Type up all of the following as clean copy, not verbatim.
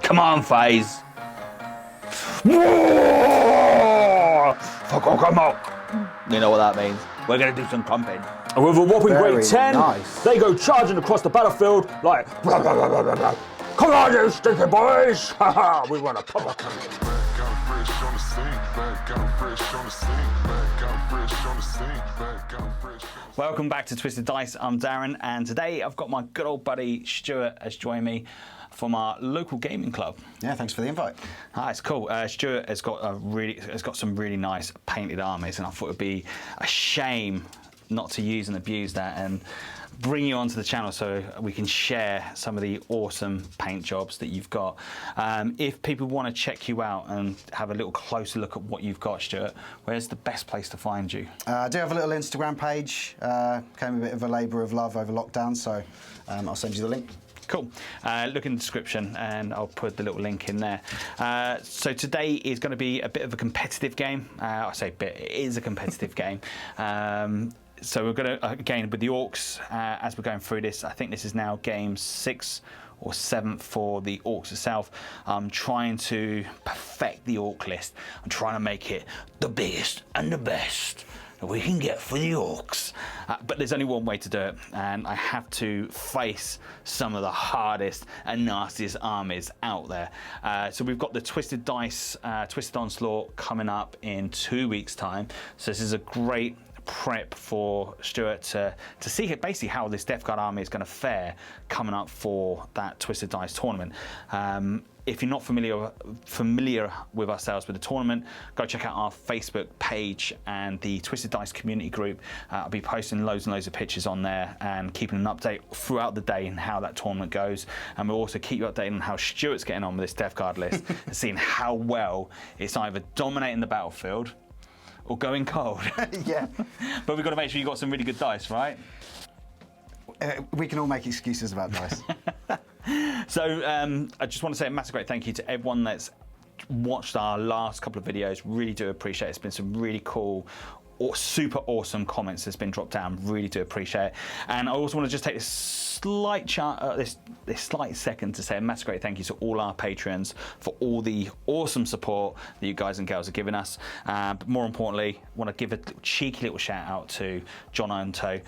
Come on, FaZe. Fuck, come on. You know what that means. We're going to do some comping. And with a whopping Very grade 10, nice. they go charging across the battlefield like, blah, blah, blah, blah, blah, blah. Come on, you stinky boys! Haha, we want a proper company. Welcome back to Twisted Dice. I'm Darren, and today I've got my good old buddy Stuart has joined me from our local gaming club. Yeah, thanks for the invite. Hi, it's cool. Stuart has got some really nice painted armies, and I thought it'd be a shame not to use and abuse that and bring you onto the channel so we can share some of the awesome paint jobs that you've got. If people want to check you out and have a little closer look at what you've got, Stuart, where's the best place to find you? I do have a little Instagram page. Came a bit of a labour of love over lockdown, so I'll send you the link. Cool. Look in the description and I'll put the little link in there. So today is going to be a bit of a competitive game. I say bit, it is a competitive game. So we're going to, again, with the Orks, as we're going through this, I think this is now game 6 or 7 for the Orks itself. I'm trying to perfect the Ork list. I'm trying to make it the biggest and the best that we can get for the Orks. But there's only one way to do it, and I have to face some of the hardest and nastiest armies out there. So we've got the Twisted Dice, Twisted Onslaught coming up in 2 weeks' time. So this is a great prep for Stuart to see basically how this Death Guard army is going to fare coming up for that Twisted Dice tournament. If you're not familiar with ourselves with the tournament, go check out our Facebook page and the Twisted Dice community group. I'll be posting loads and loads of pictures on there and keeping an update throughout the day on how that tournament goes. And we'll also keep you updated on how Stuart's getting on with this Death Guard list and seeing how well it's either dominating the battlefield or going cold. Yeah. But we've got to make sure you've got some really good dice, right? We can all make excuses about dice. So I just want to say a massive great thank you to everyone that's watched our last couple of videos. Really do appreciate it. It's been some really cool or super awesome comments that's been dropped down. Really do appreciate it. And I also want to just take this slight slight second to say a massive great thank you to all our patrons for all the awesome support that you guys and girls are giving us. But more importantly, I want to give a cheeky little shout out to John Onto.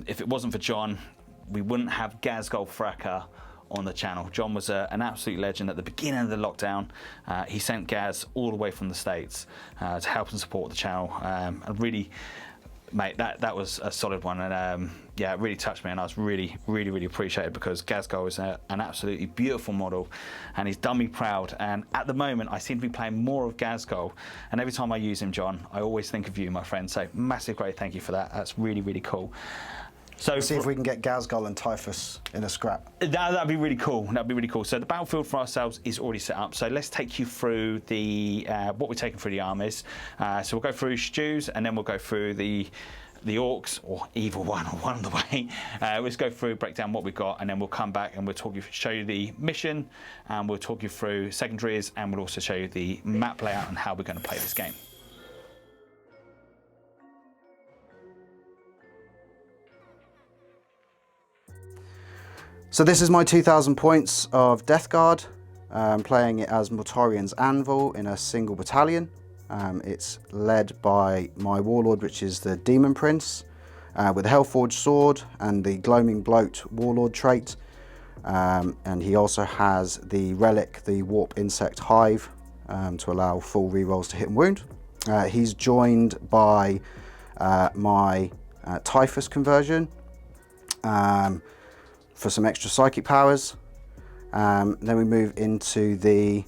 If it wasn't for John, we wouldn't have Gazgol Fracker on the channel. John was an absolute legend at the beginning of the lockdown. He sent Gaz all the way from the States to help and support the channel. And really, mate, that was a solid one. And yeah, it really touched me, and I was really appreciated because Gazgol is an absolutely beautiful model, and he's done me proud. And at the moment, I seem to be playing more of Gazgol, and every time I use him, John, I always think of you, my friend. So massive great thank you for that. That's really cool. So see if we can get Gazgol and Typhus in a scrap. That'd be really cool. That'd be really cool. So the battlefield for ourselves is already set up. So let's take you through the what we're taking through the armies. So we'll go through Stews, and then we'll go through the Orks, or either one, or one of the way. Let's go through, break down what we've got, and then we'll come back and we'll show you the mission, and we'll talk you through secondaries, and we'll also show you the map layout and how we're going to play this game. So this is my 2,000 points of Death Guard. Playing it as Mortorian's Anvil in a single battalion. It's led by my Warlord, which is the Demon Prince, with the Hellforged Sword and the Gloaming Bloat Warlord trait. And he also has the relic, the Warp Insect Hive, to allow full rerolls to hit and wound. He's joined by my Typhus conversion for some extra psychic powers. Then we move into the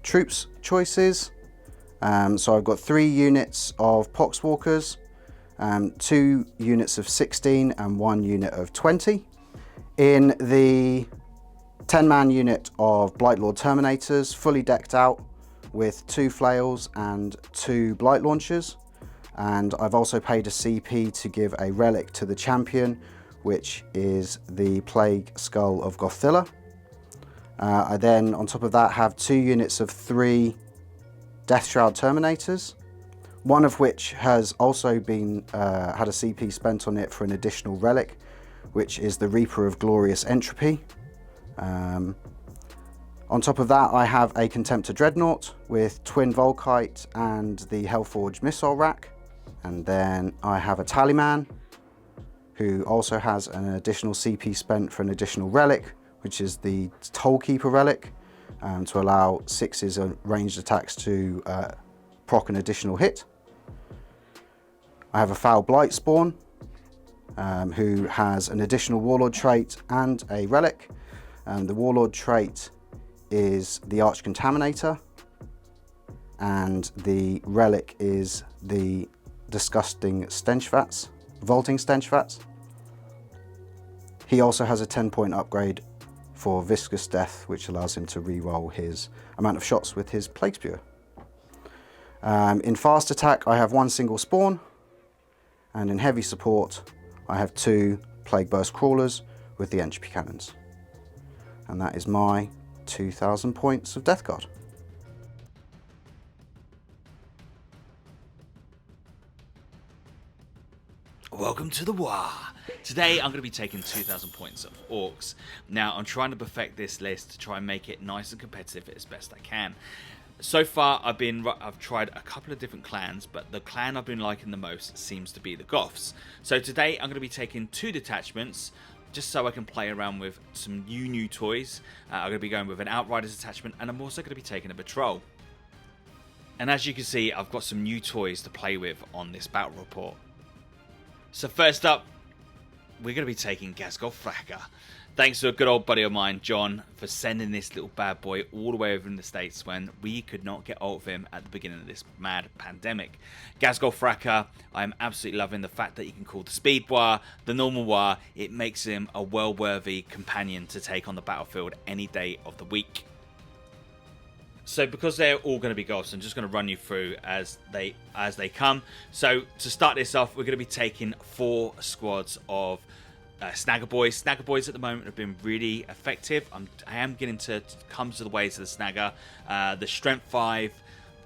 troops choices. So I've got 3 units of Poxwalkers, 2 units of 16 and 1 unit of 20. In the 10-man unit of Blight Lord Terminators, fully decked out with 2 flails and 2 Blight Launchers. And I've also paid a CP to give a relic to the champion, which is the Plague Skull of Gothilla. I then, on top of that, have 2 units of 3 Death Shroud Terminators, one of which has also been had a CP spent on it for an additional relic, which is the Reaper of Glorious Entropy. On top of that, I have a Contemptor Dreadnought with Twin Volkite and the Hellforged Missile Rack. And then I have a Tallyman, who also has an additional CP spent for an additional relic, which is the Tollkeeper relic, to allow 6s of ranged attacks to proc an additional hit. I have a Foul Blight Spawn, who has an additional Warlord trait and a relic. The Warlord trait is the Arch Contaminator, and the relic is the Disgusting Stench Vats, Vaulting Stench Vats. He also has a 10-point upgrade for Viscous Death, which allows him to reroll his amount of shots with his Plague Spewer. In fast attack, I have one single spawn, and in heavy support, I have 2 Plague Burst Crawlers with the entropy cannons. And that is my 2,000 points of Death Guard. Welcome to the war. Today I'm going to be taking 2,000 points of Orcs. Now I'm trying to perfect this list to try and make it nice and competitive as best I can. So far I've tried a couple of different clans, but the clan I've been liking the most seems to be the Goths. So today I'm going to be taking 2 detachments, just so I can play around with some new toys. I'm going to be going with an Outriders attachment, and I'm also going to be taking a patrol. And as you can see, I've got some new toys to play with on this battle report. So first up, we're going to be taking Ghazghkull. Thanks to a good old buddy of mine, John, for sending this little bad boy all the way over in the States when we could not get hold of him at the beginning of this mad pandemic. Ghazghkull, I am absolutely loving the fact that you can call the Speed War, the Normal War. It makes him a well-worthy companion to take on the battlefield any day of the week. So because they're all going to be Goths, I'm just going to run you through as they come. So to start this off, we're going to be taking 4 squads of Snagger Boys. Snagger Boys at the moment have been really effective. I am getting to come to the ways of the Snagger. The Strength 5,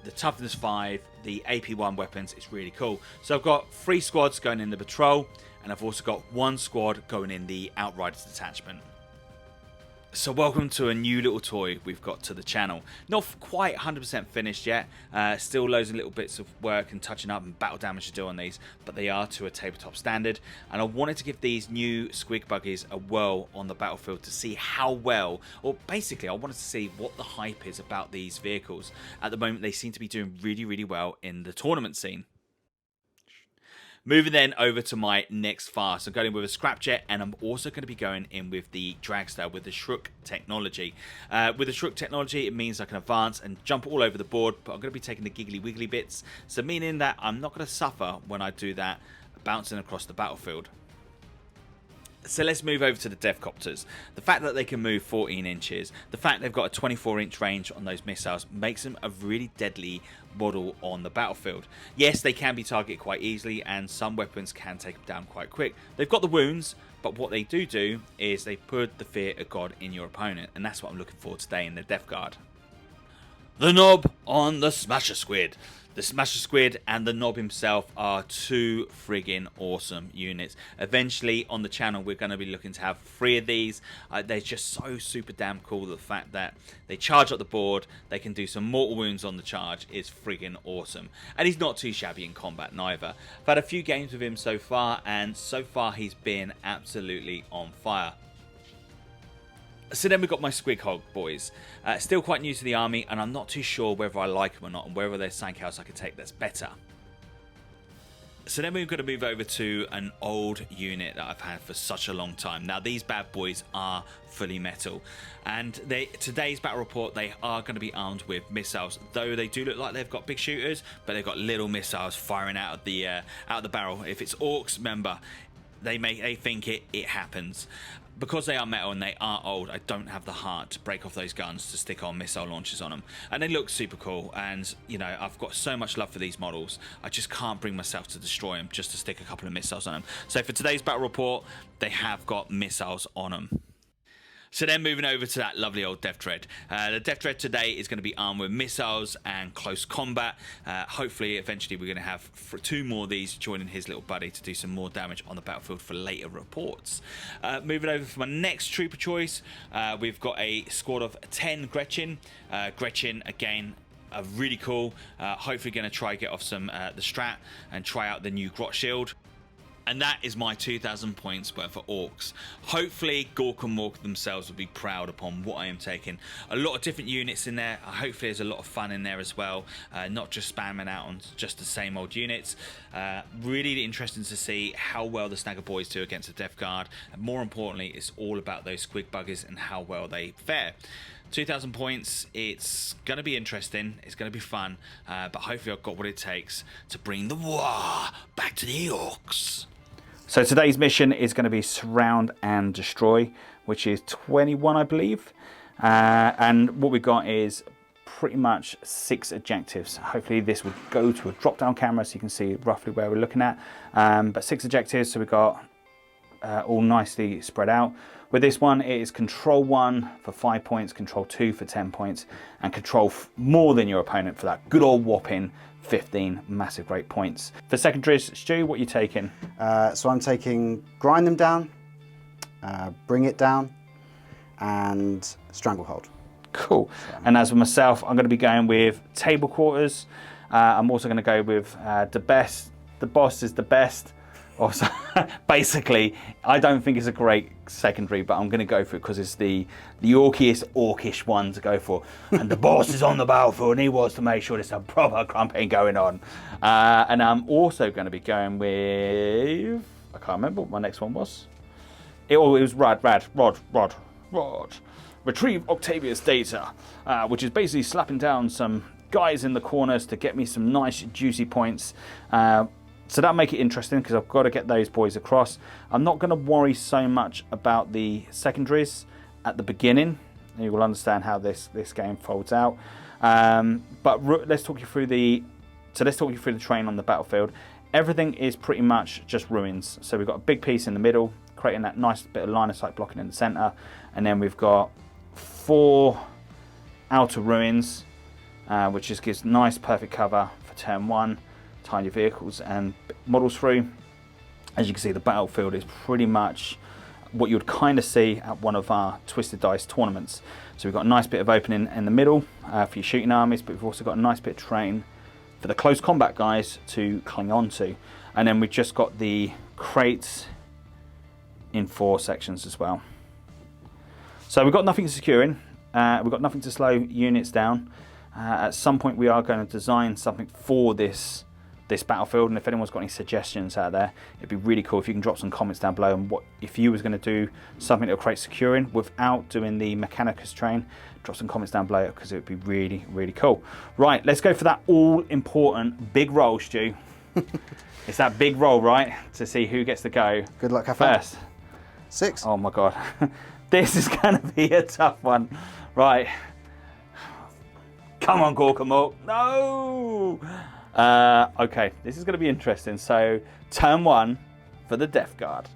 the Toughness 5, the AP 1 weapons. It's really cool. So I've got 3 squads going in the patrol, and I've also got 1 squad going in the Outriders detachment. So welcome to a new little toy we've got to the channel. Not quite 100% finished yet. Still loads of little bits of work and touching up and battle damage to do on these, but they are to a tabletop standard. And I wanted to give these new Squig buggies a whirl on the battlefield to see how well, or basically I wanted to see what the hype is about these vehicles. At the moment they seem to be doing really well in the tournament scene. Moving then over to my next fast, I'm going with a Scrapjet, and I'm also going to be going in with the Dragster with the Shrook technology. With the Shrook technology, it means I can advance and jump all over the board, but I'm going to be taking the giggly wiggly bits, so meaning that I'm not going to suffer when I do that, bouncing across the battlefield. So let's move over to the Deathcopters. The fact that they can move 14 inches, the fact they've got a 24-inch range on those missiles makes them a really deadly model on the battlefield. Yes, they can be targeted quite easily, and some weapons can take them down quite quick. They've got the wounds, but what they do is they put the fear of God in your opponent, and that's what I'm looking for today in the Death Guard. The Knob on the Smasher Squid. The Smasher Squid and the Knob himself are 2 friggin' awesome units. Eventually on the channel we're going to be looking to have 3 of these. They're just so super damn cool. The fact that they charge up the board, they can do some mortal wounds on the charge is friggin' awesome. And he's not too shabby in combat neither. I've had a few games with him so far, and so far he's been absolutely on fire. So then we've got my Squig Hog boys. Still quite new to the army, and I'm not too sure whether I like them or not, and whether there's something else I could take that's better. So then we're going to move over to an old unit that I've had for such a long time. Now these bad boys are fully metal, and today's battle report, they are going to be armed with missiles, though they do look like they've got big shooters, but they've got little missiles firing out of the barrel. If it's Orcs, remember, they think it happens. Because they are metal and they are old, I don't have the heart to break off those guns to stick on missile launchers on them. And they look super cool, and you know, I've got so much love for these models, I just can't bring myself to destroy them just to stick a couple of missiles on them. So for today's battle report, they have got missiles on them. So then moving over to that lovely old Death Dread. The Death Dread today is going to be armed with missiles and close combat. Hopefully, eventually, we're going to have 2 more of these joining his little buddy to do some more damage on the battlefield for later reports. Moving over for my next trooper choice, we've got a squad of 10 Gretchen. Gretchen, again, are really cool. Hopefully going to try get off some the strat and try out the new Grot Shield. And that is my 2,000 points worth for Orks. Hopefully, Gork and Mork themselves will be proud upon what I am taking. A lot of different units in there. Hopefully, there's a lot of fun in there as well. Not just spamming out on just the same old units. Really interesting to see how well the Snagger Boys do against the Death Guard. And more importantly, it's all about those Squig Buggers and how well they fare. 2,000 points, it's going to be interesting, it's going to be fun, but hopefully I've got what it takes to bring the war back to the Orks. So today's mission is going to be Surround and Destroy, which is 21, I believe. And what we've got is pretty much 6 objectives. Hopefully this would go to a drop-down camera so you can see roughly where we're looking at. But 6 objectives, so we've got all nicely spread out. With this one, it is Control 1 for 5 points, Control 2 for 10 points, and Control more than your opponent for that good old whopping 15 massive great points. For secondaries, Stu, what are you taking? So I'm taking Grind Them Down, Bring It Down, and Stranglehold. Cool. And as for myself, I'm going to be going with Table Quarters. I'm also going to go with the best. The boss is the best. Also, basically, I don't think it's a great secondary, but I'm going to go for it because it's the orkish one to go for. And the boss is on the battlefield, and he wants to make sure there's a proper crumping going on. And I'm also going to be going with, I can't remember what my next one was. It was Rod. Retrieve Octavius data, which is basically slapping down some guys in the corners to get me some nice juicy points. So that'll make it interesting because I've got to get those boys across. I'm not going to worry so much about the secondaries at the beginning. You will understand how this game folds out. But let's talk you through the train on the battlefield. Everything is pretty much just ruins. So we've got a big piece in the middle, creating that nice bit of line of sight blocking in the center, and then we've got 4 outer ruins, which just gives nice perfect cover for turn 1. Tiny vehicles and models through. As you can see, the battlefield is pretty much what you would kind of see at one of our Twisted Dice tournaments. So we've got a nice bit of opening in the middle for your shooting armies, but we've also got a nice bit of terrain for the close combat guys to cling on to. And then we've just got the crates in 4 sections as well. So we've got nothing securing, we've got nothing to slow units down. At some point we are going to design something for this battlefield, and if anyone's got any suggestions out there, it'd be really cool if you can drop some comments down below on what if you was going to do something that will create securing without doing the Mechanicus train. Drop some comments down below because it would be really, really cool. Right, let's go for that all important big roll, Stu. It's that big roll, right, to see who gets to go. Good luck, have fun. First. 6. Oh my god. This is going to be a tough one. Right. Come on, Gorkamok. No! Okay, this is going to be interesting. So, turn 1 for the Death Guard.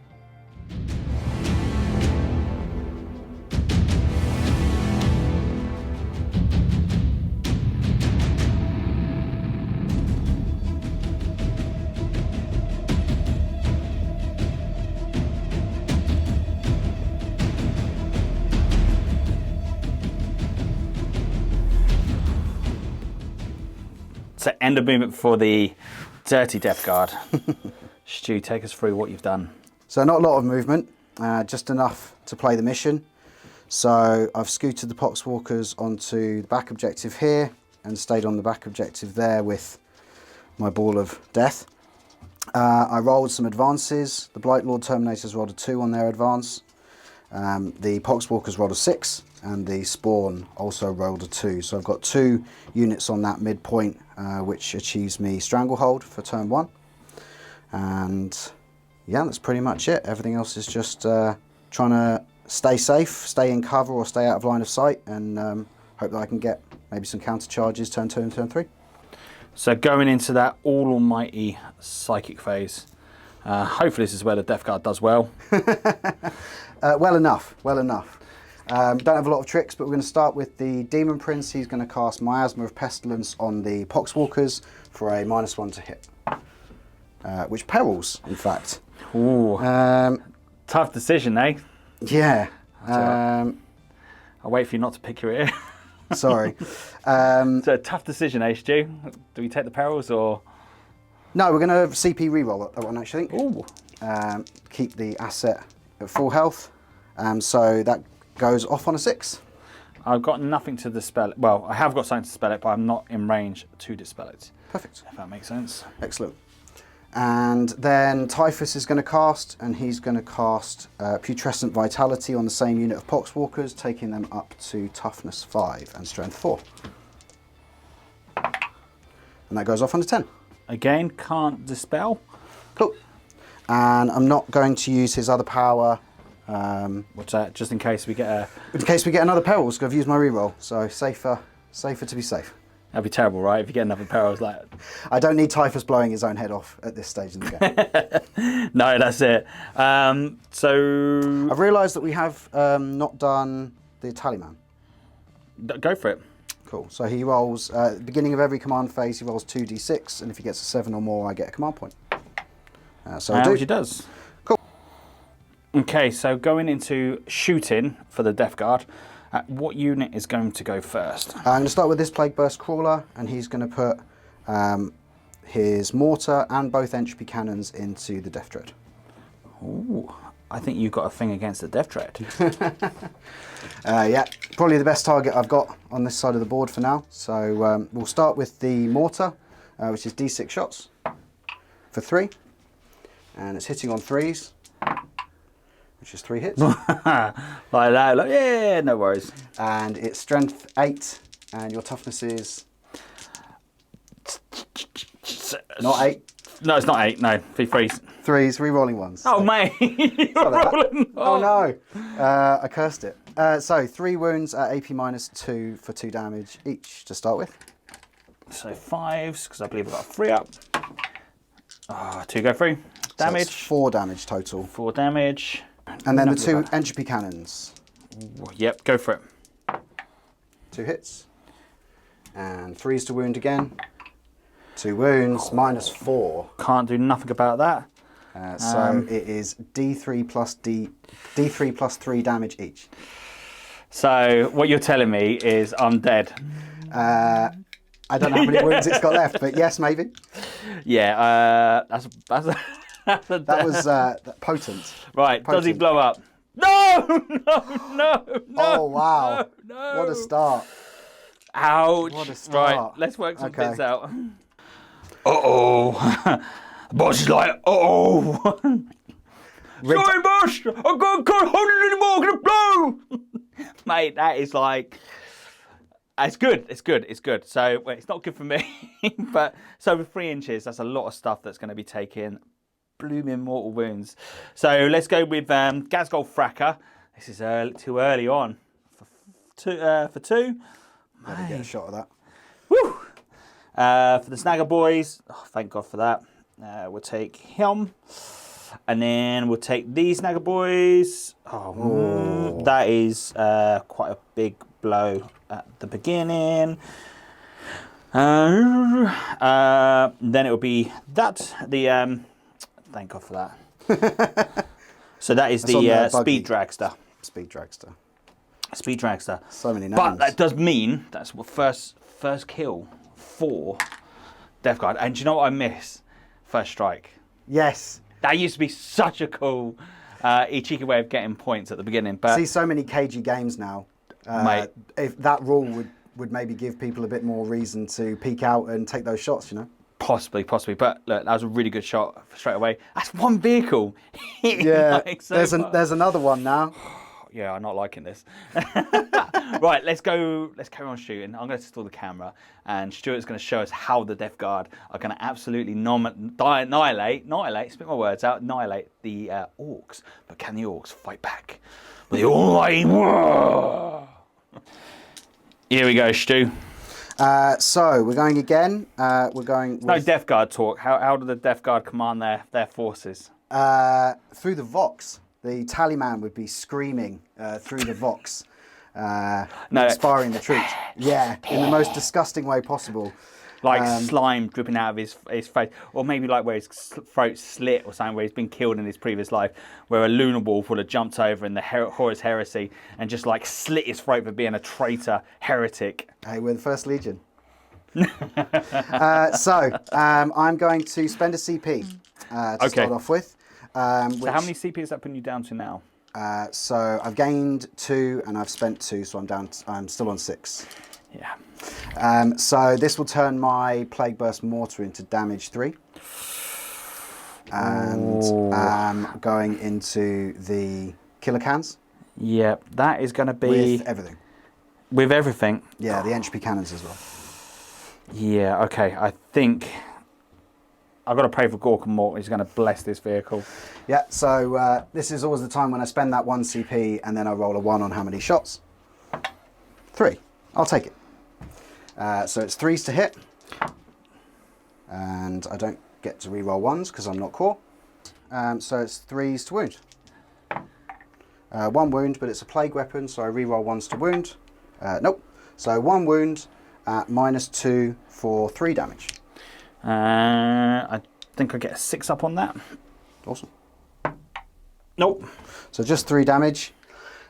So end of movement for the Dirty Death Guard. Stu, take us through what you've done. So not a lot of movement, just enough to play the mission. So I've scooted the Poxwalkers onto the back objective here and stayed on the back objective there with my ball of death. I rolled some advances. The Blight Lord Terminators rolled a 2 on their advance. The Poxwalkers rolled a 6, and the Spawn also rolled a 2. So I've got 2 units on that midpoint, which achieves me Stranglehold for turn 1. And yeah, that's pretty much it. Everything else is just trying to stay safe, stay in cover, or stay out of line of sight, and hope that I can get maybe some counter charges turn 2 and turn 3. So going into that all almighty psychic phase, hopefully this is where the Death Guard does well. Well enough, well enough. Don't have a lot of tricks, but we're going to start with the Demon Prince. He's going to cast Miasma of Pestilence on the Poxwalkers for a -1 to hit. Which perils, in fact. Ooh. Tough decision, eh? Yeah. I'll wait for you not to pick your ear. Sorry. It's a tough decision, eh, Stu? Do we take the perils or...? No, we're going to CP reroll that one, actually. Ooh. Keep the asset at full health. So that goes off on a 6. I've got nothing to dispel it. Well, I have got something to dispel it, but I'm not in range to dispel it. Perfect. If that makes sense. Excellent. And then Typhus is going to cast, and he's going to cast Putrescent Vitality on the same unit of Poxwalkers, taking them up to Toughness 5 and Strength 4. And that goes off on a 10. Again, can't dispel. Cool. And I'm not going to use his other power. What's that? Just in case we get a... In case we get another peril, so I've used my reroll. So safer to be safe. That'd be terrible, right? If you get another perils like... I don't need Typhus blowing his own head off at this stage in the game. No, that's it. So... I've realised that we have not done the Tallyman. Go for it. Cool. So he rolls, at the beginning of every command phase, he rolls 2d6, and if he gets a 7 or more, I get a command point. So I do. Which he does. Cool. Okay, so going into shooting for the Death Guard, what unit is going to go first? I'm going to start with this Plague Burst Crawler, and he's going to put his mortar and both entropy cannons into the Death Dread. Ooh, I think you've got a thing against the Death Dread. Yeah, probably the best target I've got on this side of the board for now. So we'll start with the mortar, which is d6 shots for 3. And it's hitting on 3s, which is 3 hits. Like that, like, yeah, no worries. And it's Strength 8, and your toughness is... Not 8? No, it's not 8, no, 3s. 3s, re-rolling ones. Oh, mate, you're rolling. Oh no, I cursed it. So 3 wounds at AP -2 for 2 damage each to start with. So 5s, because I believe I've got a 3 up. 2 go through. Damage. So 4 damage total. 4 damage. And then the 2 entropy cannons. Yep, go for it. 2 hits. And 3s to wound again. 2 wounds, -4. Can't do nothing about that. So it is D3 plus 3 damage each. So what you're telling me is I'm dead. I don't know how many wounds it's got left, but yes, maybe. Yeah, that's That was potent. Right, does he Potent. blow up? No, no. Oh wow! No. What a start! Ouch. What a start. Right, let's work some Okay. bits out. Uh-oh. Boss is like, uh-oh. Sorry, boss, I can't hold it anymore, I'm going to blow. Mate, that is like... It's good. So, well, it's not good for me, but so with 3 inches, that's a lot of stuff that's going to be taking blooming mortal wounds. So let's go with Gazgol Fracker. This is too early on. For 2. Better get a shot of that. Woo! For the Snagger Boys, oh, thank God for that. We'll take him. And then we'll take these Snagger Boys. That is quite a big blow at the beginning. Then it will be that. Thank God for that. So that is the Speed Dragster. Speed Dragster. Speed Dragster. So many names. But that does mean that's what first kill for Death Guard. And do you know what I miss? First strike. Yes. That used to be such a cool, cheeky way of getting points at the beginning. But See so many cagey games now. Mate. If that rule would maybe give people a bit more reason to peek out and take those shots, you know. possibly. But look, that was a really good shot straight away. That's one vehicle. Yeah. Like, so there's another one now. Yeah, I'm not liking this. Right, let's carry on shooting. I'm going to install the camera, and Stuart's going to show us how the Death Guard are going to absolutely annihilate, spit my words out, annihilate the Orks. But can the Orks fight back? With the almighty roar? Here we go, Stu. So we're going again. We're going with, No Death Guard talk. How do the Death Guard command their forces? through the Vox. The Tallyman would be screaming through the Vox inspiring the troops. Yeah, in the most disgusting way possible. Like slime dripping out of his face, or maybe like where his throat's slit or something, where he's been killed in his previous life, where a lunar wolf would have jumped over in the Horus Heresy and just like slit his throat for being a traitor heretic. Hey, we're the First Legion. I'm going to spend a CP to start off with. So how many CP is that putting you down to now? So I've gained 2 and I've spent 2, so I'm still on 6. Yeah. So this will turn my Plague Burst Mortar into damage 3. And going into the Killer Cans. Yeah, that is going to be... With everything. With everything? Yeah, the entropy cannons as well. Yeah, okay. I think I've got to pray for Gork and Mort. He's going to bless this vehicle. Yeah, so this is always the time when I spend that 1 CP and then I roll a 1 on how many shots. 3. I'll take it. So it's 3s to hit. And I don't get to re-roll 1s because I'm not core. So it's 3s to wound. 1 wound, but it's a plague weapon, so I re-roll 1s to wound. Nope. So 1 wound at -2 for 3 damage. I think I get a 6 up on that. Awesome. Nope. So just 3 damage.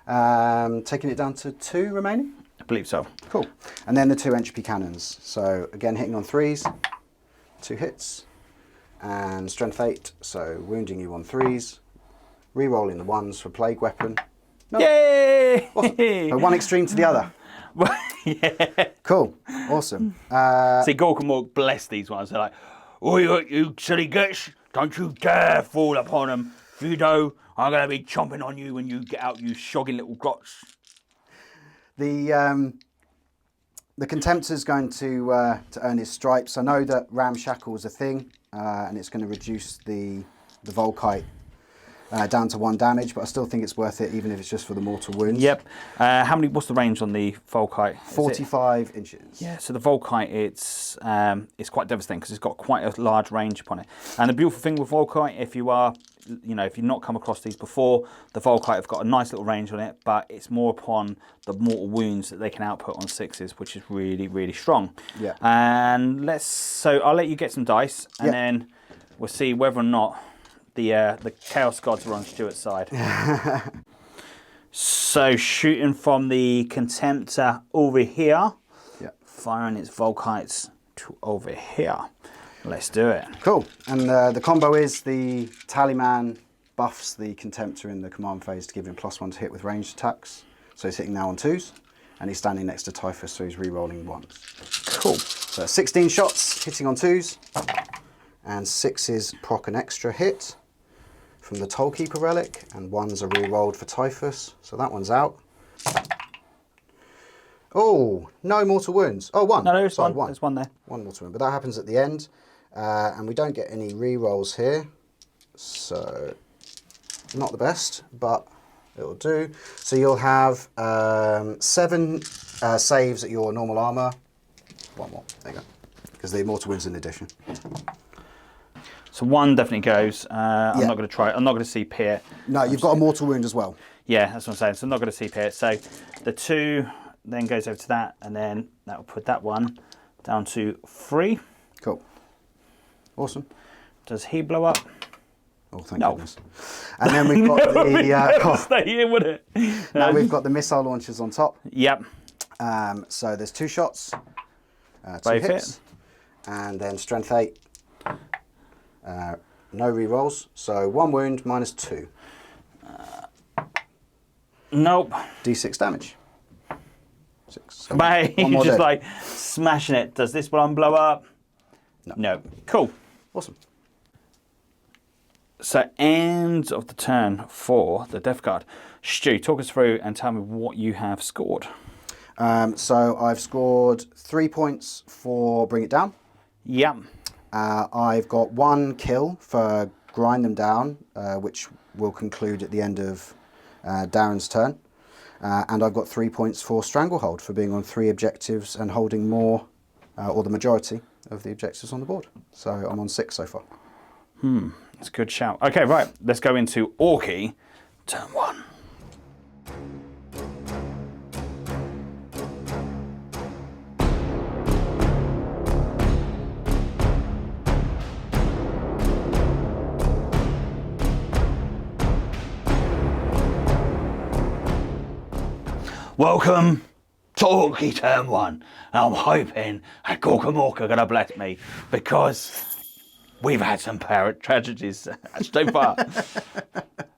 Taking it down to 2 remaining. I believe so. Cool. And then the 2 entropy cannons. So again, hitting on 3s, 2 hits, and strength 8. So wounding you on 3s, re-rolling the 1s for plague weapon. No. Yay! Awesome. So one extreme to the other. Yeah. Cool. Awesome. See, Gork and Mork bless these ones. They're like, "Oh, you silly guts! Don't you dare fall upon them. If you do, I'm going to be chomping on you when you get out, you shogging little grots." The Contemptor's going to earn his stripes. I know that Ramshackle's a thing, and it's going to reduce the Volkite down to 1 damage, but I still think it's worth it, even if it's just for the mortal wounds. Yep. What's the range on the Volkite? 45 inches. Yeah, so the Volkite, it's quite devastating because it's got quite a large range upon it. And the beautiful thing with Volkite, if you've not come across these before, the Volkite have got a nice little range on it, but it's more upon the mortal wounds that they can output on 6s, which is really, really strong. Yeah. And so I'll let you get some dice, and then we'll see whether or not the Chaos Gods are on Stuart's side. So shooting from the Contemptor over here, firing its Volkites to over here. Let's do it. Cool. And the combo is the Tallyman buffs the Contemptor in the command phase to give him +1 to hit with ranged attacks. So he's hitting now on 2s, and he's standing next to Typhus, so he's re-rolling 1s. Cool. So 16 shots, hitting on 2s, and 6s proc an extra hit from the Tollkeeper relic, and 1s are re-rolled for Typhus, so that one's out. Oh, no mortal wounds. Oh, 1. No, there's one. There's 1 there. 1 mortal wound, but that happens at the end. And we don't get any re-rolls here, so not the best, but it'll do. So you'll have 7 saves at your normal armor. 1 more, there you go, because the mortal wound's in addition. So 1 definitely goes. I'm not going to try it. I'm not going to CP it. No, you've got a mortal wound as well. Yeah, that's what I'm saying. So I'm not going to CP it. So the 2 then goes over to that, and then that will put that one down to 3. Cool. Awesome. Does he blow up? Oh, thank goodness. And then we've got the... Stay here, would it? Now we've got the missile launchers on top. Yep. So there's 2 shots, 2 hits, hit. And then strength 8. No re-rolls, so 1 wound -2. Nope. D6 damage. 6. So Mate, you're just like smashing it. Does this one blow up? No. Cool. Awesome. So end of the turn for the Death Guard. Stu, talk us through and tell me what you have scored. So I've scored 3 points for Bring It Down. Yep. I've got 1 kill for Grind Them Down, which will conclude at the end of Darren's turn. And I've got 3 points for Stranglehold for being on 3 objectives and holding more, or the majority of the objectives on the board. So I'm on 6 so far. That's a good shout. Okay, right. Let's go into Orky, turn 1. welcome to Orky Turn 1. And I'm hoping that Gork and Mork are going to bless me because we've had some parrot tragedies so far.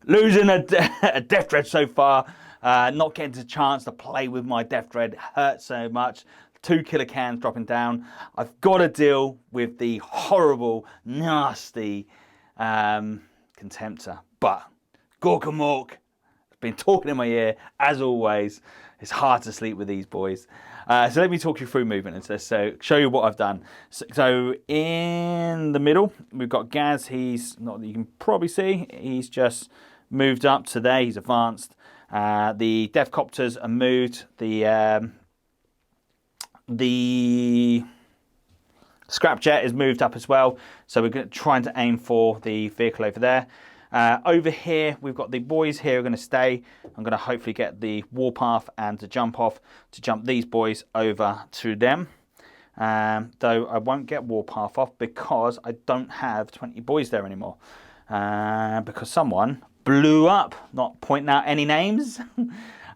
Losing a Death Dread so far, not getting a chance to play with my Death Dread hurts so much. 2 killer cans dropping down. I've got to deal with the horrible, nasty Contemptor. But Gork and Mork has been talking in my ear, as always. It's hard to sleep with these boys. So let me talk you through movement and so show you what I've done. So in the middle, we've got Gaz. He's not that you can probably see. He's just moved up to there. He's advanced. The Deathcopters are moved. The Scrapjet is moved up as well. So we're trying to aim for the vehicle over there. Over here, we've got the boys here are going to stay. I'm going to hopefully get the warpath and the jump off to jump these boys over to them. Though I won't get warpath off because I don't have 20 boys there anymore. Because someone blew up, not pointing out any names.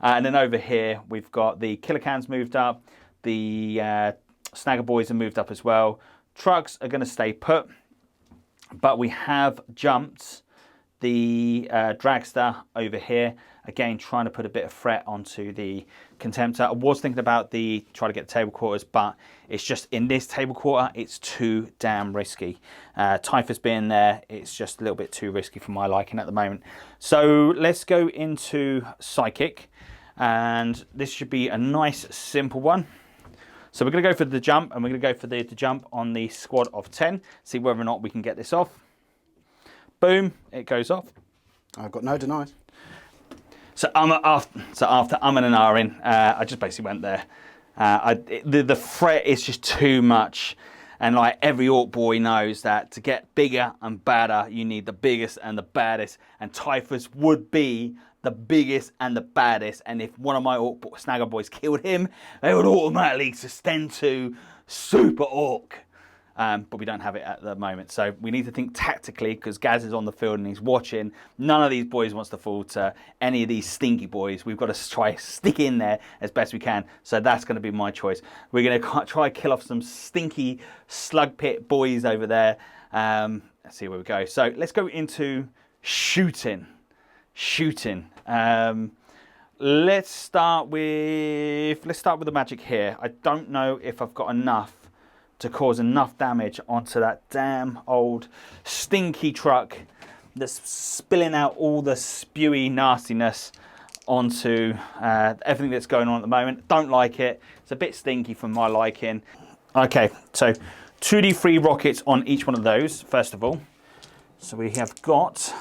And then over here, we've got the killer cans moved up. The snagger boys are moved up as well. Trucks are going to stay put. But we have jumped the dragster over here, again trying to put a bit of threat onto the Contemptor. I was thinking about try to get the table quarters, but it's just in this table quarter it's too damn risky. Typhus being there, it's just a little bit too risky for my liking at the moment. So let's go into Psychic, and this should be a nice simple one. So we're going to go for the jump, and we're going to go for the jump on the squad of 10, see whether or not we can get this off. Boom, it goes off. I've got no denies. So after umming and ahhing, I just basically went there. The threat is just too much. And like every Orc boy knows that to get bigger and badder, you need the biggest and the baddest. And Typhus would be the biggest and the baddest. And if one of my Orc Snagger boys killed him, they would automatically extend to Super Orc. But we don't have it at the moment. So we need to think tactically because Gaz is on the field and he's watching. None of these boys wants to fall to any of these stinky boys. We've got to try stick in there as best we can. So that's going to be my choice. We're going to try kill off some stinky slug pit boys over there. Let's see where we go. So let's go into shooting. Let's start with the magic here. I don't know if I've got enough to cause enough damage onto that damn old stinky truck that's spilling out all the spewy nastiness onto everything that's going on at the moment. Don't like it. It's a bit stinky for my liking. Okay, so 2d3 rockets on each one of those, first of all. So we have got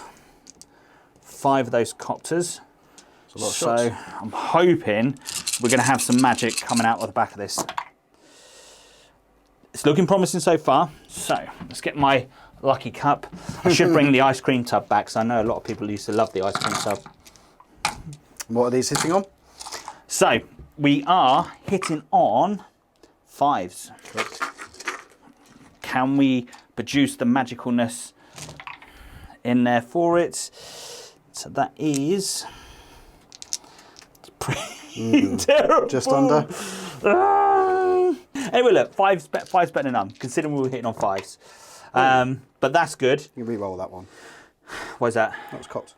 5 of those copters. So I'm hoping we're going to have some magic coming out of the back of this. It's looking promising so far. So let's get my lucky cup. I should bring the ice cream tub back, because I know a lot of people used to love the ice cream tub. What are these hitting on? So we are hitting on 5s. Correct. Can we produce the magicalness in there for it? So that is pretty terrible. Just under. Anyway, look, 5's better than none, considering we were hitting on 5s. But that's good. You re-roll that one. Why's that? That was cocked.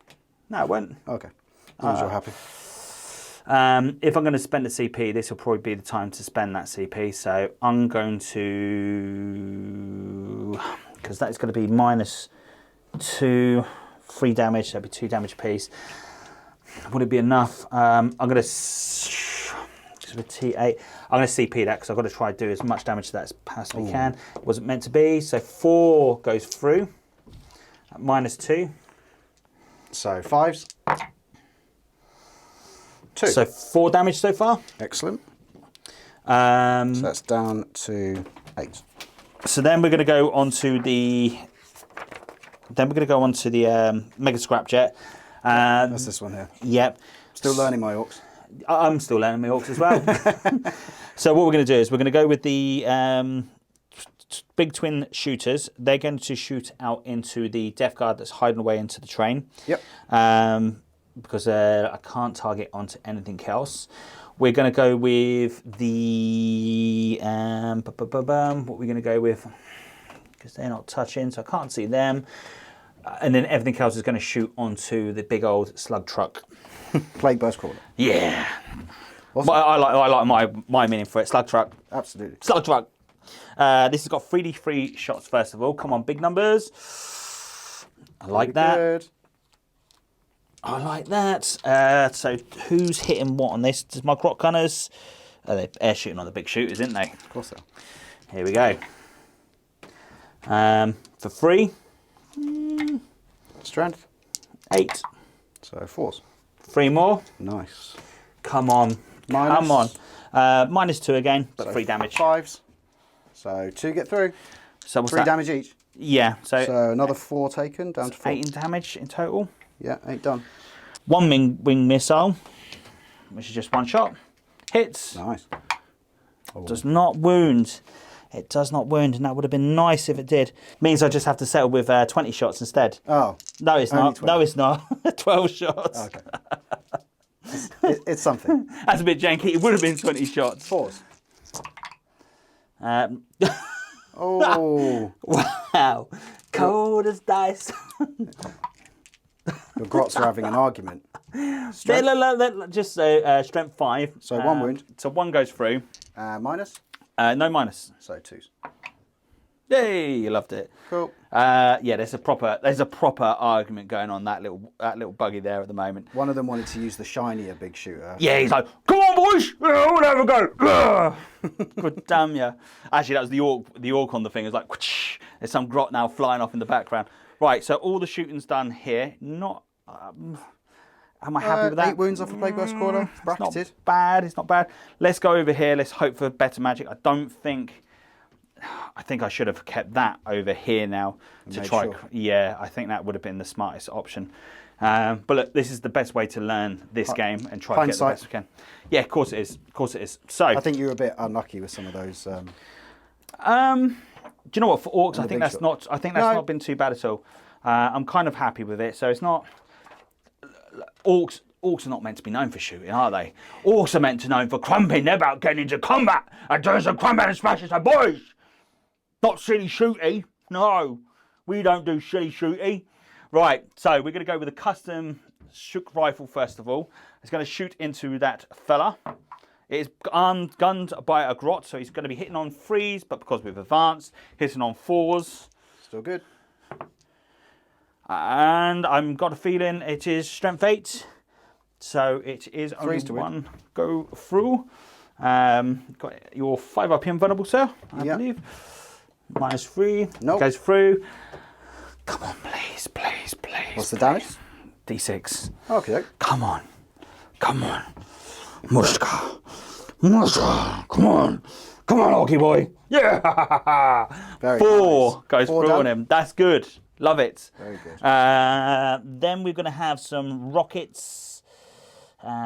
No, it won't. Okay. As long as you're happy. If I'm going to spend a CP, this will probably be the time to spend that CP. So I'm going to, because that is going to be -2, 3 damage. That'd be 2 damage apiece. Would it be enough? I'm going to T8. I'm going to CP that because I've got to try to do as much damage to that as possibly can. It wasn't meant to be. So 4 goes through at -2. So 5s. 2. So 4 damage so far. Excellent. So that's down to 8. So then we're going to go onto the. Mega Scrapjet. That's this one here. Yep. Still learning my Orcs. I'm still learning my Orcs as well. So what we're going to do is we're going to go with the big twin shooters. They're going to shoot out into the Death Guard that's hiding away into the train. Yep. Because I can't target onto anything else. We're going to go with the... what are we going to go with? Because they're not touching, so I can't see them. And then everything else is going to shoot onto the big old slug truck. Plague Burst Crawler. Yeah. Awesome. I like my meaning for it. Slug truck. Absolutely. Slug truck. This has got 3d3 shots first of all. Come on, big numbers. I like that. Good. I like that. So who's hitting what on this? Does my grot gunners? Oh, they're air shooting on the big shooters, isn't they? Of course they are. Here we go. For 3. Strength. 8. So 4s. 3 more. Nice. Come on. Minus. Come on. -2 again, but So 3 damage. 5s. So 2 get through. So what's 3 that? damage each. Yeah. So another 4 taken, down to 4. 8 in damage in total. Yeah, 8 done. 1 wing missile, which is just 1 shot. Hits. Nice. Does not wound. It does not wound, and that would have been nice if it did. Means I just have to settle with 20 shots instead. Oh. No, it's only not. 12. No, it's not. 12 shots. Okay. It's something. That's a bit janky. It would have been 20 shots. 4s. Oh. Wow. Cold as dice. The grots are having an argument. Just strength 5. So 1 wound. So 1 goes through. Minus. No minus. So 2s. Yay! You loved it. Cool. Yeah, there's a proper argument going on that little buggy there at the moment. One of them wanted to use the shinier big shooter. Yeah, he's like, "Come on, boys, we'll have a go." Good damn ya! Actually, that was the orc on the thing. It's like, whoosh. There's some grot now flying off in the background. Right, so all the shooting's done here. Not. Am I happy with that? 8 wounds off a Plague Burst Crawler. Bracketed. It's not bad. It's not bad. Let's go over here. Let's hope for better magic. I think I should have kept that over here now to try. Sure. Yeah, I think that would have been the smartest option. But look, this is the best way to learn this game and try to get the best we can. Yeah, of course it is. Of course it is. So I think you were a bit unlucky with some of those. do you know what? For orcs, I think that's not. I think that's not been too bad at all. I'm kind of happy with it. So it's not. Orcs are not meant to be known for shooting, are they? Orcs are meant to be known for crumping. They're about getting into combat and doing some combat and smashes. So boys. Not silly shooty. No, we don't do silly shooty. Right, so we're going to go with a custom shook rifle first of all. It's going to shoot into that fella. It is gunned by a grot, so he's going to be hitting on 3s, but because we've advanced, hitting on 4s. Still good. And I've got a feeling it is strength 8. So it is only 1 go through. Got your 5 up invulnerable, sir, I believe. -3. Nope. Goes through. Come on, please, please, please. What's the damage? D6. Okay. Come on. Come on. Mushka. Mushka. Come on. Come on, Orky boy. Yeah. Very 4 nice. goes 4 through done. on him. That's good. Love it. Very good. Then we're going to have some rockets,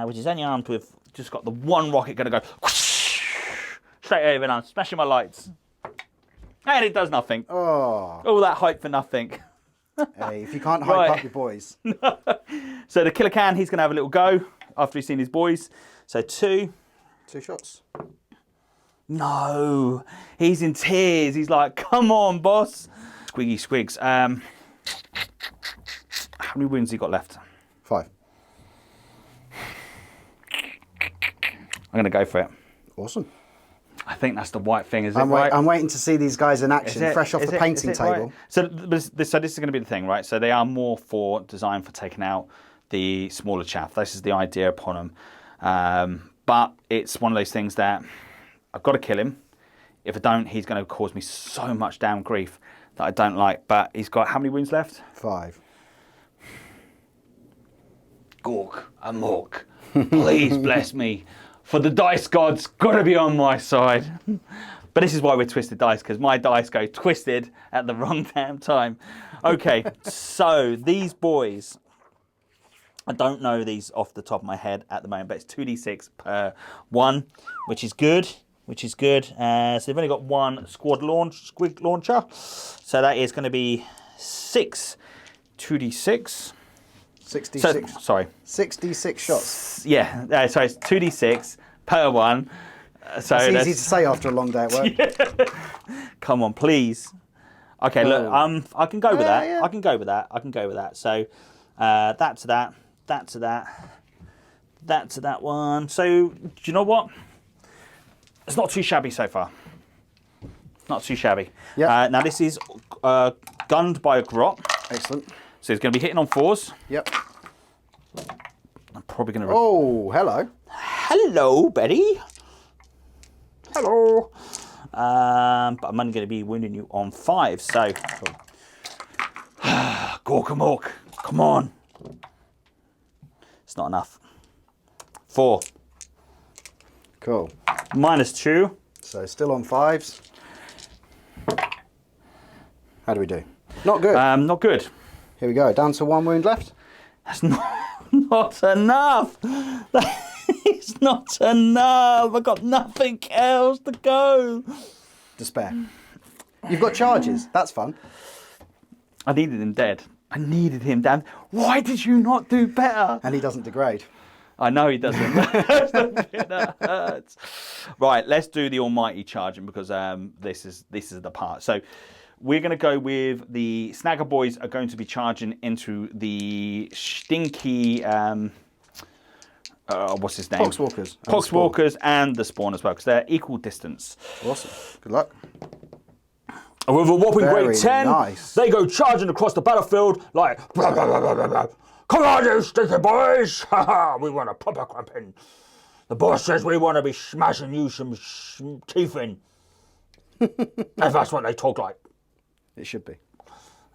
which is only armed with, just got the 1 rocket going to go whoosh, straight over and I'm smashing my lights. And it does nothing. Oh. All that hype for nothing. Hey, if you can't hype up your boys. So the killer can, he's going to have a little go after he's seen his boys. So 2. 2 shots. No. He's in tears. He's like, come on, boss. Squiggy Squigs. How many wounds he got left? 5. I'm going to go for it. Awesome. I think that's the right thing, is it? I'm waiting to see these guys in action, fresh off the painting table. Right? So this is going to be the thing, right? So they are more designed for taking out the smaller chaff. This is the idea upon them. But it's one of those things that I've got to kill him. If I don't, he's going to cause me so much damn grief that I don't like. But he's got how many wounds left? 5. Gork, a mork. Please bless me. For the dice gods, gotta be on my side. But this is why we're twisted dice, because my dice go twisted at the wrong damn time. Okay, so these boys, I don't know these off the top of my head at the moment, but it's 2d6 per 1, which is good. So they've only got 1 squig launcher. So that is going to be 6 2d6. 66. Sorry. 66 shots. Yeah, so it's 2d6 per one. So it's easy to say after a long day at work. Come on, please. Okay, look, I can go with that. Yeah. I can go with that. I can go with that. So that to that, that to that, that to that one. So do you know what? It's not too shabby so far. Not too shabby. Yeah. Now this is gunned by a grot. Excellent. So it's going to be hitting on 4s. Yep. I'm probably going to... Oh, hello. Hello, Betty. Hello. But I'm only going to be wounding you on 5. So, Gorkamork, come on. It's not enough. 4. Cool. -2. So still on 5s. How do we do? Not good. Not good. Here we go. Down to 1 wound left. That's not enough. It's not enough. I've got nothing else to go. Despair. You've got charges. That's fun. I needed him dead. I needed him down. Why did you not do better? And he doesn't degrade. I know he doesn't. That's the bit that hurts. Right, let's do the almighty charging because this is the part. So we're going to go with the Snagger boys are going to be charging into the stinky. What's his name? Poxwalkers. Poxwalkers and the spawn as well because they're equal distance. Awesome. Good luck. And with a whopping Very great 10, nice. they go charging across the battlefield like, blah, blah, blah, blah, blah, blah. Come on, you stinky boys! We want a proper cramping. The boss says we want to be smashing you some teeth in. If that's what they talk like. It should be.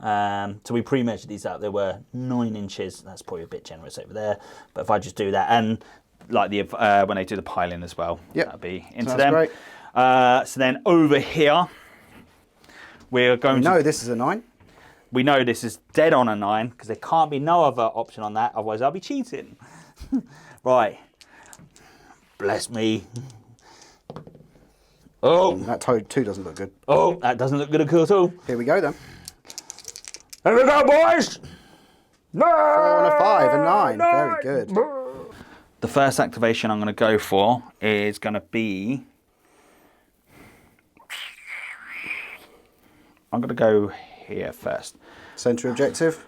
So we pre-measured these out. They were 9 inches. That's probably a bit generous over there. But if I just do that, and like the when they do the piling as well, Yep. that'll be into Sounds them. great. So then over here, we're going No, to. this is a 9. We know this is dead on a 9 because there can't be no other option on that. Otherwise, I'll be cheating. Right. Bless me. Oh. That 2 doesn't look good. Oh, that doesn't look good at all. Here we go then. Here we go, boys! No! 4 and a 5 and 9. Very good. The first activation I'm going to go for is going to be. I'm going to go here first. Centre objective.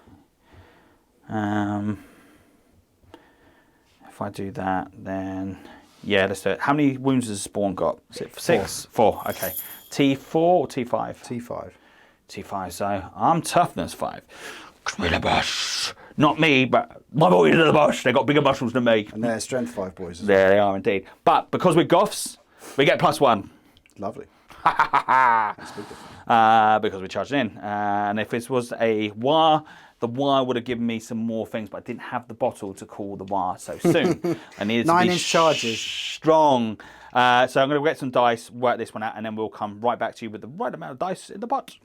If I do that, then yeah, let's do it. How many wounds has Spawn got? Is it 6? 4. Okay. T4 or T5? T5. T5. So I'm toughness 5. We're the boss. Not me, but my boys are the boss. They got bigger muscles than me. And they're strength 5 boys as well. There they are indeed. But because we're goths, we get +1. Lovely. That's good. Because we're charging in. And if this was a wire, the wire would have given me some more things, but I didn't have the bottle to call the wire so soon. I needed to be 9-inch charges. Strong. So I'm going to get some dice, work this one out, and then we'll come right back to you with the right amount of dice in the pot.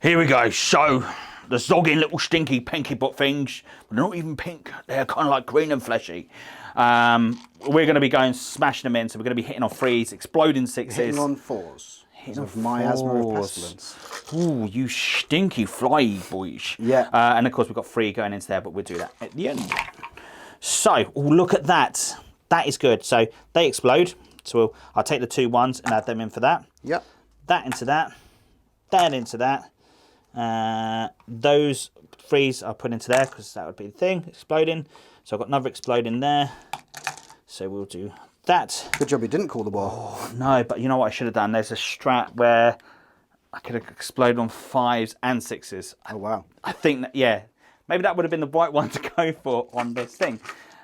Here we go. So the zogging little stinky pinky butt things, they're not even pink. They're kind of like green and fleshy. We're going to be going smashing them in, so we're going to be hitting on 3s, exploding 6s. Hitting on 4s. Hitting of on miasma of 4s. pestilence. Ooh, you stinky fly boys. Yeah. And of course we've got 3 going into there, but we'll do that at the end. So, oh, look at that. That is good. So they explode. So I'll take the 2 1s and add them in for that. Yep. That into that. That into that. Those 3s I'll put into there because that would be the thing. Exploding. So I've got another exploding there. So we'll do that. Good job you didn't call the ball. Oh, no, but you know what I should have done? There's a strat where I could have exploded on 5s and 6s. Oh, wow. I think that, yeah, maybe that would have been the right one to go for on this thing.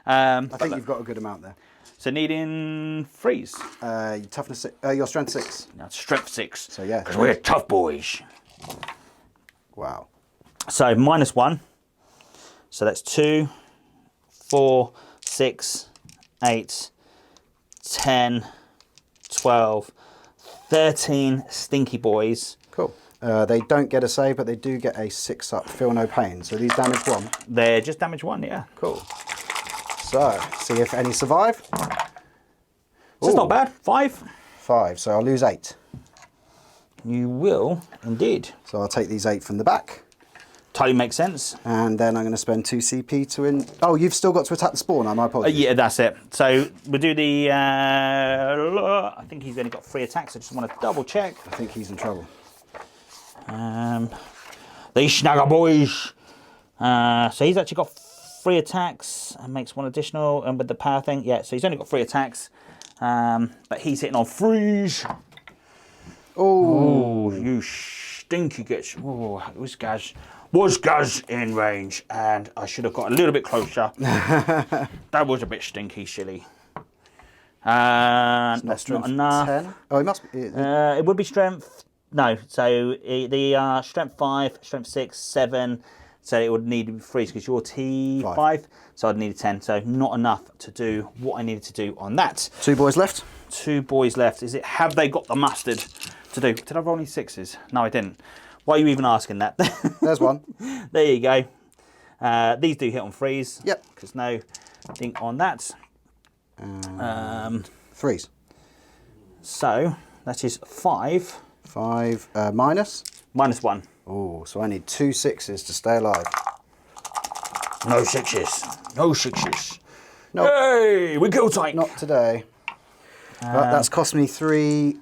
I think you've got a good amount there. So needing 3s. Your toughness 6, your strength 6. Now strength 6. So yeah. Because we're tough boys. Wow. So -1. So that's 2, 4, 6, 8, 10, 12, 13 stinky boys. Cool. They don't get a save, but they do get a 6-up. Feel no pain. So these damage 1. They're just damage 1, yeah. Cool. So, see if any survive. This is not bad. 5. 5. So I'll lose 8. You will indeed. So I'll take these 8 from the back. Totally makes sense. And then I'm going to spend 2 CP to in. Oh, you've still got to attack the spawn. My apologies. Yeah, that's it. So we'll do the. I think he's only got 3 attacks. I just want to double check. I think he's in trouble. These Snagger boys. So he's actually got 3 attacks and makes 1 additional. And with the power thing, yeah. So he's only got 3 attacks, but he's hitting on freeze. Oh, you stinky gets. Oh, was Gaz in range, and I should have got a little bit closer. That was a bit stinky, silly. That's not enough. 10? Oh, it must be. It would be strength. No, so the strength 5, strength 6, 7. So it would need to be freeze because you're T5. So I'd need a 10. So not enough to do what I needed to do on that. 2 boys left. 2 boys left. Is it? Have they got the mustard to do? Did I roll any 6s? No, I didn't. Why are you even asking that? There's 1. There you go. These do hit on freeze. Yep. Because no thing on that. 3s. So that is 5. 5 minus. -1. Oh, so I need 2 6s to stay alive. No 6s. No 6s. No. Hey, we go tight. Not today. But that's cost me 3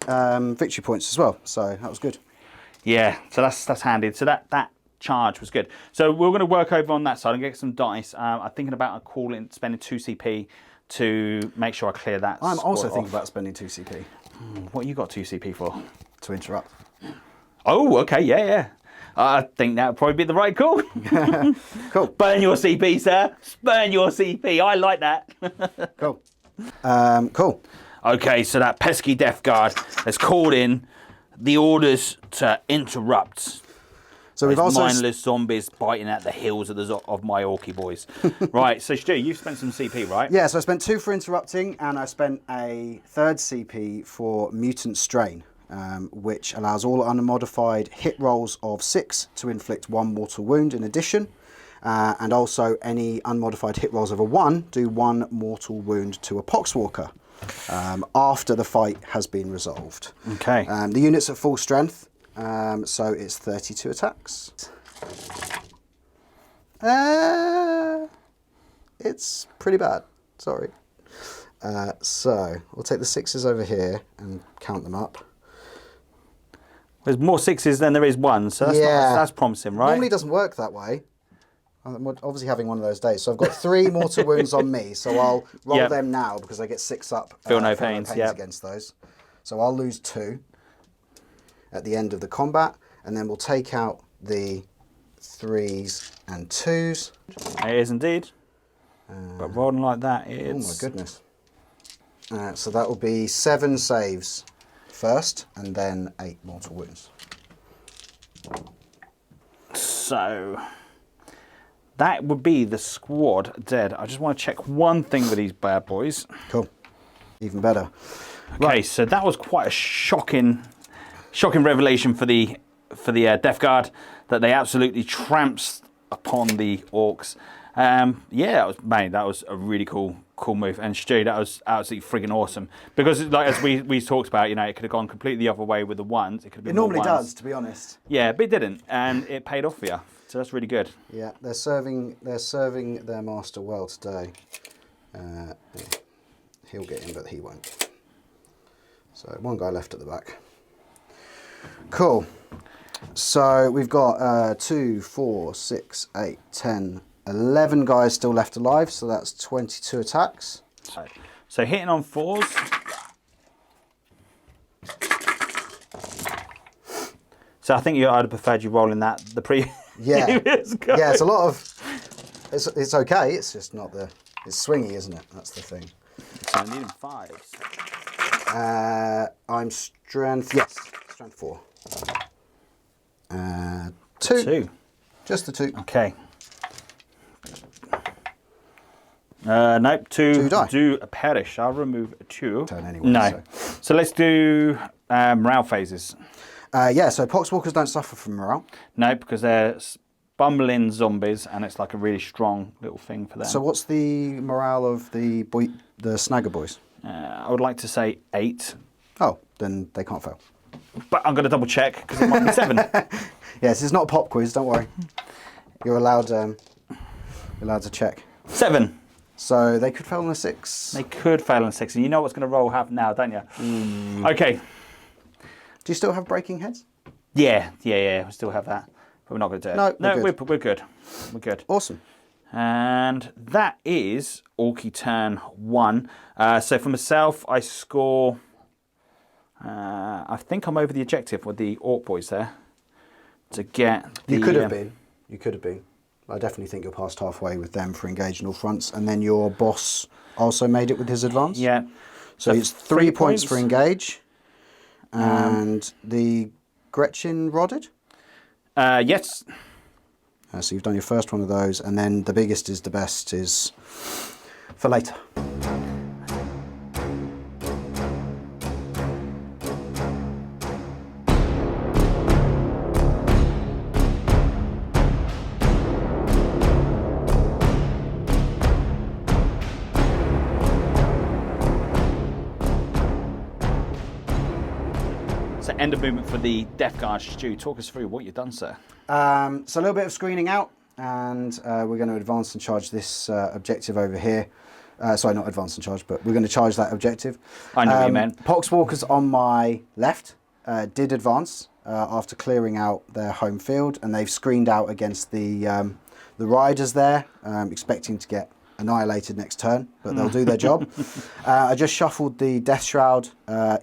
victory points as well. So that was good. Yeah, so that's handy. So that charge was good. So we're going to work over on that side and get some dice. I'm thinking about spending 2 CP to make sure I clear that. I'm also off. thinking about spending 2 CP. What you got 2 CP for? To interrupt. Oh, okay, yeah. I think that would probably be the right call. Cool. Burn your CP, sir. Burn your CP. I like that. Cool. Cool. Okay, so that pesky Death Guard has called in the orders to interrupt. So we've also mindless zombies biting at the heels of my Orky boys. Right, so Stu, you've spent some CP, right? Yeah, so I spent 2 for interrupting, and I spent a 3rd CP for Mutant Strain, which allows all unmodified hit rolls of 6 to inflict 1 mortal wound in addition, and also any unmodified hit rolls of a 1 do 1 mortal wound to a Poxwalker after the fight has been resolved. Okay. The unit's at full strength, so it's 32 attacks. It's pretty bad, sorry. So we'll take the 6s over here and count them up. There's more 6s than there is 1s, so that's promising, right? Normally doesn't work that way. I'm obviously having one of those days. So I've got 3 mortal wounds on me, so I'll roll them now because I get 6 up. Feel no pains, against those. So I'll lose 2 at the end of the combat, and then we'll take out the 3s and 2s. It is indeed. But rolling like that is... Oh my goodness. So that will be 7 saves first, and then 8 mortal wounds. So... that would be the squad dead. I just want to check one thing with these bad boys. Cool. Even better. Okay, so that was quite a shocking revelation for the Death Guard, that they absolutely tramps upon the Orcs. Yeah, that was a really cool move. And Stu, that was absolutely friggin' awesome. Because like as we talked about, you know, it could have gone completely the other way with the 1s. It could have been. It normally more 1s. does, to be honest. Yeah, but it didn't, and it paid off for you. So that's really good. Yeah, they're serving their master well today. He'll get in, but he won't. So 1 guy left at the back. Cool. So we've got 2, 4, 6, 8, 10, 11 guys still left alive. So that's 22 attacks. So hitting on 4s. So I think I'd have preferred you rolling that Yeah, previous guy. yeah. It's a lot of. It's okay. It's just not the. It's swingy, isn't it? That's the thing. So I need 5s. I'm strength. Yes, strength 4. 2. 2. Just the 2. Okay. Nope. 2 die. do perish. I'll remove 2. Turn anyway. No. So let's do morale phases. Yeah, so Poxwalkers don't suffer from morale. No, because they're bumbling zombies, and it's like a really strong little thing for them. So what's the morale of the Snagger boys? I would like to say 8, Oh, then they can't fail. but I'm going to double check because it might be 7. Yes, it's not a pop quiz, don't worry. You're allowed to check. 7. So they could fail on a 6. They could fail on 6, and you know what's going to roll have now, don't you? Okay. Do you still have breaking heads? Yeah. We still have that, but we're not going to do it. No, we're good. We're good. Awesome. And that is Orky turn 1. So for myself, I score. I think I'm over the objective with the Orc boys there to get. You could have been. You could have been. I definitely think you're past halfway with them for engaging all fronts, and then your boss also made it with his advance. Yeah. So it's 3 points for engage, and the Gretchen rodded. Yes. So you've done your first one of those, and then the biggest is the best is for later. So end of movement for the Death Guard. Stu, talk us through what you've done, sir. So a little bit of screening out, and we're going to advance and charge this objective over here. Sorry, not advance and charge, but we're going to charge that objective. I know what you meant. Poxwalkers on my left did advance after clearing out their home field, and they've screened out against the riders there, expecting to get annihilated next turn, but they'll do their job. I just shuffled the Death Shroud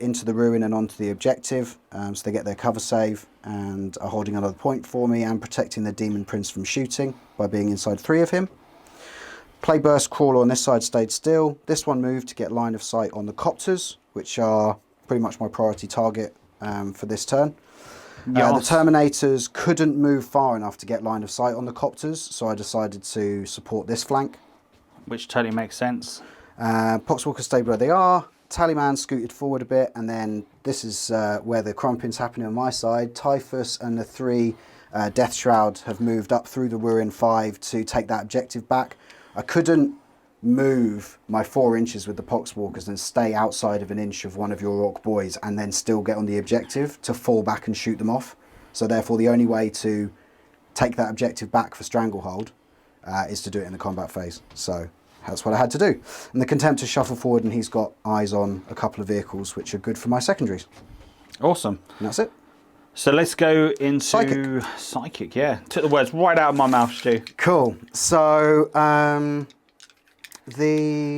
into the ruin and onto the objective, so they get their cover save and are holding another point for me and protecting the Demon Prince from shooting by being inside 3 of him. Play Burst Crawler on this side stayed still. This one moved to get line of sight on the Copters, which are pretty much my priority target for this turn. The Terminators couldn't move far enough to get line of sight on the Copters, so I decided to support this flank. Which totally makes sense. Poxwalkers stayed where they are. Tallyman scooted forward a bit, and then this is where the crumping's happening on my side. Typhus and the 3 Death Shroud have moved up through the Ruin 5 to take that objective back. I couldn't move my 4 inches with the Poxwalkers and stay outside of an inch of one of your Orc boys and then still get on the objective to fall back and shoot them off. So therefore the only way to take that objective back for Stranglehold is to do it in the combat phase. So that's what I had to do. And the Contemptor shuffle forward, and he's got eyes on a couple of vehicles which are good for my secondaries. Awesome. And that's it. So let's go into Psychic. Yeah, took the words right out of my mouth, Stu. Cool. So we're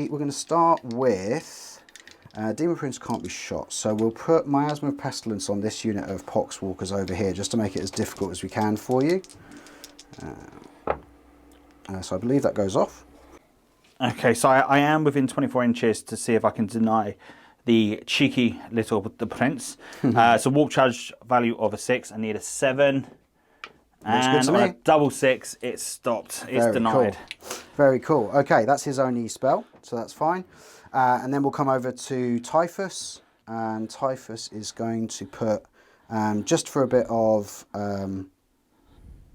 going to start with Demon Prince can't be shot, so we'll put Miasma of Pestilence on this unit of Poxwalkers over here just to make it as difficult as we can for you. So I believe that goes off. Okay, so I am within 24 inches to see if I can deny the cheeky little the prince. So warp charge value of a 6. I need a 7. And on a double 6, it's stopped. It's denied. Cool. Very cool. Okay, that's his only spell, so that's fine. And then we'll come over to Typhus, and Typhus is going to put, just for a bit of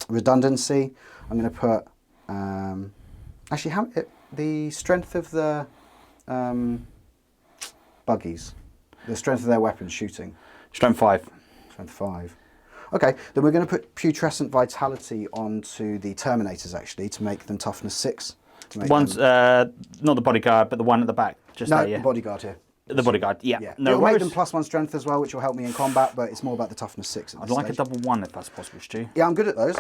redundancy, I'm going to put, actually, the strength of the buggies, the strength of their weapons shooting. Strength 5. Strength 5. Okay, then we're going to put Putrescent Vitality onto the Terminators, actually, to make them toughness 6. One's not the bodyguard, but the one at the back. Just no, there, yeah. The bodyguard here. The bodyguard, yeah. No, it'll make them +1 strength as well, which will help me in combat, but it's more about the toughness 6 at I'd this like stage. a double 1 if that's possible, Stu. Yeah, I'm good at those.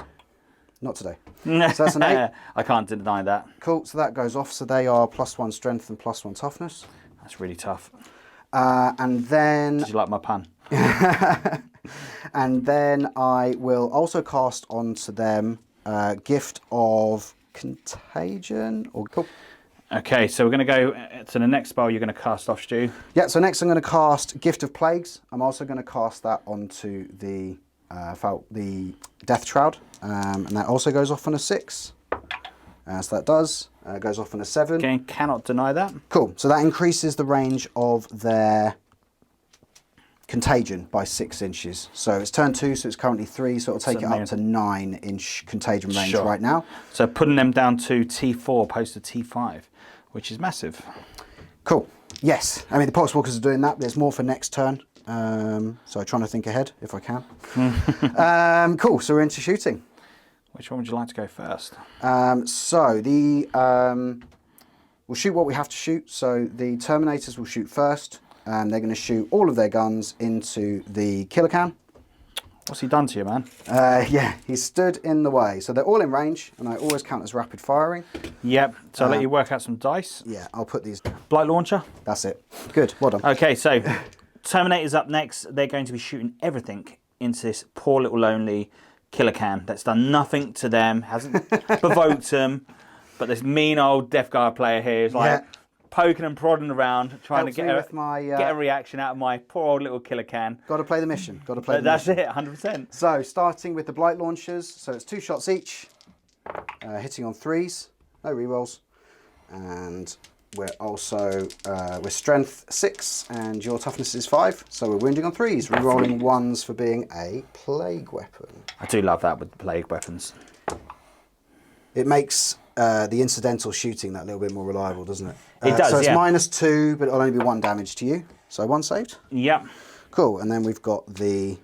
Not today. So that's an 8. I can't deny that. Cool, so that goes off. So they are +1 strength and +1 toughness. That's really tough. And then... Did you like my pun? And then I will also cast onto them Gift of Contagion. Cool. Okay, so we're going to go to the next spell you're going to cast off, Stu. Yeah, so next I'm going to cast Gift of Plagues. I'm also going to cast that onto the Death Shroud. And that also goes off on a 6. So that does. Goes off on a 7. Again, cannot deny that. Cool. So that increases the range of their Contagion by 6 inches. So it's turn 2, so it's currently 3, so it'll take it up to 9-inch Contagion range right now. So putting them down to T4 opposed to T5, which is massive. Cool. Yes. I mean, the Poxwalkers are doing that, but there's more for next turn. So I'm trying to think ahead if I can. Cool. So we're into shooting. Which one would you like to go first? So we'll shoot what we have to shoot. So the Terminators will shoot first, and they're going to shoot all of their guns into the killer can. What's he done to you, man? Yeah, he stood in the way. So they're all in range, and I always count as rapid firing. Yep. So I'll let you work out some dice. Yeah, I'll put these. Blight Launcher. That's it. Good. Well done. Okay, so Terminator's up next. They're going to be shooting everything into this poor little lonely killer can that's done nothing to them, hasn't provoked them, but this mean old Death Guard player here is like poking and prodding around, trying to get a reaction out of my poor old little killer can. Got to play the mission. Got to play the mission. That's it, 100%. So starting with the Blight Launchers, so it's 2 shots each, hitting on 3s, no rerolls, and we're also we're strength 6 and your toughness is 5, so we're wounding on 3s, rerolling 1s for being a plague weapon. I do love that with the plague weapons. It makes the incidental shooting that little bit more reliable, doesn't it? It does, so it's -2, but it'll only be 1 damage to you. So 1 saved. Yep. Cool. And then we've got the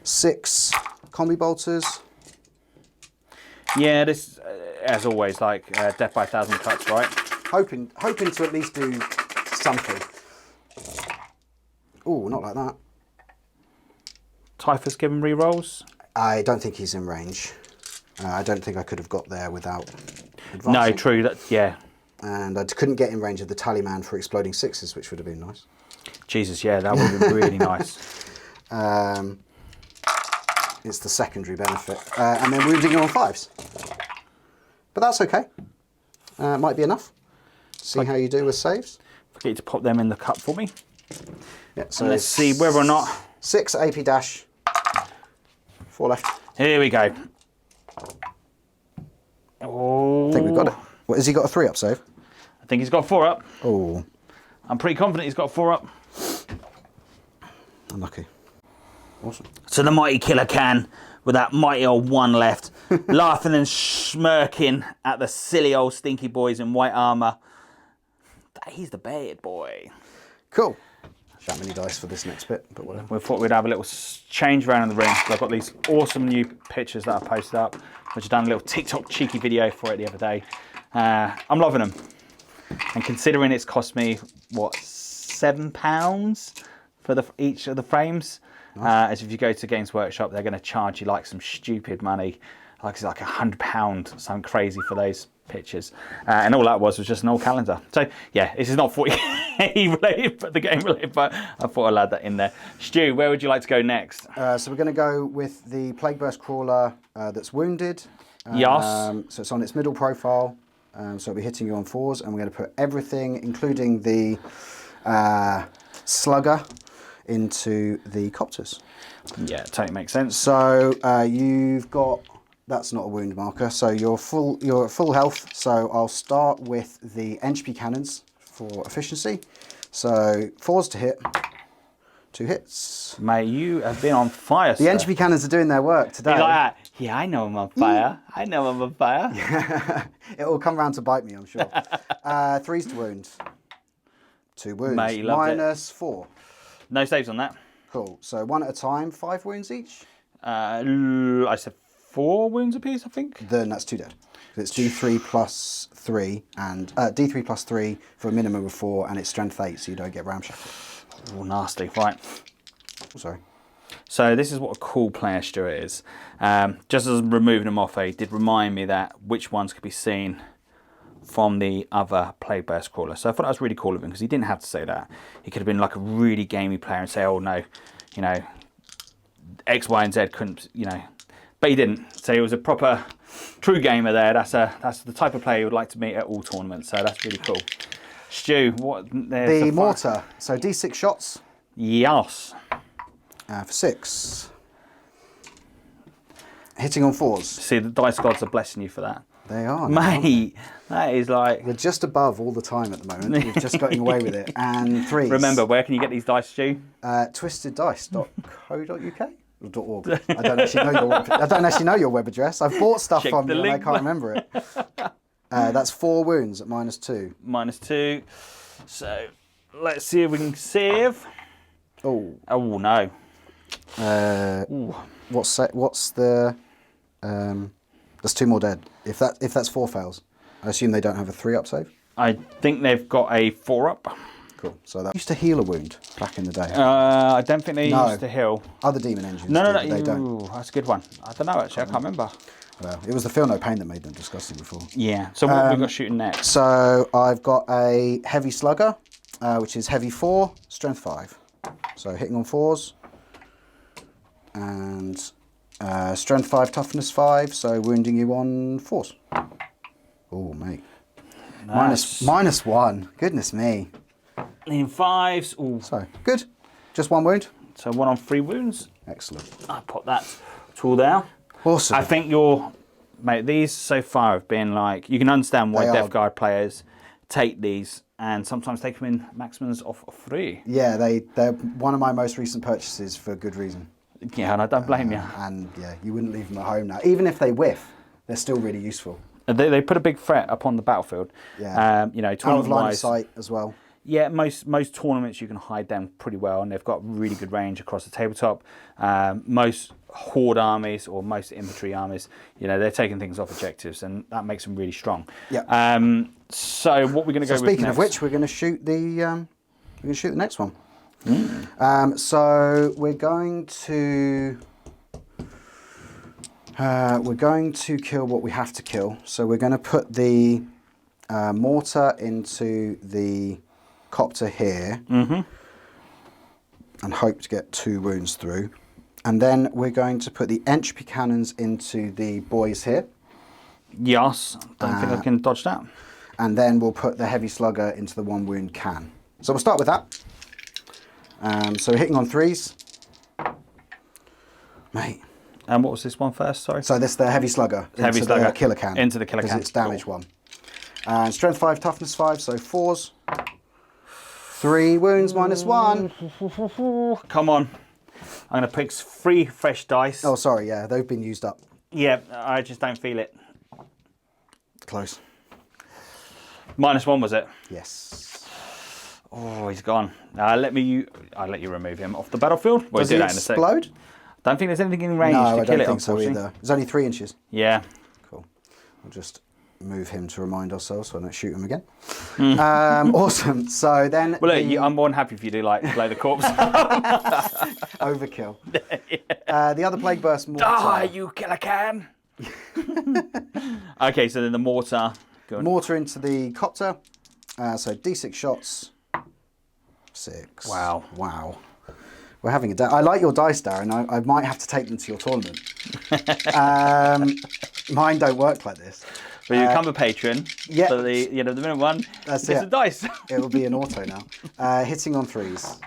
6 combi bolters. Yeah, this, as always, like death by 1,000 cuts, right? Hoping to at least do something. Oh, not like that. Typhus given rerolls? I don't think he's in range. I don't think I could have got there without advancing. No, true. Yeah. And I couldn't get in range of the Tallyman for exploding 6s, which would have been nice. Jesus, yeah, that would have been really nice. It's the secondary benefit. And then wounding on 5s. But that's okay. Might be enough. See how you do with saves. Forget you to pop them in the cup for me. Yeah, so let's see whether or not... 6 AP dash. 4 left. Here we go. Oh. I think we've got it. What, has he got a 3-up save? I think he's got a 4-up. Oh. I'm pretty confident he's got a 4-up. Unlucky. Awesome. So the mighty killer can, with that mighty old 1 left, laughing and smirking at the silly old stinky boys in white armour. He's the bad boy. Cool. Shan't many dice for this next bit, but whatever. We thought we'd have a little change around in the ring. So I've got these awesome new pictures that I posted up, which I've done a little TikTok cheeky video for it the other day. I'm loving them. And considering it's cost me, what, £7 for each of the frames? Nice. As if you go to Games Workshop, they're going to charge you like some stupid money. Like it's like £100, something crazy for those pictures. And all that was just an old calendar. So yeah, this is not 40k related, but the game related, but I thought I'd add that in there. Stu, where would you like to go next? So we're going to go with the Plague Burst Crawler that's wounded. Yes. So it's on its middle profile. So it'll be hitting you on 4s, and we're going to put everything, including the Slugger, into the Copters. Yeah, totally makes sense. So you've got... That's not a wound marker, so you're at full health. So I'll start with the entropy cannons for efficiency. So 4s to hit, 2 hits. Mate, you have been on fire, The entropy cannons are doing their work today. He's like that. Yeah, I know I'm on fire. I know I'm on fire. It will come round to bite me, I'm sure. 3s to wound. 2 wounds. Mate, you loved -4. No saves on that. Cool. So 1 at a time, 5 wounds each. I said 4 wounds apiece, I think. Then that's 2 dead. It's D3 plus 3 and D3 plus 3 for a minimum of 4, and it's strength 8, so you don't get ramshackled. Oh, nasty. Right. Sorry. So this is what a cool player Stuart is. Just as I'm removing them off, he did remind me that which ones could be seen from the other Plague Burst Crawler. So I thought that was really cool of him, because he didn't have to say that. He could have been like a really gamey player and say, oh no, you know, X, Y, and Z couldn't, you know. But he didn't. So he was a proper, true gamer there. That's the type of player you would like to meet at all tournaments. So that's really cool. Stu, what? The mortar. So D6 shots. Yes. For 6. Hitting on 4s. See, the dice gods are blessing you for that. They are. Mate, that is like... We're just above all the time at the moment. We've just gotten away with it. And 3s. Remember, where can you get these dice, Stu? twisteddice.co.uk. .org. I don't actually know your web address. I've bought stuff Check from you and I link. can't remember it. That's 4 wounds at -2. -2. So let's see if we can save. Oh. Oh no. What's the? That's 2 more dead. If that's 4 fails, I assume they don't have a 3-up save. I think they've got a 4-up. Cool. So that used to heal a wound back in the day. I don't think they used to heal. Other demon engines. No. They don't. Ooh, that's a good one. I don't know actually. I can't remember. Well, it was the feel no pain that made them disgusting before. Yeah. So what have we got shooting next? So I've got a heavy slugger, which is heavy 4, strength 5. So hitting on 4s, and strength 5, toughness 5. So wounding you on 4s. Oh mate. Nice. Minus 1. Goodness me. In 5s. Ooh. So good. Just 1 wound. So 1 on 3 wounds. Excellent. I'll pop that tool down. Awesome. I think mate, these so far have been like, you can understand why Death Guard players take these and sometimes take them in maximums of 3. Yeah, they're one of my most recent purchases for good reason. Yeah, and I don't blame you. And yeah, you wouldn't leave them at home now. Even if they whiff, they're still really useful. They put a big threat upon the battlefield. Yeah. You know, Out of line of tournament-wise, sight as well. yeah, most tournaments you can hide them pretty well, and they've got really good range across the tabletop. Most horde armies or most infantry armies, you know, they're taking things off objectives, and that makes them really strong. Yeah. So what we're going to go with Speaking next? of which, we're going to shoot the next one. So we're going to kill what we have to kill. So we're going to put the mortar into the copter here, and hope to get 2 wounds through. And then we're going to put the entropy cannons into the boys here. Yes, don't think I can dodge that. And then we'll put the heavy slugger into the 1 wound can. So we'll start with that. So hitting on 3s. Mate. And what was this one first? Sorry. So this the heavy slugger. Heavy into slugger. the killer can. Into the killer can. Because it's damage 1. And strength 5, toughness 5, so 4s. 3 wounds minus 1. Come on. I'm going to pick 3 fresh dice. Oh, sorry, yeah, they've been used up. Yeah, I just don't feel it. Close. -1 was it? Yes. Oh, he's gone. I'll let you remove him off the battlefield. We'll Does do he that in a sec. explode? Don't think there's anything in range No, to I kill don't it, think so unfortunately. either. It's only 3 inches. Yeah. Cool. I'll just move him to remind ourselves so I don't shoot him again. Awesome. So then... Well, look, I'm more than happy if you do like blow the corpse. Overkill. The other Plague Burst mortar. Die, you killer can! Okay, so then the mortar. Good. Mortar into the copter. So D6 shots. 6. Wow. Wow. We're having a day. I like your dice, Darren. I might have to take them to your tournament. Mine don't work like this. But you become a patron. Yeah. For the minute one. That's it's it. a dice. It will be an auto now. Hitting on 3s.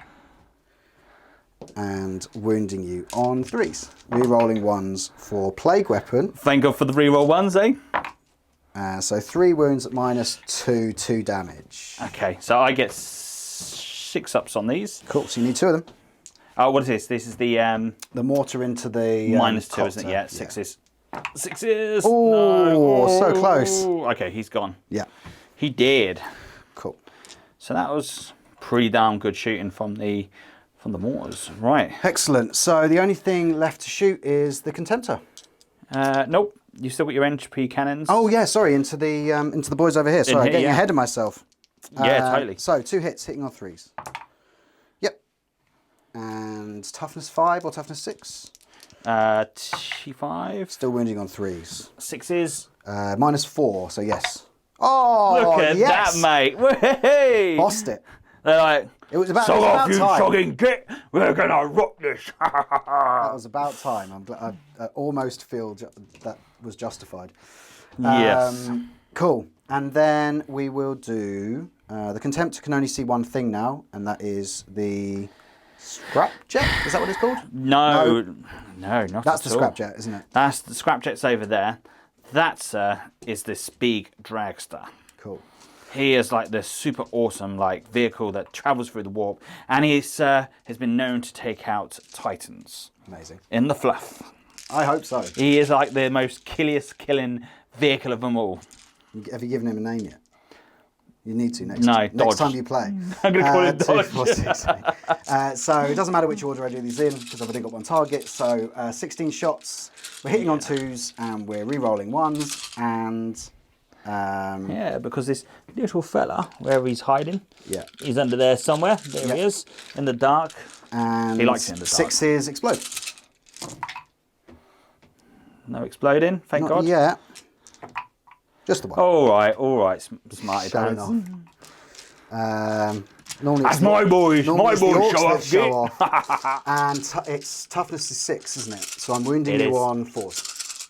And wounding you on 3s. Rerolling 1s for Plague Weapon. Thank God for the reroll ones, eh? So 3 wounds at -2, 2 damage. Okay, so I get 6 ups on these. Cool, so you need 2 of them. Oh, what is this? This is the The mortar into the -2, isn't it? Yeah, 6s. 6s. Oh, no. so close. Okay, he's gone. Yeah, He did. cool. So that was pretty damn good shooting from the mortars. Right. Excellent. So the only thing left to shoot is the contemptor. Nope. You still got your entropy cannons. Oh yeah, sorry, into the boys over here. Sorry, I'm here, getting yeah. ahead of myself. Yeah, totally. So 2 hits, hitting on 3s. Yep. And toughness 5 or toughness 6? T5. Still wounding on 3s. 6s. -4, so yes. Oh, Look at yes. that, mate. Hey! Bossed it. They're like, It was about, so it was off about you time. fucking git. We're going to rock this. That was about time. I'm glad. I almost feel that was justified. Yes. Cool. And then we will do... the Contemptor can only see one thing now, and that is the Scrapjet. Is that what it's called? No, not That's at the all. Scrapjet, isn't it? That's the Scrapjet's over there. That, sir, is this big dragster. Cool. He is like this super awesome vehicle that travels through the warp, and he's has been known to take out titans Amazing. in the fluff. I hope so. He is like the most killing vehicle of them all. Have you given him a name yet? You need to No, next dodge. time you play. I'm going to call it 2, dodge. 4, 6, 8. So it doesn't matter which order I do these in because I've only got one target. So 16 shots. We're hitting on 2s and we're re-rolling 1s and. Yeah, because this little fella, wherever he's hiding, Yeah. he's under there somewhere. There he is, in the dark. And He likes it in the dark. 6s explode. No exploding, thank Not God. yet. Just the one. All right, smarty Showing pants. off. Normally That's it's the- my boys. normally My it's the boys orcs show that off. show Git. off. And it's toughness is 6, isn't it? So I'm wounding It you is. on 4s.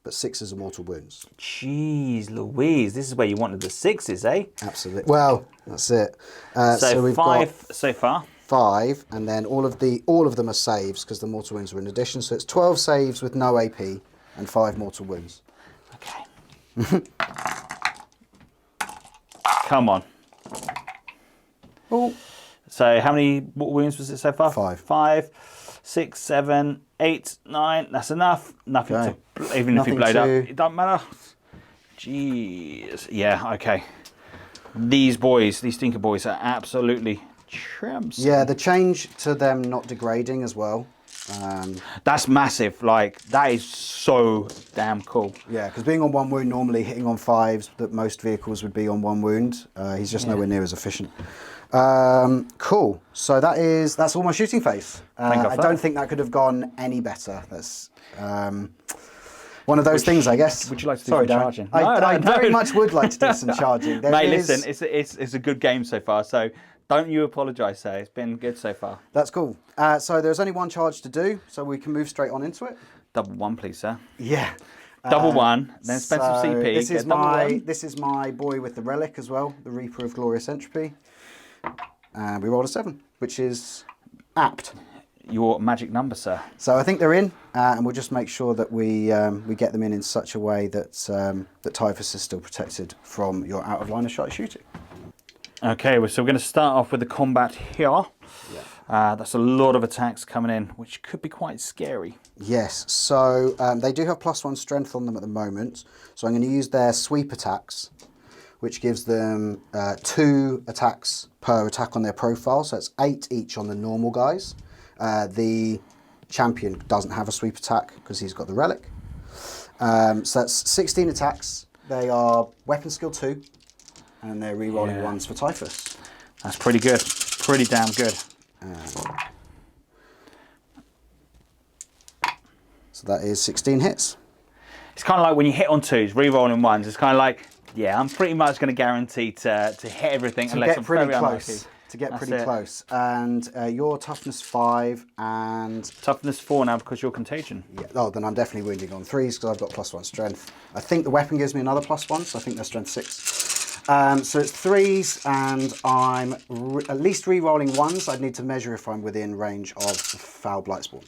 But 6s are mortal wounds. Jeez Louise, this is where you wanted the 6s, eh? Absolutely. Well, that's it. So we've 5 got so far. 5, and then all of them are saves because the mortal wounds are in addition. So it's 12 saves with no AP and 5 mortal wounds. Okay. Come on. Oh, So how many wounds was it so far? 5. 5, 6, 7, 8, 9. That's enough. Nothing Okay. to, even Nothing if you blowed up, to- it doesn't matter. Jeez. Yeah. Okay. These boys, these stinker boys, are absolutely tramps. yeah. The change to them not degrading as well. That's massive. Like that is so damn cool. Yeah, because being on 1 wound, normally hitting on 5s that most vehicles would be on 1 wound. He's just nowhere near as efficient. Cool. So that's all my shooting phase. Thank God I for don't that. think that could have gone any better. That's one of those things, I guess. Would you like to do Sorry, some Darren. charging? I No. very much would like to do some charging. There Mate, is- listen, it's a good game so far. So don't you apologise, sir. It's been good so far. That's cool. So there's only 1 charge to do, so we can move straight on into it. Double 1, please, sir. Yeah. Double 1, then spend some So CP. This get is double my 1. this is my boy with the relic as well, the Reaper of Glorious Entropy. And we rolled a 7, which is apt. Your magic number, sir. So I think they're in, and we'll just make sure that we get them in such a way that that Typhus is still protected from your out of line of sight shooting. Okay, so we're going to start off with the combat here. Yeah. That's a lot of attacks coming in, which could be quite scary. Yes. So they do have +1 strength on them at the moment. So I'm going to use their sweep attacks, which gives them 2 attacks per attack on their profile. So it's 8 each on the normal guys. The champion doesn't have a sweep attack because he's got the relic. So that's 16 attacks. They are weapon skill 2, and they're re-rolling 1s for Typhus. That's pretty good. Pretty damn good. So that is 16 hits. It's kind of like when you hit on 2s, re-rolling 1s. It's kind of like, yeah, I'm pretty much going to guarantee to hit everything unless Get I'm pretty very close. unlucky. To get That's pretty it. close. And your toughness 5 and... Toughness 4 now because you're contagion. Yeah, oh, then I'm definitely wounding on 3s because I've got +1 strength. I think the weapon gives me another +1, so I think they're strength 6. So it's 3s, and I'm at least re-rolling 1s. I'd need to measure if I'm within range of the foul blight spawn.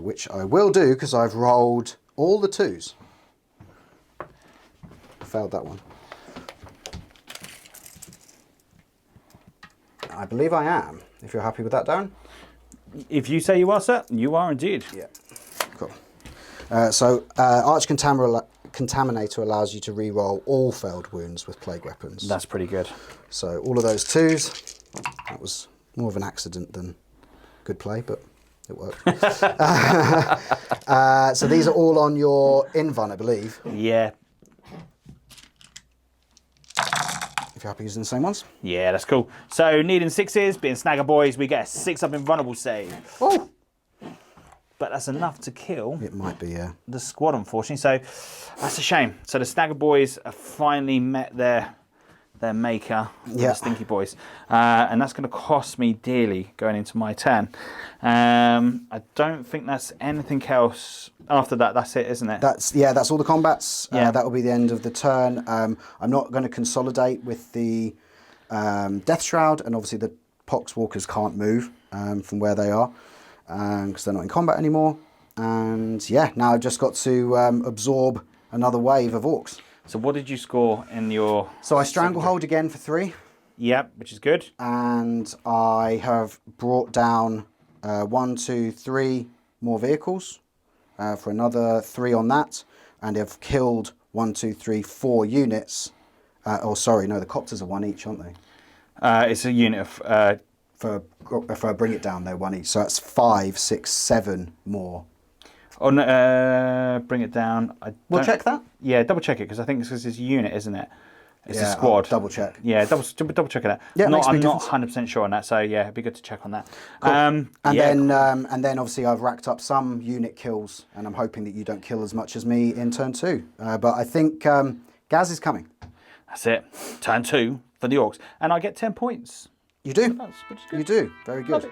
Which I will do because I've rolled all the 2s. Failed that one. I believe I am, if you're happy with that, Darren. If you say you are, sir, you are indeed. Yeah, cool. So Arch Contaminator allows you to re-roll all failed wounds with plague weapons. That's pretty good. So all of those 2s, that was more of an accident than good play, but it worked. So these are all on your invuln, I believe, Yeah. if you're happy using the same ones. Yeah, that's cool. So needing 6s, being Snagger boys, we get a 6-up invulnerable save. Oh! But that's enough to kill It might be, yeah. the squad, unfortunately. So that's a shame. So the Snagger boys have finally met their maker, Yeah. the Stinky boys. And that's going to cost me dearly going into my turn. I don't think that's anything else. After that, that's it, isn't it? That's all the combats. Yeah. That will be the end of the turn. I'm not going to consolidate with the Death Shroud, and obviously the Pox Walkers can't move from where they are because they're not in combat anymore. And yeah, now I've just got to absorb another wave of orcs. So what did you score in your... So I Stranglehold again for 3, Yep, which is good. and I have brought down 1, 2, 3 more vehicles for another 3 on that, and have killed 1, 2, 3, 4 units Sorry, no, the copters are 1 each, aren't they? It's a unit of... For Bring It Down, they're 1 each. So that's 5, 6, 7 more. Oh, no, Bring It Down. We'll check that? Yeah, double check it, because I think it's because it's a unit, isn't it? It's a I'll squad. double check. Yeah, double check it out. Yeah, I'm makes not 100% sure on that, so yeah, it'd be good to check on that. Cool. And yeah. then obviously I've racked up some unit kills, and I'm hoping that you don't kill as much as me in turn 2. But I think Gaz is coming. That's it. Turn 2 for the Orcs, and I get 10 points. You do. Which is good. You do. Very good. Love it.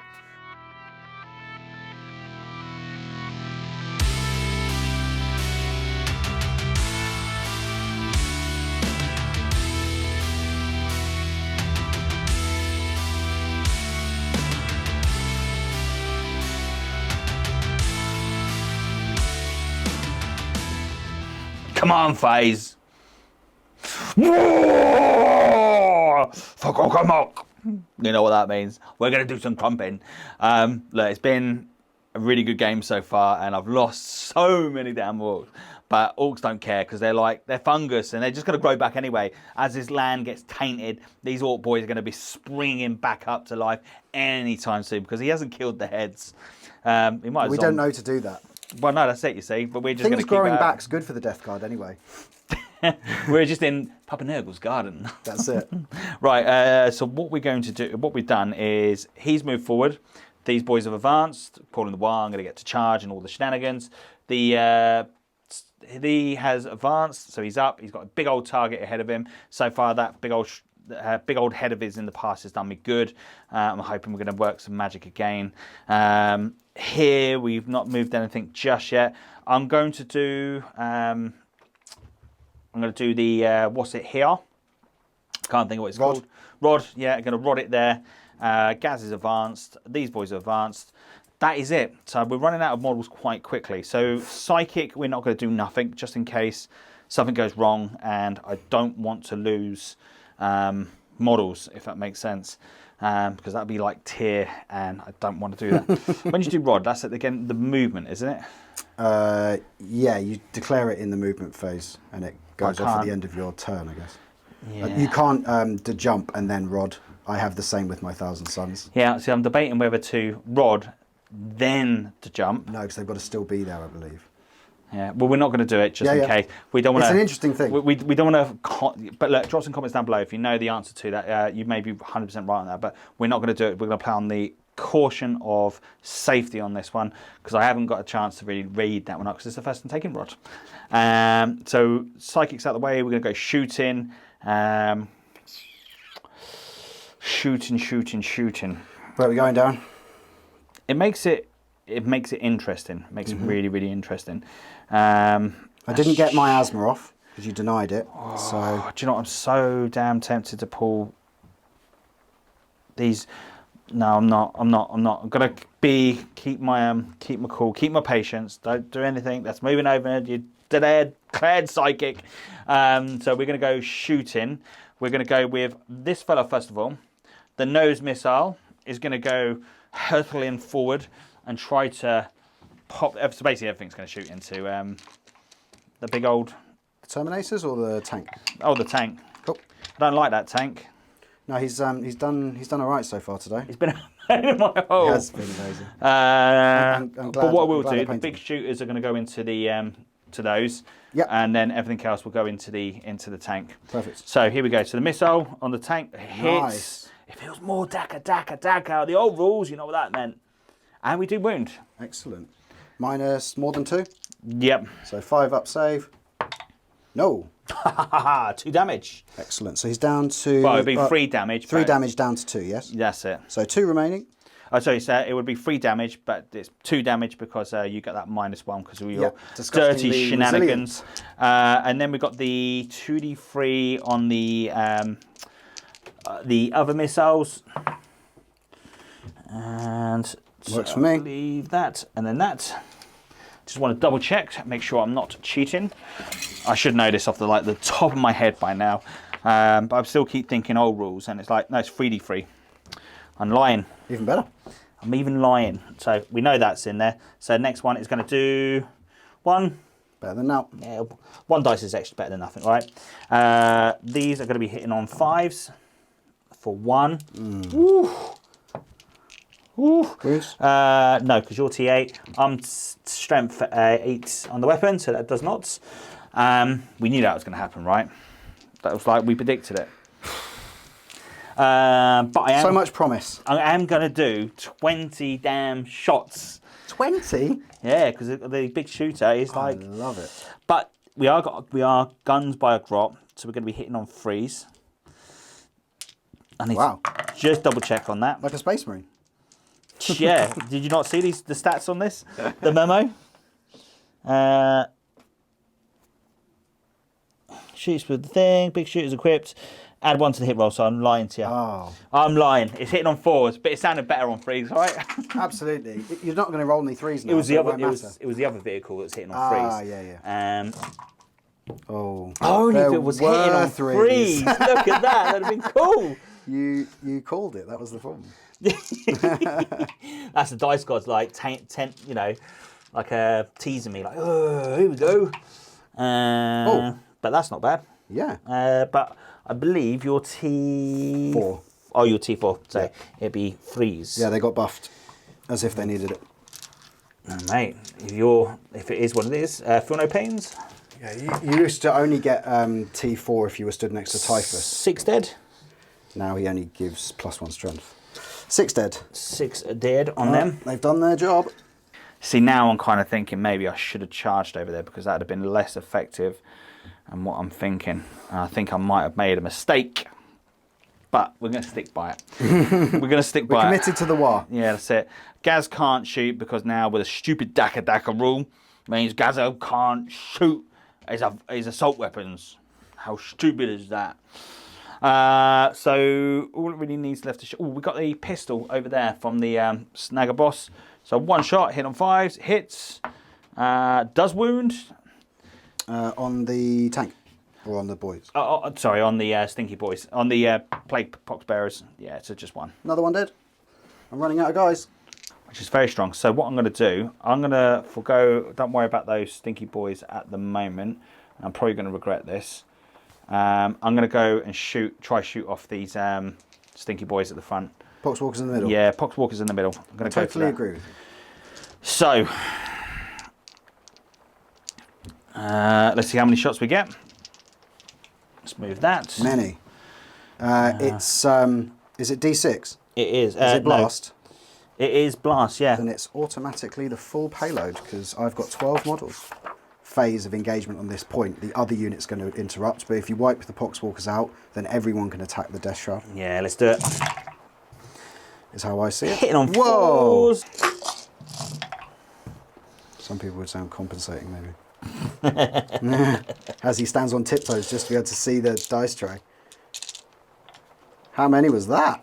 Come on, FaZe. You know what that means. We're going to do some thumping. Look, it's been a really good game so far, and I've lost so many damn Orcs. But Orcs don't care, because they're fungus, and they're just going to grow back anyway. As this land gets tainted, these Orc boys are going to be springing back up to life anytime soon, because he hasn't killed the heads. He might We don't know to do that. Well, no, that's it, you see. But we're just going to Things keep growing back's good for the death card anyway. We're just in Papa Nurgle's garden. That's it. Right, so what we're going to do, what we've done is he's moved forward. These boys have advanced. Paul and the War, I'm going to get to charge and all the shenanigans. He has advanced, so he's up. He's got a big old target ahead of him. So far, that big old head of his in the past has done me good. I'm hoping we're going to work some magic again. Here, we've not moved anything just yet. I'm going to do... the, what's it here? Can't think of what it's called. Rod, yeah, I'm going to rod it there. Gaz is advanced. These boys are advanced. That is it. So we're running out of models quite quickly. So Psychic, we're not going to do nothing, just in case something goes wrong, and I don't want to lose models, if that makes sense. Because that'd be like tier, and I don't want to do that. When you do Rod, that's again the movement, isn't it? Yeah, you declare it in the movement phase, and it goes off at the end of your turn, I guess. Yeah. You can't jump and then Rod. I have the same with my Thousand Suns. Yeah, see, I'm debating whether to Rod, then to jump. No, because they've got to still be there, I believe. Yeah, well, we're not going to do it just in case. We don't want to. It's an interesting thing. We don't want to. But look, drop some comments down below if you know the answer to that. You may be 100% right on that, but we're not going to do it. We're going to play on the caution of safety on this one, because I haven't got a chance to really read that one up, because it's the first time taking Rod. So Psychic's out of the way. We're going to go shooting. Shooting. Where are we going, Darren? It makes it interesting. It makes it really, really interesting. I didn't get my asthma off because you denied it. So do you know what? I'm so damn tempted to pull these. No, I'm not. I'm gonna keep my cool, keep my patience. Don't do anything. That's moving over. You declared Psychic. So we're gonna go shooting. We're gonna go with this fella first of all. The nose missile is gonna go hurtling forward and try to pop. So basically, everything's going to shoot into the big old. The Terminators or the tank? Oh, the tank. Cool. I don't like that tank. No, he's done all right so far today. He's been a pain in my hole. He has been amazing. I'm glad, but what we'll do, the big shooters are going to go into the to those. Yep. And then everything else will go into the tank. Perfect. So here we go. So the missile on the tank hits. Nice. It feels more daka. The old rules, you know what that meant. And we do wound. Excellent. Minus more than 2? Yep. So 5 up save. No. 2 damage. Excellent. So he's down to... Well, it would be 3 damage. 3 damage down to 2, yes? That's it. So 2 remaining. Oh, sorry, so it would be 3 damage, but it's 2 damage because you get that -1 because of your dirty shenanigans. And then we've got the 2d3 on the other missiles. And works for me. Leave that, and then that. Just want to double check, make sure I'm not cheating. I should know this off the top of my head by now, but I still keep thinking old rules, and it's like, no, it's 3d3. I'm lying. Even better. I'm even lying. So we know that's in there. So next one is going to do 1, Better than now. Yeah, 1 dice is extra better than nothing, right? These are going to be hitting on 5s for 1. Woo. Woo. No, because you're T8. I'm strength 8 on the weapon, so that does not. We knew that was going to happen, right? That was like we predicted it. But I am, so much promise. I am going to do 20 damn shots. 20? Yeah, because the big shooter is like. I love it. But we are guns by a grot, so we're going to be hitting on 3s. I need to just double check on that. Like a Space Marine. Yeah. Did you not see the stats on this? The memo. Shoots with the thing. Big shooters equipped. Add 1 to the hit roll, so I'm lying to you. Oh. I'm lying. It's hitting on 4s, but it sounded better on 3s, right? Absolutely. You're not going to roll any 3s now. It was so the other. won't It was the other vehicle that's hitting on 3s. Ah, yeah. Oh. Only if There it was hitting on 3s. Look at that. That'd have been cool. You called it. That was the problem. That's the dice gods like you know, like teasing me like, oh, here we go. But that's not bad. Yeah. But I believe you're T4. Oh, you're T4. So Yeah. it'd be 3s. Yeah, they got buffed as if they needed it. Mate, if it is what it is, feel no pains. Yeah, you used to only get T4 if you were stood next to Typhus. 6 dead. Now he only gives +1 strength. 6 dead. 6 dead on them. They've done their job. See, now I'm kind of thinking maybe I should have charged over there because that would have been less effective. And what I'm thinking, I think I might have made a mistake, but we're going to stick by it. We're going to stick by it. We're committed to the war. Yeah, that's it. Gaz can't shoot because now with a stupid Daka rule means Gazzo can't shoot his assault weapons. How stupid is that? So all it really needs left to shoot. Oh, we got the pistol over there from the Snagger boss. So 1 shot, hit on 5s, hits, does wound. On the tank. Or on the boys. Sorry, on the stinky boys. On the plague pox bearers. Yeah, so just 1. Another one dead. I'm running out of guys. Which is very strong. So what I'm going to do, I'm going to forgo, don't worry about those stinky boys at the moment. I'm probably going to regret this. I'm going to go and try shoot off these stinky boys at the front. Poxwalkers in the middle. Yeah, Poxwalkers in the middle. I'm going to totally agree with you. So, let's see how many shots we get. Let's move that. Many. It's is it D6? It is. Is it blast? No, it is blast. Yeah. Then it's automatically the full payload because I've got 12 models. Phase of engagement on this point. The other unit's going to interrupt, but if you wipe the Poxwalkers out, then everyone can attack the Death Shroud. Yeah, let's do it. Is how I see it. Hitting on 4s. Some people would sound compensating, maybe. As he stands on tiptoes just to be able to see the dice tray. How many was that?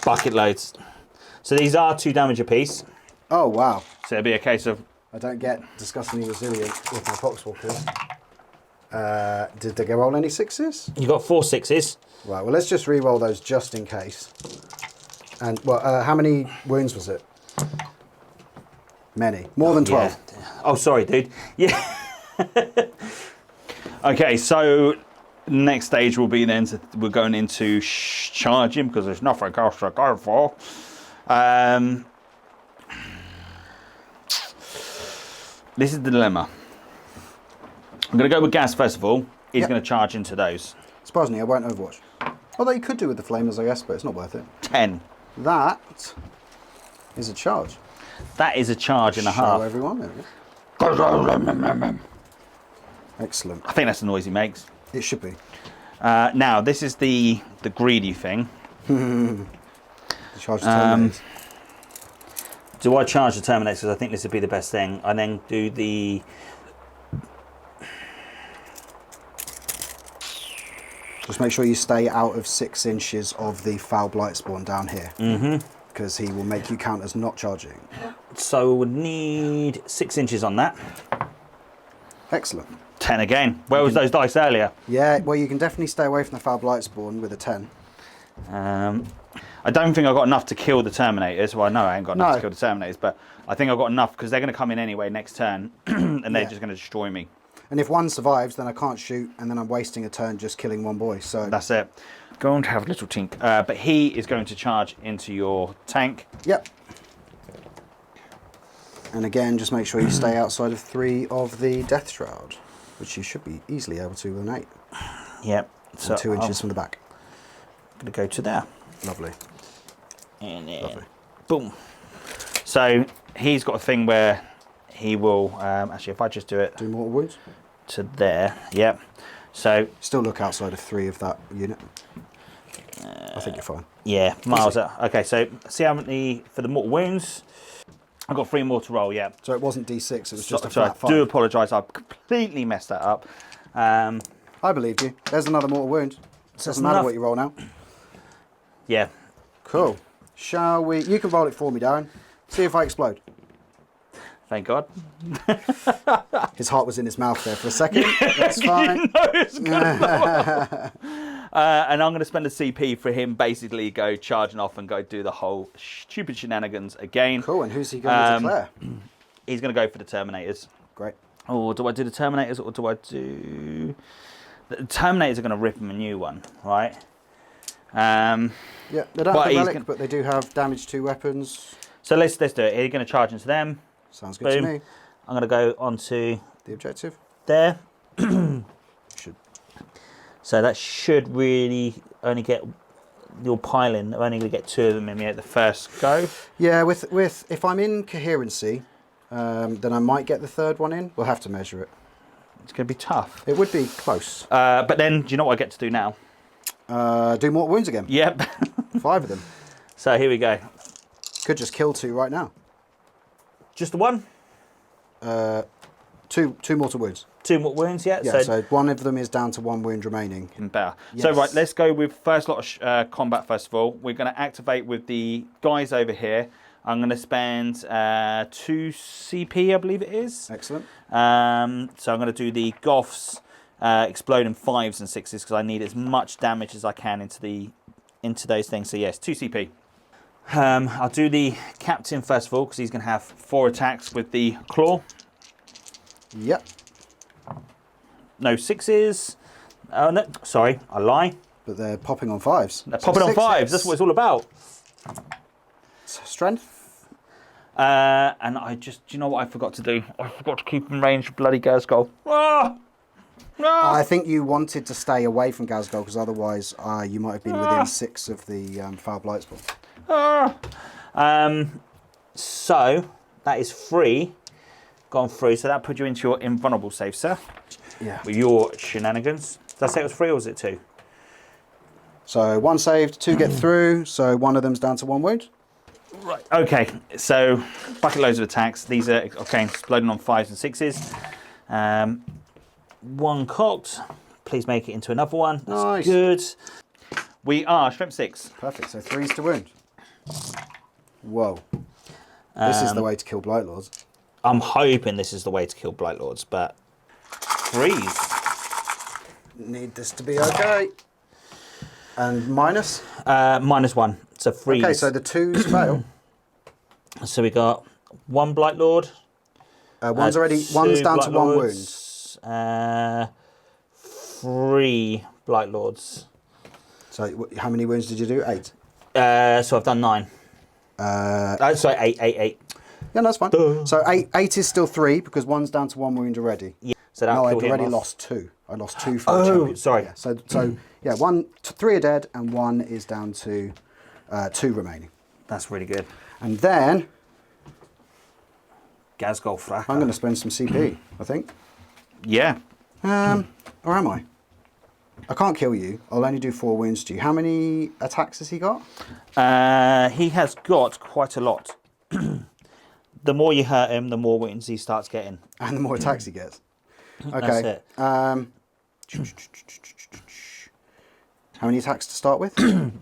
Bucket loads. So these are 2 damage apiece. Oh, wow. So it'll be a case of... I don't get disgustingly resilient with my Poxwalkers. Did they roll any 6s? You got 4 6s. Right, well, let's just re-roll those just in case. And, well, how many wounds was it? Many. More than 12. Yeah. Oh, sorry, dude. Yeah. Okay, so next stage will be then, we're going into charging because there's nothing else to go for. This is the dilemma. I'm going to go with Gaz first of all. He's going to charge into those. Surprisingly, I won't Overwatch. Although you could do with the flamers, I guess, but it's not worth it. 10. That is a charge. That is a charge and a Show half. everyone. There we go. Excellent. I think that's the noise he makes. It should be. Now, this is the greedy thing. The charge terminates. Do I charge the Terminator? Because I think this would be the best thing. And then do the... Just make sure you stay out of 6 inches of the foul blight spawn down here. Because he will make you count as not charging. So we'll need 6 inches on that. Excellent. 10 again. Where was those dice earlier? Yeah, well, you can definitely stay away from the foul blight spawn with a 10. I don't think I've got enough to kill the Terminators. Well, no, I ain't got enough No. to kill the Terminators, but I think I've got enough because they're going to come in anyway next turn, and they're Yeah. just going to destroy me. And if one survives, then I can't shoot, and then I'm wasting a turn just killing one boy. So That's it. Going to have a little tink. But he is going to charge into your tank. Yep. And again, just make sure you stay outside of 3 of the Death Shroud, which you should be easily able to with an 8. Yep. So And 2 inches from the back. I'm going to go to there. Lovely. And then, Lovely. boom. So he's got a thing where he will, actually, if I just do it Do mortal wounds. to there, yep. So, Still look outside of 3 of that unit. I think you're fine. yeah, miles out. Okay, so see how many for the mortal wounds? I've got 3 more to roll, yeah. So it wasn't D6, it was just a So I flat 5. do apologise, I've completely messed that up. I believe you. There's another mortal wound. Doesn't matter enough. what you roll now. Yeah. Cool. Shall we? You can roll it for me, Darren. See if I explode. Thank God. His heart was in his mouth there for a second. That's fine. No, it's gonna and I'm going to spend a CP for him basically go charging off and go do the whole stupid shenanigans again. Cool. And who's he going to declare? He's going to go for the Terminators. Great. Or do I do the Terminators or do I do... The Terminators are going to rip him a new one, right? Yeah, they don't But have the he's relic, gonna- but they do have damage to weapons. So let's do it. He's going to charge into them. Sounds good to Boom. me. I'm going to go onto The objective there. should. So that should really only get your piling. They're only going to get 2 of them in at the first go. Yeah, with if I'm in coherency, then I might get the 3rd one in. We'll have to measure it. It's going to be tough. It would be close. But then, do you know what I get to do now? Do mortal wounds again. Yep. 5 of them. So here we go. Could just kill 2 right now. Just the one? 2 mortal wounds. 2 more wounds, yeah? Yeah, so 1 of them is down to 1 wound remaining. Even better. So Yes. right, let's go with first lot of combat first of all. We're going to activate with the guys over here. I'm going to spend 2 CP, I believe it is. Excellent. So I'm going to do the Goths explode in 5s and 6s because I need as much damage as I can into those things. So yes, 2 CP. I'll do the Captain first of all because he's going to have 4 attacks with the Claw. Yep. No 6s. No, sorry, I lie. But they're popping on 5s. They're So popping on 6 5s. hits. That's what it's all about. Strength. And I just, do you know what I forgot to do? I forgot to keep in range of bloody Gazgol. Ah! Ah! I think you wanted to stay away from Gazgol because otherwise you might have been within 6 of the Foul Blight Spawn. Ah! So that is 3 gone through. So that put you into your invulnerable save, sir. Yeah. With your shenanigans. Did I say it was 3 or was it 2? So 1 saved, 2 get through. So 1 of them's down to 1 wound. Right. Okay. So bucket loads of attacks. These are okay. Exploding on 5s and 6s. 1 cocked. Please make it into another one. That's Nice. good. We are strength 6. Perfect. So 3's to wound. Whoa. This is the way to kill Blight Lords. I'm hoping this is the way to kill Blight Lords, but 3s. Need this to be okay. And minus? -1. So 3s. Okay, so the 2s fail. So we got 1 Blight Lord. One's already, 2 one's down to Blight 1 wound. Lords, 3 Blight Lords. So how many wounds did you do? 8. So I've done 9. Sorry, 8. Yeah, no, that's fine. Duh. So 8 is still 3 because 1's down to 1 wound already. Yeah. So that No, I'd killed him already off. lost 2. I lost 2 for the Oh, champion. sorry. Yeah, so yeah, 3 are dead and 1 is down to 2 remaining. That's really good. And then Gazgol Fracker. I'm going to spend some CP, I think. Yeah. Or am I? I can't kill you. I'll only do 4 wounds to you. How many attacks has he got? He has got quite a lot. The more you hurt him, the more wounds he starts getting. And the more attacks he gets. Okay. That's it. How many attacks to start with?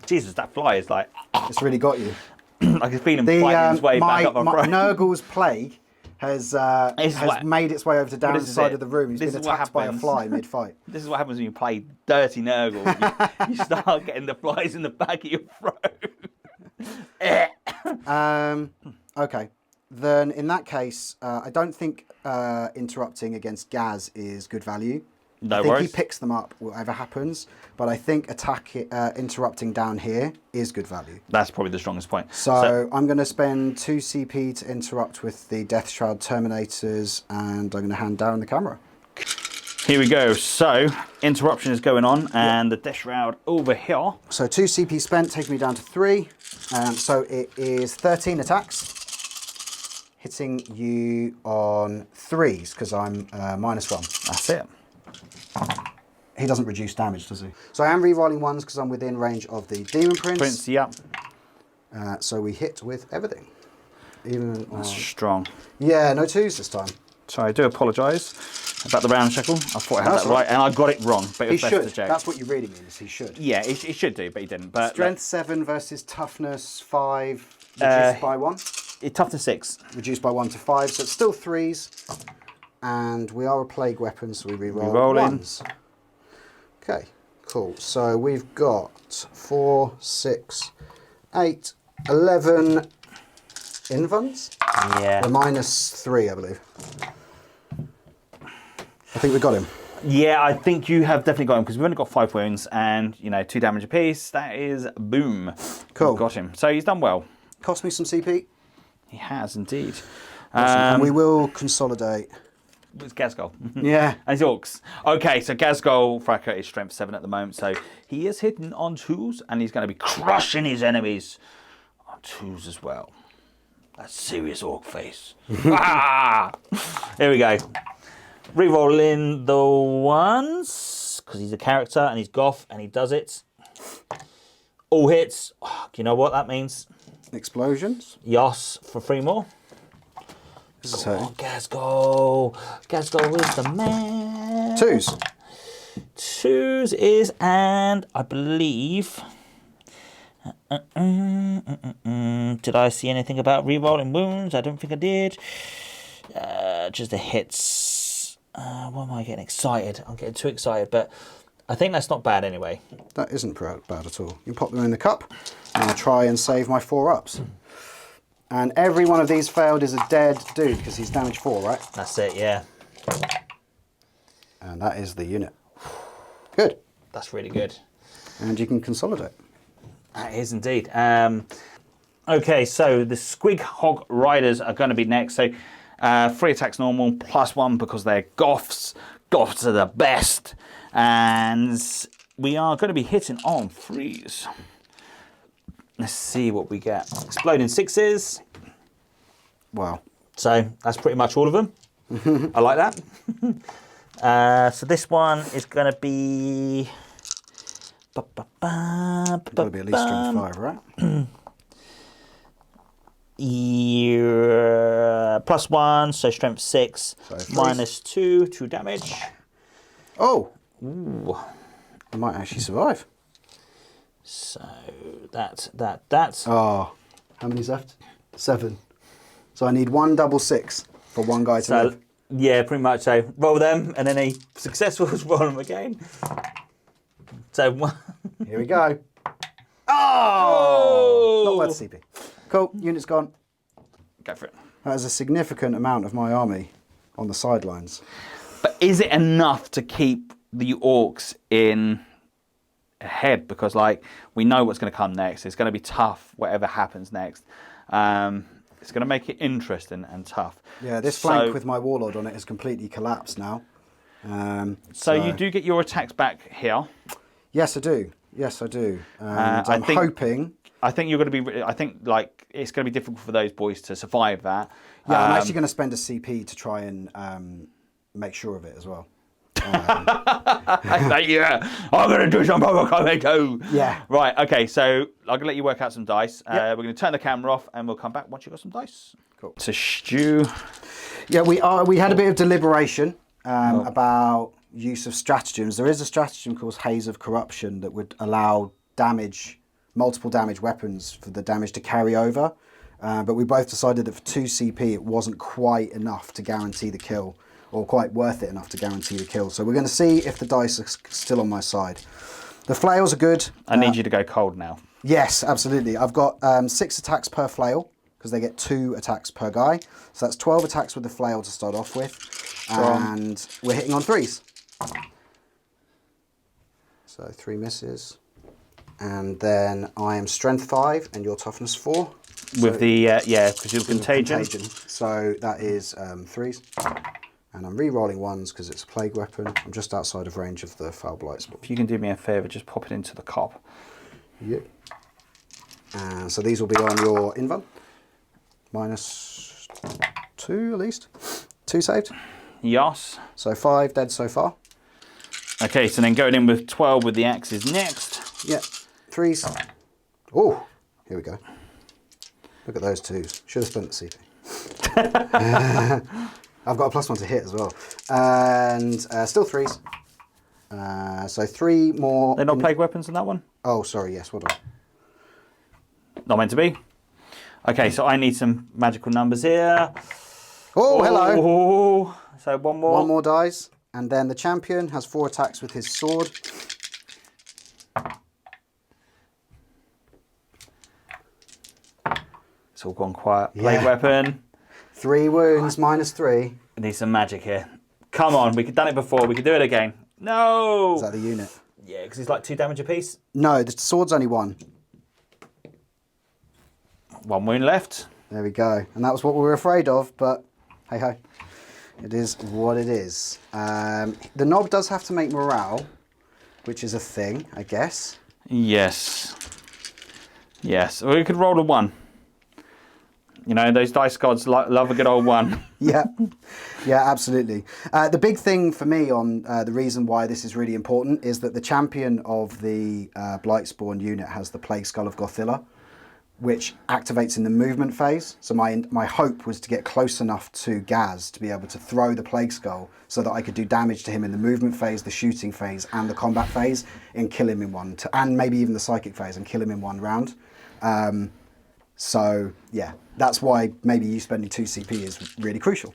Jesus, that fly is like, It's really got you. I can feel him fighting his way back up my throat. Nurgle's plague has made its way over to this Darren's is side it. of the room. He's This been is what attacked by a happens. fly mid-fight. This is what happens when you play dirty Nurgle. You start getting the flies in the back of your throat. Okay. Then in that case, I don't think interrupting against Gaz is good value. No I think worries. he picks them up, whatever happens. But I think interrupting down here is good value. That's probably the strongest point. So I'm going to spend 2 CP to interrupt with the Death Shroud Terminators, and I'm going to hand Darren the camera. Here we go. So interruption is going on, and the Death Shroud over here. So 2 CP spent, taking me down to 3. So it is 13 attacks, hitting you on 3s because I'm -1. That's it. He doesn't reduce damage, does he? So I am rerolling 1s because I'm within range of the Demon Prince. Yeah. So we hit with everything. Even That's strong. Yeah, no 2s this time. So I do apologise about the round shackle. I thought I had That's that right, and I got it wrong. But it He was best should. to check. That's what you really mean, is he should. Yeah, he should do, but he didn't. But Strength 7 versus Toughness 5, reduced by 1. Toughness 6. Reduced by 1 to 5, so it's still 3s. And we are a plague weapon, so we reroll Rerolling. 1s. Okay, cool. So we've got 4, 6, 8, 11 invulns. Yeah. We're -3, I believe. I think we got him. Yeah, I think you have definitely got him because we've only got 5 wounds and 2 damage apiece. That is boom. Cool. We've got him. So he's done well. Cost me some CP. He has indeed. And we will consolidate. It's Gazgol. Yeah. And he's Orcs. Okay, so Gazgol Fracker is strength 7 at the moment, so he is hitting on 2s and he's going to be crushing his enemies on 2s as well. A serious Orc face. Ah! Here we go. Rerolling the 1s because he's a character and he's goth and he does it. All hits. Oh, do you know what that means? Explosions. Yos for 3 more. This is Oh, how. Gazgol. Gazgol is the man. 2s. 2s is, and I believe. Did I see anything about rerolling wounds? I don't think I did. Just the hits. Why am I getting excited? I'm getting too excited, but I think that's not bad anyway. That isn't bad at all. You pop them in the cup, and I'll try and save my 4-ups. And every one of these failed is a dead dude because he's damage 4, right? That's it, yeah. And that is the unit. Good. That's really good. And you can consolidate. That is indeed. Okay, so the Squig Hog Riders are going to be next. So 3 attacks normal, +1 because they're Goths. Goths are the best. And we are going to be hitting on 3s. Let's see what we get. Exploding 6s. Wow. So that's pretty much all of them. I like that. So this one is going to be... Got to be at least strength 5, right? Yeah, +1, so strength 6, So -2, 2 damage. Oh! Ooh. I might actually survive. So that's. Oh. How many's left? 7. So I need 1 double 6 for one guy to So live. yeah, pretty much. So roll them, and then any successful roll them again. So one. Here we go. Oh! Not worth CP. Cool, unit's gone. Go for it. That is a significant amount of my army on the sidelines. But is it enough to keep the Orcs in ahead? Because like we know what's going to come next. It's going to be tough, whatever happens next. It's going to make it interesting and tough. Yeah, this flank with my Warlord on it has completely collapsed now. So you do get your attacks back here. Yes, I do. Yes, I do. And I'm hoping... I think you're going to be... I think like it's going to be difficult for those boys to survive that. Yeah, I'm actually going to spend a CP to try and make sure of it as well. Yeah, I'm going to do some proper coming too. Yeah. Right, okay, so I'm going to let you work out some dice. We're going to turn the camera off and we'll come back once you've got some dice. Cool. So Stu... Yeah, we had a bit of deliberation about use of stratagems. There is a stratagem called Haze of Corruption that would allow multiple damage weapons for the damage to carry over. But we both decided that for 2 CP it wasn't quite enough to guarantee the kill, or quite worth it enough to guarantee the kill. So we're going to see if the dice are still on my side. The flails are good. I need you to go cold now. Yes, absolutely. I've got 6 attacks per flail, because they get 2 attacks per guy. So that's 12 attacks with the flail to start off with. And we're hitting on 3s. So 3 misses. And then I am strength 5 and your toughness 4. With the, because you're contagion. So that is 3s. And I'm re-rolling 1s because it's a plague weapon. I'm just outside of range of the foul blight spell. If you can do me a favour, just pop it into the cop. Yep. And so these will be on your invuln. -2 at least. 2 saved. Yes. So 5 dead so far. Okay, so then going in with 12 with the axes next. Yep. 3s. Oh, here we go. Look at those 2s. Should have spent the CP. I've got a +1 to hit as well. And still 3s. So 3 more. They're not plague weapons in that one? Oh, sorry, yes, well done. Not meant to be. Okay, so I need some magical numbers here. Oh, hello. Oh, so 1 more. 1 more dies. And then the champion has 4 attacks with his sword. It's all gone quiet. Plague weapon. 3 wounds, -3. I need some magic here. Come on, we could done it before. We could do it again. No. Is that the unit? Yeah, because it's like 2 damage apiece. No, the sword's only 1. 1 wound left. There we go. And that was what we were afraid of, but hey ho. It is what it is. The knob does have to make morale, which is a thing, I guess. Yes. Yes. Or we could roll a 1. You know, those dice gods love a good old 1. Yeah, yeah, absolutely. The big thing for me on the reason why this is really important is that the champion of the Blightspawn unit has the Plague Skull of Gothilla, which activates in the movement phase. So my hope was to get close enough to Gaz to be able to throw the Plague Skull so that I could do damage to him in the movement phase, the shooting phase, and the combat phase, and kill him in one, and maybe even the psychic phase, and kill him in 1 round. So yeah, that's why maybe you spending 2 CP is really crucial.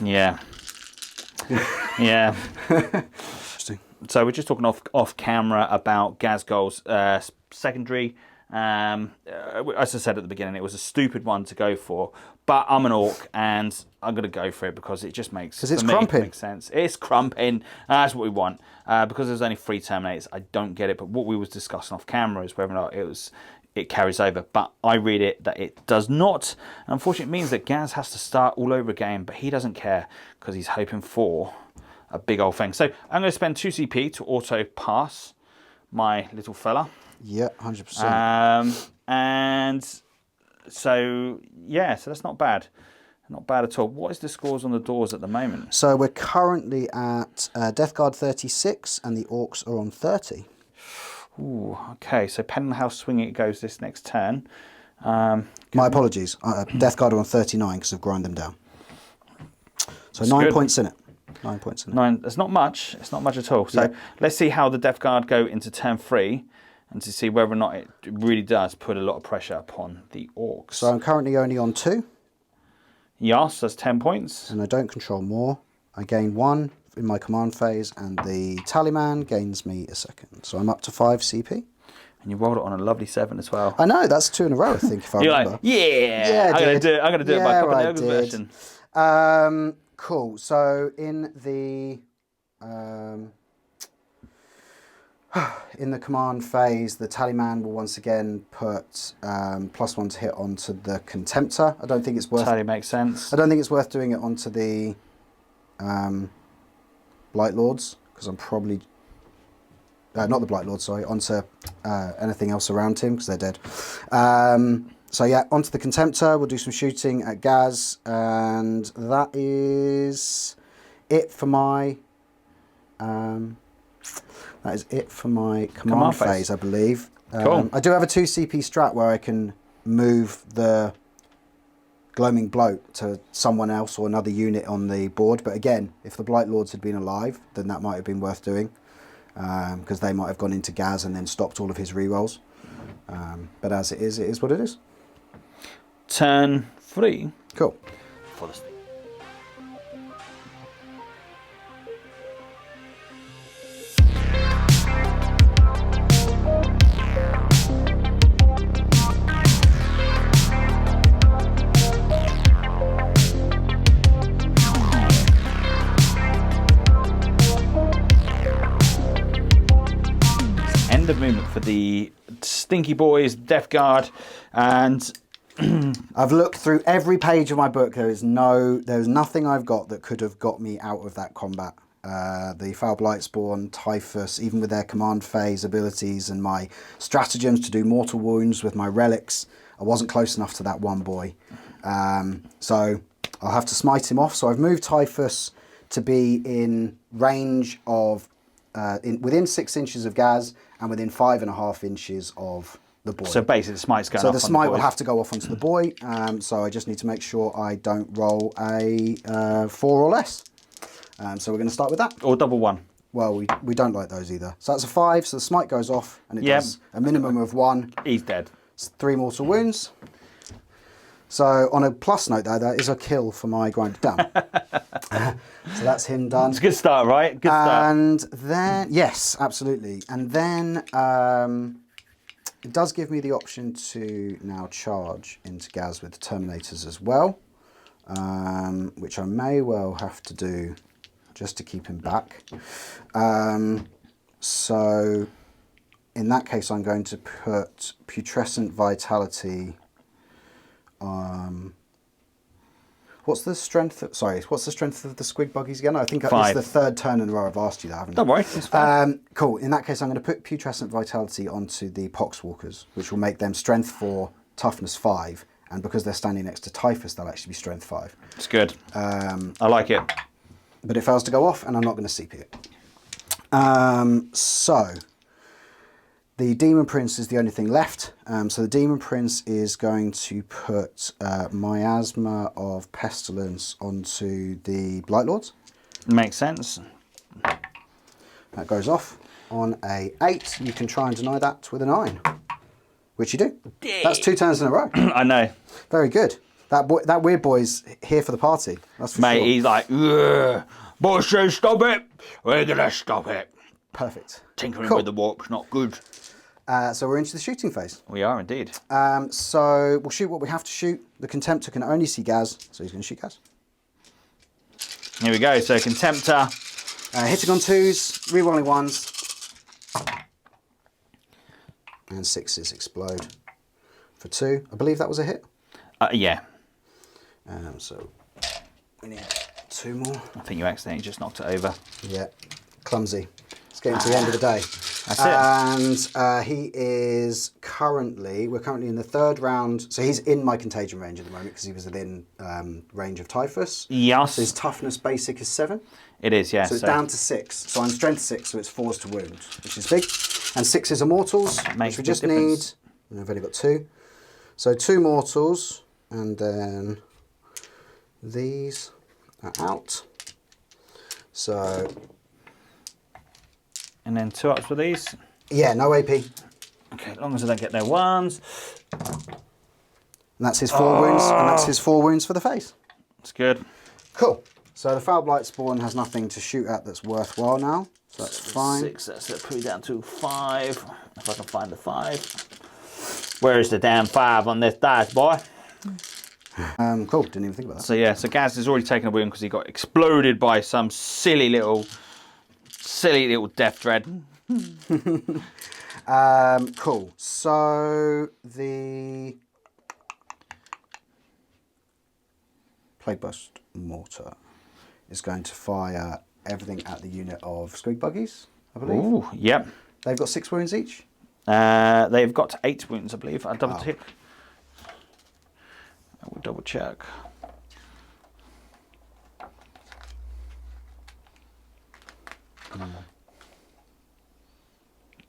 Yeah. Yeah. Interesting. So we're just talking off camera about Gazgol's secondary. As I said at the beginning, it was a stupid one to go for, but I'm an orc and I'm going to go for it because it just makes, because it's crumping. It makes sense. It's crumping. That's what we want. Because there's only 3 Terminators, I don't get it. But what we was discussing off camera is whether or not it carries over. But I read it that it does not. And unfortunately, it means that Gaz has to start all over again, but he doesn't care because he's hoping for a big old thing. So I'm going to spend 2 CP to auto pass my little fella. Yeah, 100%. And so, yeah, so that's not bad. Not bad at all. What is the scores on the doors at the moment? So we're currently at Death Guard 36 and the Orcs are on 30. Ooh, okay, so depending on how swinging it goes this next turn. My apologies. Death Guard are on 39 because I've ground them down. So that's 9 good. points in it. 9 points in it. 9, that's not much. It's not much at all. So let's see how the Death Guard go into turn 3 and to see whether or not it really does put a lot of pressure upon the Orcs. So I'm currently only on 2. Yes, that's 10 points. And I don't control more. I gain 1 in my command phase and the Tallyman gains me a 2nd. So I'm up to 5 CP. And you rolled it on a lovely 7 as well. I know, that's 2 in a row, I think, if I You're remember. like, yeah, I'm going to do it by Copenhagen's version. Cool. So in the command phase, the Tallyman will once again put +1 to hit onto the Contemptor. I don't think it's worth. Tally makes sense. I don't think it's worth doing it onto the Blight Lords because I'm probably not the Blight Lords. Sorry, onto anything else around him because they're dead. So yeah, onto the Contemptor. We'll do some shooting at Gaz, and that is it for my. That is it for my command phase, I believe. Cool. I do have a 2 CP strat where I can move the Gloaming Bloat to someone else or another unit on the board. But again, if the Blight Lords had been alive, then that might have been worth doing. Because they might have gone into Gaz and then stopped all of his rerolls. But as it is what it is. Turn 3. Cool. For the of movement for the Stinky Boys, Death Guard, and I've looked through every page of my book. There's nothing I've got that could have got me out of that combat. The Foul Blightspawn, Typhus, even with their command phase abilities and my stratagems to do mortal wounds with my relics, I wasn't close enough to that one boy. So I'll have to smite him off. So I've moved Typhus to be in range of, within 6 inches of Gaz and within 5.5 inches of the boy. so basically the smite's going off. So the smite will have to go off onto the boy. So I just need to make sure I don't roll a 4 or less. So we're going to start with that. Or double 1. Well, we don't like those either. So that's a 5. So the smite goes off and it does a minimum of 1. He's dead. It's 3 mortal wounds. So on a plus note though, that is a kill for my grinder down. So that's him done. It's a good start, right? Good start. And then, yes, absolutely. And then it does give me the option to now charge into Gaz with the Terminators as well, which I may well have to do just to keep him back. So in that case, I'm going to put Putrescent Vitality. What's the strength of the Squig Buggies again? I think it's 5. the 3rd turn in a row I've asked you that, haven't I? Don't worry, it's fine. Cool. In that case, I'm going to put Putrescent Vitality onto the Poxwalkers, which will make them Strength 4, Toughness 5, and because they're standing next to Typhus, they'll actually be Strength 5. It's good. I like it. But it fails to go off, and I'm not going to CP it. So the Demon Prince is the only thing left. So the Demon Prince is going to put Miasma of Pestilence onto the Blight Lords. Makes sense. That goes off on a 8. You can try and deny that with a 9, which you do. That's 2 turns in a row. I know. Very good. That weird boy's here for the party. That's for Mate, sure. he's like, "Ugh, boss says stop it. We're going to stop it. Perfect. Tinkering Cool. with the warp's not good." So we're into the shooting phase. We are indeed. So we'll shoot what we have to shoot. The Contemptor can only see Gaz, so he's going to shoot Gaz. Here we go. So Contemptor. Hitting on 2s, rerolling 1s. And 6s explode for 2. I believe that was a hit. Yeah. So we need 2 more. I think you accidentally just knocked it over. Yeah, clumsy. It's getting to the end of the day. That's it. And we're currently in the 3rd round. So he's in my contagion range at the moment because he was within range of Typhus. Yes. So his toughness basic is 7. It is, yeah. So it's down to 6. So I'm strength 6, so it's 4s to wound, which is big. And 6s are mortals, Makes which we a just big need. difference. And I've only got 2. So 2 mortals, and then these are out. So And then 2 ups with these. yeah, no AP. Okay, as long as I don't get their 1s. And that's his 4 wounds, and that's his 4 wounds for the face. That's good. Cool. So the Foul Blightspawn has nothing to shoot at that's worthwhile now. So that's fine. 6, that's it. Put it down to 5. If I can find the 5. Where is the damn 5 on this dice, boy? Cool. Didn't even think about that. So yeah, so Gaz has already taken a wound because he got exploded by some silly little death dread. Cool. So the Plague Burst Mortar is going to fire everything at the unit of Squig Buggies, I believe. Ooh, yep. They've got 6 wounds each. They've got 8 wounds, I believe. I double check. I will double check.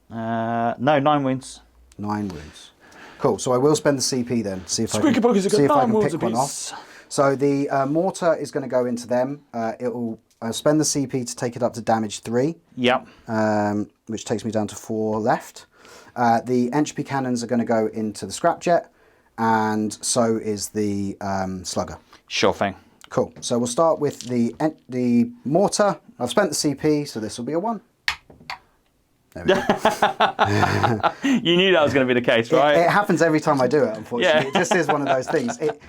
No, 9 wounds. 9 wounds. Cool. So I will spend the CP then. See if I Squeaky can, Buggies have see if got I 9 can wounds pick one apiece. off. So the mortar is going to go into them. I'll spend the CP to take it up to damage 3. Yep. Which takes me down to 4 left. The entropy cannons are going to go into the scrapjet, and so is the slugger. Sure thing. Cool. So we'll start with the mortar. I've spent the CP, so this will be a 1. There we go. You knew that was going to be the case, right? It happens every time I do it, unfortunately. Yeah. It just is one of those things. It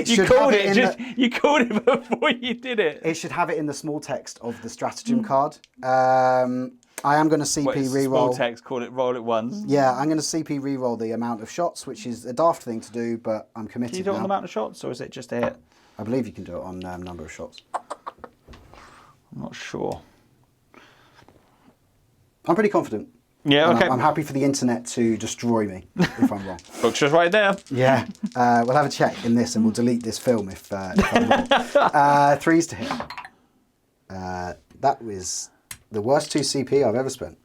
You should called have it. You called it before you did it. It should have it in the small text of the stratagem card. I am going to CP reroll. Small text, call it roll it once. Yeah, I'm going to CP reroll the amount of shots, which is a daft thing to do, but I'm committed. Can you do it now. on the amount of shots, or is it just a hit? I believe you can do it on number of shots. I'm not sure. I'm pretty confident. Yeah, And okay. I'm happy for the internet to destroy me if I'm wrong. Book's just right there. Yeah, we'll have a check in this and we'll delete this film if I'm wrong. 3s to hit. That was the worst 2 CP I've ever spent.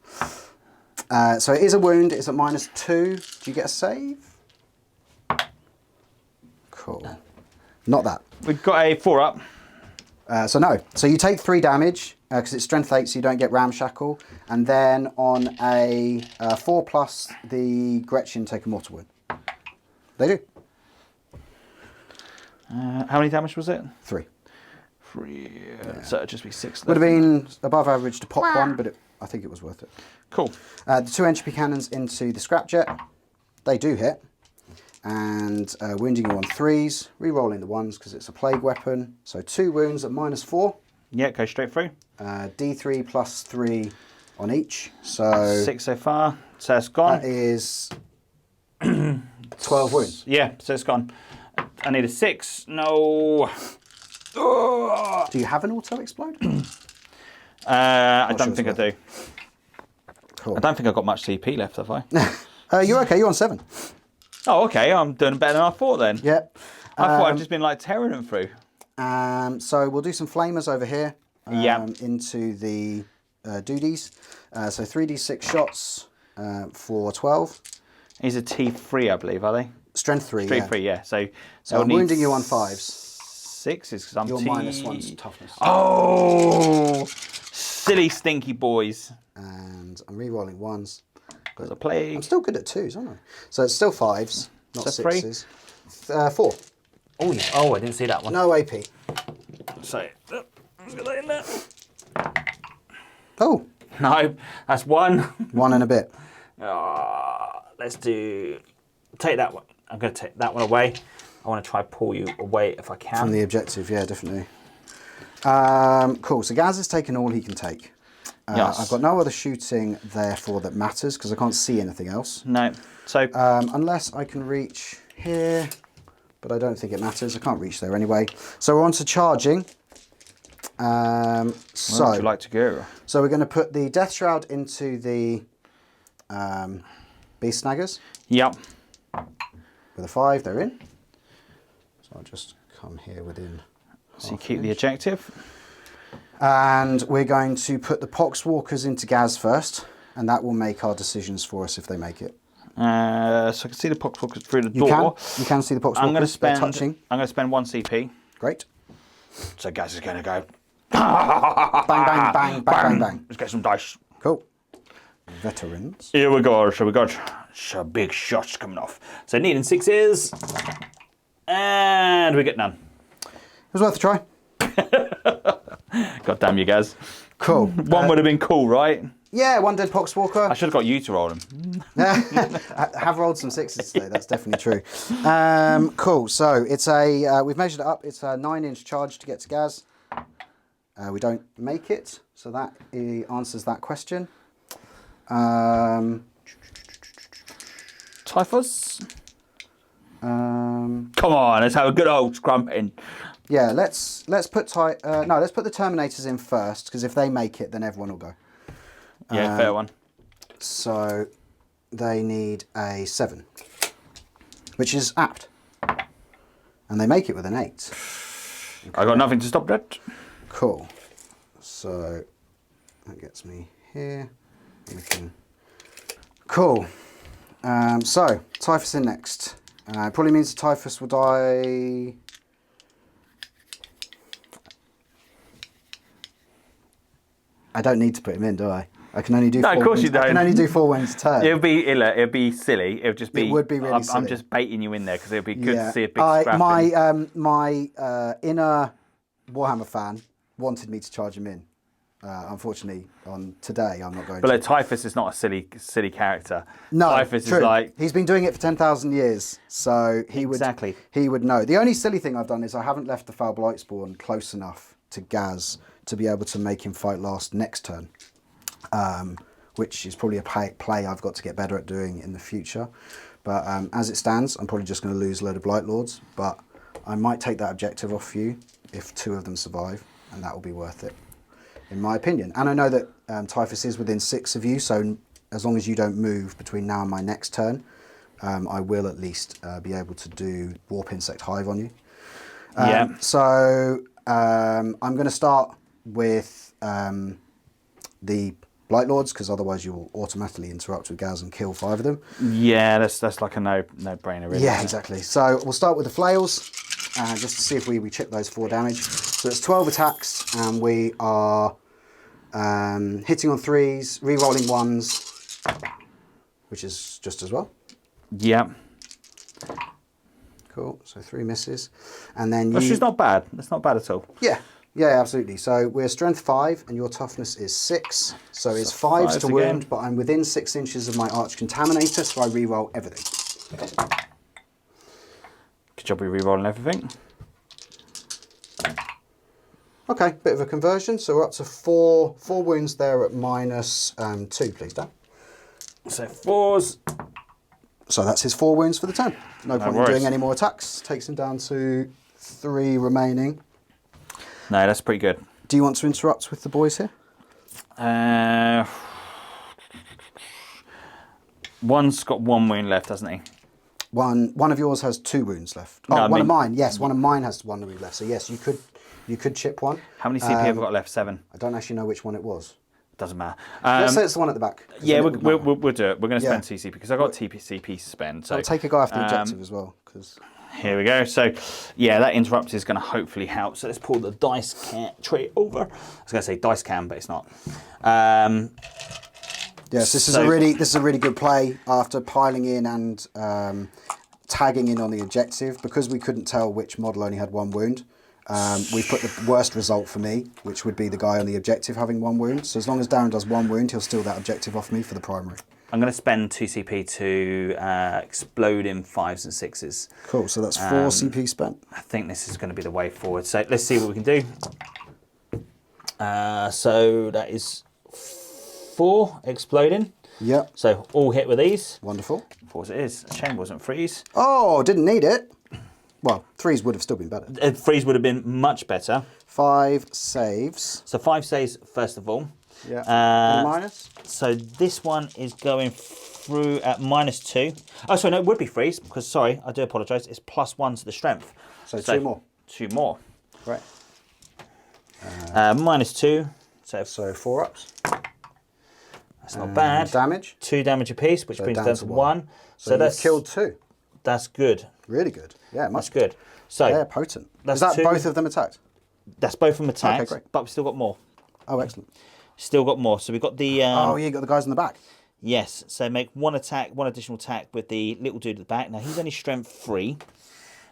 So it is a wound, it's at -2. Do you get a save? Cool. Not that. We've got a 4-up. So no. So you take 3 damage because it's strength 8, so you don't get ramshackle. And then on a 4+, the Gretchen take a mortal wound. They do. How many damage was it? 3. 3. So it'd just be 6. Would have been above average to pop one, but I think it was worth it. Cool. The 2 entropy cannons into the scrapjet. They do hit. And wounding you on 3s, re-rolling the 1s because it's a plague weapon. So 2 wounds at -4. Yeah, go straight through. D3 plus 3 on each. So 6 so far. So it's gone. that is 12 wounds. Yeah, so it's gone. I need a 6. No. Do you have an auto explode? I don't think I do. Cool. I don't think I've got much CP left, have I? You're okay. You're on 7. Oh, okay. I'm doing better than I thought then. Yep. I thought I'd just been like tearing them through. So we'll do some flamers over here. Yeah. Into the duties. So 3d6 shots for 12. He's a T3, I believe, are they? Strength 3. T3, yeah. So I'm wounding you on 5s. 6 is because I'm Your T... -1's toughness. Oh, silly stinky boys. And I'm re-rolling 1s. There's a plague. I'm still good at 2s, aren't I? So it's still 5s, not So 3? 6s. 4. Oh, yeah. Oh, I didn't see that one. No AP. So, let's get that in there. Oh, No, that's 1. 1 and a bit. Let's take that one. I'm going to take that one away. I want to try pull you away if I can. From the objective, yeah, definitely. Cool, so Gaz has taken all he can take. Yes. I've got no other shooting, therefore, that matters, because I can't see anything else. No. So, Unless I can reach here, but I don't think it matters. I can't reach there anyway. So we're on to charging. where would you like to go? So we're going to put the Death Shroud into the Beast Snaggers. Yep. With a 5, they're in. So I'll just come here within. So you keep the objective. And we're going to put the Poxwalkers into Gaz first, and that will make our decisions for us if they make it. So I can see the Poxwalkers through the door. You can see the Poxwalkers. I'm going to spend. Touching. I'm going to spend 1 CP. Great. So Gaz is going to go. Bang, bang, bang, bang, bang, bang. Let's get some dice. Cool. Veterans. Here we go. So we got some big shots coming off. So needing 6s, and we get none. It was worth a try. God damn you, Gaz. Cool. One would have been cool, right? Yeah, 1 dead Poxwalker. I should have got you to roll them. I have rolled some 6s today, that's definitely true. Cool, so it's a, we've measured it up, it's a 9-inch charge to get to Gaz. We don't make it, so that answers that question. Typhus? Um, Come on, let's have a good old scrumping. yeah, let's put let's put the Terminators in first, because if they make it, then everyone will go. Yeah, fair one. So they need a 7, which is apt. And they make it with an 8. I got nothing to stop that. Cool. So that gets me here. We can... Cool. So Typhus in next. It probably means the Typhus will die. I don't need to put him in, do I? I can only do. No, of course you don't. I can only do 4 wounds a turn. It'd be silly. It would just be. It would be really silly. I'm just baiting you in there because it'd be good to see a big my scrapping. my inner Warhammer fan wanted me to charge him in. Unfortunately, on today, I'm not going But to. like, Typhus is not a silly character. No, Typhus true. is like... He's been doing it for 10,000 years, so he Exactly. would know. The only silly thing I've done is I haven't left the Foul Blight Spawn close enough to Gaz to be able to make him fight last next turn, which is probably a play I've got to get better at doing in the future. But as it stands, I'm probably just going to lose a load of Blight Lords, but I might take that objective off you if 2 of them survive, and that will be worth it, in my opinion. And I know that Typhus is within 6 of you, so as long as you don't move between now and my next turn, I will at least be able to do Warp Insect Hive on you. So I'm going to start with the Blight Lords, because otherwise you will automatically interrupt with Gaz and kill 5 of them. Yeah, that's like a no-brainer, really. Yeah, exactly. So we'll start with the flails, just to see if we chip those 4 damage. So it's 12 attacks, and we are hitting on 3s, re-rolling 1s, which is just as well. Yeah. Cool. So 3 misses, and then Which is not bad. That's not bad at all. Yeah, absolutely. So we're strength 5, and your toughness is 6. So it's 5s to wound, again. but I'm within 6 inches of my Arch Contaminator, so I re-roll everything. Good job with re-rolling everything. Okay, bit of a conversion. So we're up to 4 wounds there at -2, please, Dan. So 4s. So that's his 4 wounds for the turn. No point in worries. doing any more attacks. Takes him down to 3 remaining. No, that's pretty good. Do you want to interrupt with the boys here? One's got 1 wound left, hasn't he? One of yours has 2 wounds left. No, Oh, I one mean- of mine. Yes, one of mine has 1 wound left. So yes, you could chip one. How many CP have I got left? 7. I don't actually know which one it was. Doesn't matter. Let's say it's the one at the back. 'cause Yeah, then it would matter. we'll do it. We're going to spend Yeah. 2 CP because I've got CP to spend. So I'll take a guy off the objective as well, because here we go. So yeah, that interrupt is going to hopefully help. So let's pull the dice tray over. I was going to say dice cam, but it's not. yes, this is So- a really good play after piling in and tagging in on the objective. Because we couldn't tell which model only had 1 wound. We put the worst result for me, which would be the guy on the objective having 1 wound. So as long as Darren does 1 wound, he'll steal that objective off me for the primary. I'm going to spend 2 CP to explode in 5s and 6s. Cool. So that's 4 CP spent. I think this is going to be the way forward. So let's see what we can do. So that is 4 exploding. Yep. So all hit with these. Wonderful. 4s it is. A shame it wasn't 3s. Oh, didn't need it. Well, 3s would have still been better. 3s would have been much better. 5 saves. So 5 saves first of all. Yeah. And minus. So this one is going through at -2. Oh, sorry, no, it would be freeze because, sorry, I do apologise. It's +1 to the strength. So 2 more. 2 more. Right. -2. So 4 ups. That's not bad. Damage. 2 damage apiece, which brings it down to 1. So that's you've killed 2. That's good. Really good. Yeah, That's much good. So Yeah, potent. that's Is that 2. both of them attacked? That's both from attacks. great. But we've still got more. Oh, excellent. Still got more. So we've got the. Oh, yeah, you got the guys in the back. Yes. So make 1 attack, 1 additional attack with the little dude at the back. Now he's only strength 3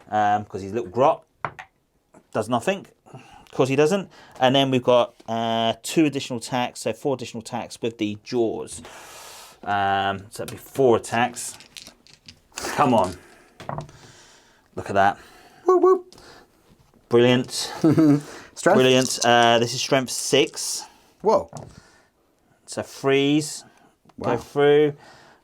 because he's a little grot. Does nothing. Of course he doesn't. And then we've got 2 additional attacks, so 4 additional attacks with the jaws. So that'd be 4 attacks. Come on. Look at that. Whoop, whoop. Brilliant. Strength. Brilliant. This is strength 6. Whoa. So freeze. Wow. Go through.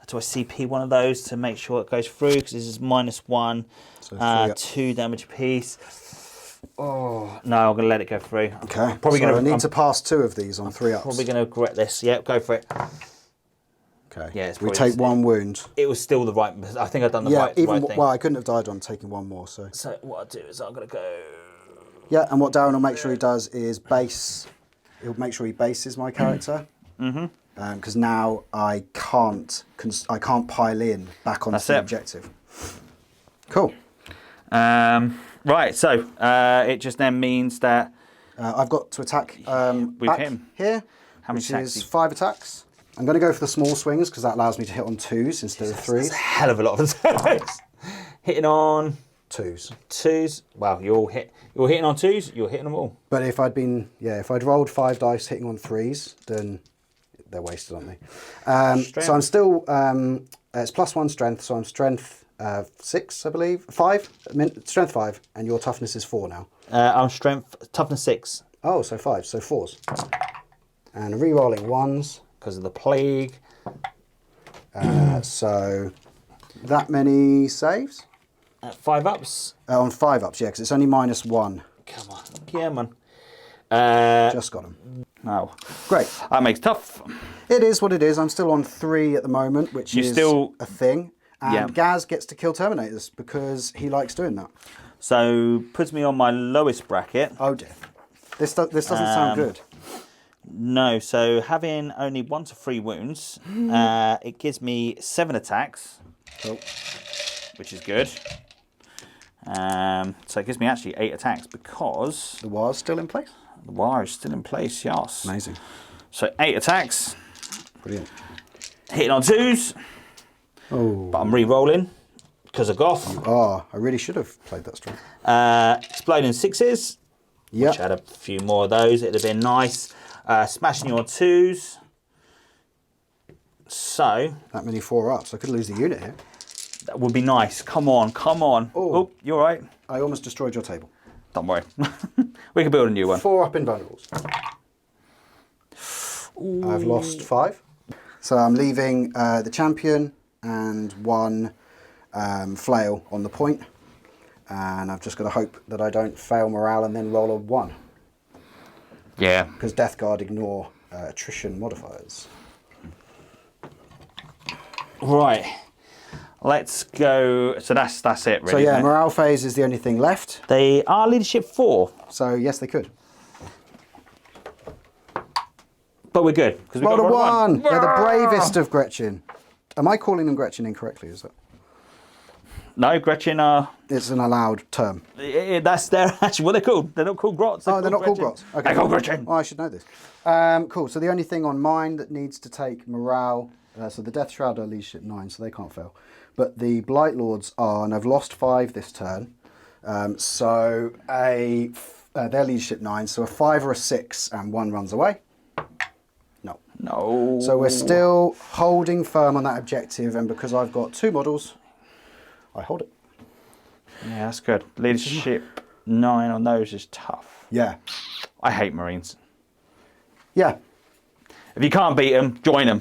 Do I CP one of those to make sure it goes through? Because this is -1. So 3 up. 2 damage apiece. Oh no, I'm gonna let it go through. Okay. Probably so gonna. I need I'm to pass 2 of these on 3 ups. probably gonna regret this. Yep, go for it. Okay. Yeah, it's we probably- take 1 wound. It was still the right. I think I've done the Yeah, right, even thing. well, I couldn't have died on taking 1 more. So So what I'll do is I'm gonna go. yeah, and what Darren will make sure he does is base. He'll make sure he bases my character. Because now I can't pile in back onto That's the it. objective. Cool. Right, so it just then means that I've got to attack With back him. here. How many which attacks is do you- 5 attacks. I'm going to go for the small swings because that allows me to hit on 2s instead of 3s. that's a hell of a lot of attacks. Hitting on 2s. 2s. Well, you're hitting on 2s. You're hitting them all. But if I'd rolled 5 dice hitting on 3s, then they're wasted on me. So I'm still, it's +1 strength, so I'm strength 6, I believe. 5, strength 5, and your toughness is 4 now. I'm toughness 6. Oh, so 5, so 4s. And re-rolling 1s. Because of the plague. So that many saves? 5 ups. On 5 ups, yeah, because it's only -1. Come on. Yeah, man. Just got them. Oh, Great. that makes tough. It is what it is. I'm still on 3 at the moment, which is a thing. And Gaz gets to kill Terminators because he likes doing that. So puts me on my lowest bracket. Oh dear. This doesn't sound good. No, so having only 1 to 3 wounds, it gives me 7 attacks, which is good. So it gives me actually 8 attacks because The war's still in place? the wire is still in place, yes. Amazing. So 8 attacks, Brilliant. hitting on 2s, Oh. but I'm re-rolling because of Goth. Oh, I really should have played that strong. Exploding 6s, Yeah. which had a few more of those, it'd have been nice. Smashing you on 2s. So That many 4 ups. I could lose the unit here. that would be nice. Come on, come on. Oh, you're right. I almost destroyed your table. Don't worry. We can build a new one. 4 up invulnerables. I've lost 5. So I'm leaving the champion and 1 flail on the point. And I've just got to hope that I don't fail morale and then roll a 1. Yeah. Because Death Guard ignore attrition modifiers. Right. Let's go. So that's it, really. So yeah, isn't it? morale phase is the only thing left. They are leadership 4, So yes, they could. but we're good because we Roll got a rolled 1. They're the bravest of Gretchen. Am I calling them Gretchen incorrectly? Is that? No, Gretchen. It's an allowed term. That's their actually what they're called. They're not called Grots. Oh, they're not called Gretchen. Grots. Okay. They're called Gretchen. Oh, I should know this. Cool. So the only thing on mine that needs to take morale. So the Death Shroud are leadership 9, so they can't fail. But the Blight Lords are, and I've lost 5 this turn. So they're leadership 9. So a 5 or a 6, and 1 runs away. No. No. So we're still holding firm on that objective, and because I've got 2 models, I hold it. Yeah, that's good. Leadership 9 on those is tough. Yeah. I hate Marines. Yeah. If you can't beat them, join them.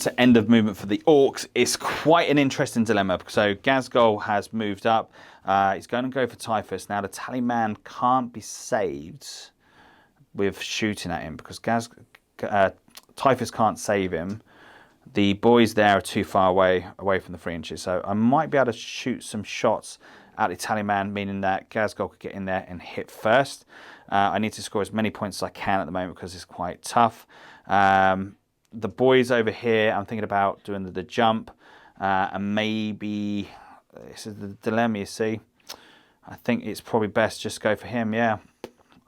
To end of movement for the Orcs is quite an interesting dilemma. So Gazgol has moved up. He's going to go for Typhus. Now the Tallyman can't be saved with shooting at him because Typhus can't save him. The boys there are too far away from the 3 inches. So I might be able to shoot some shots at the Tallyman, meaning that Gazgol could get in there and hit first. I need to score as many points as I can at the moment because it's quite tough. The boys over here, I'm thinking about doing the jump, and maybe this is the dilemma. You see, I think it's probably best just go for him. Yeah,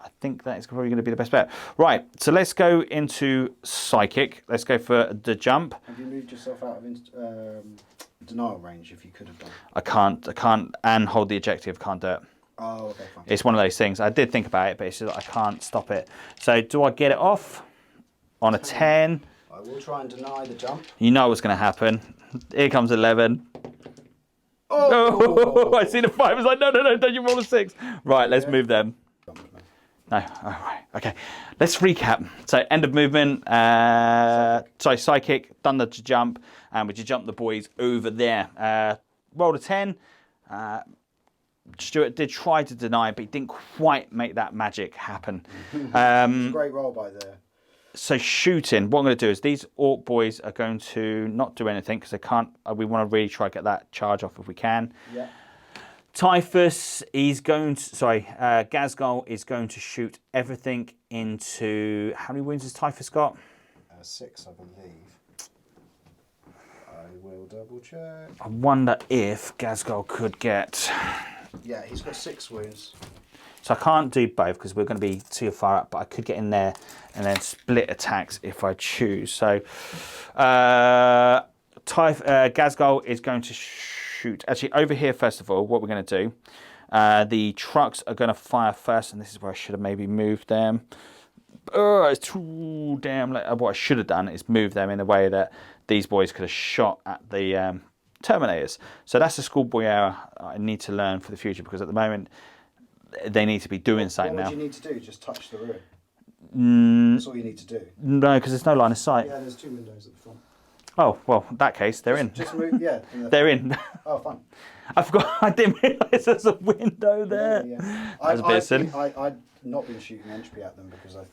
I think that is probably going to be the best bet. Right, so let's go into psychic. Let's go for the jump. Have you moved yourself out of denial range? If you could have done. I can't, and hold the objective. Can't do it. Oh, okay, fine. It's one of those things. I did think about it, but it's just, I can't stop it. So do I get it off on a 10? I will try and deny the jump. You know what's going to happen. Here comes 11. Oh, I see the 5. I was like, no, don't you roll a 6. Right, let's move them. No, all right, okay. Let's recap. So end of movement, sorry, psychic, done the jump, and we just jumped the boys over there. Rolled a 10. Stuart did try to deny, but he didn't quite make that magic happen. Great roll by there. So shooting, what I'm going to do is these Orc boys are going to not do anything because they can't. We want to really try to get that charge off if we can. Yeah. Typhus is going to, Gazgol is going to shoot everything into, how many wounds has Typhus got? 6, I believe. double check. I wonder if Ghazghkull could get... Yeah, he's got 6 wounds. So I can't do both because we're going to be too far up, but I could get in there and then split attacks if I choose. So Ghazghkull is going to shoot. Actually, over here, first of all, what we're going to do, the trucks are going to fire first, and this is where I should have maybe moved them. Oh, it's too damn late. What I should have done is move them in a way that these boys could have shot at the Terminators. So that's a schoolboy error I need to learn for the future, because at the moment they need to be doing something now. What would you need to do? Just touch the ruin? That's all you need to do. No, because there's no line of sight. Yeah, there's 2 windows at the front. Oh, well, in that case, they're in. Just move, yeah. They're in. Oh, fine. I forgot, I didn't realise there's a window there. Yeah. That was a bit silly. I'd not been shooting entropy at them because I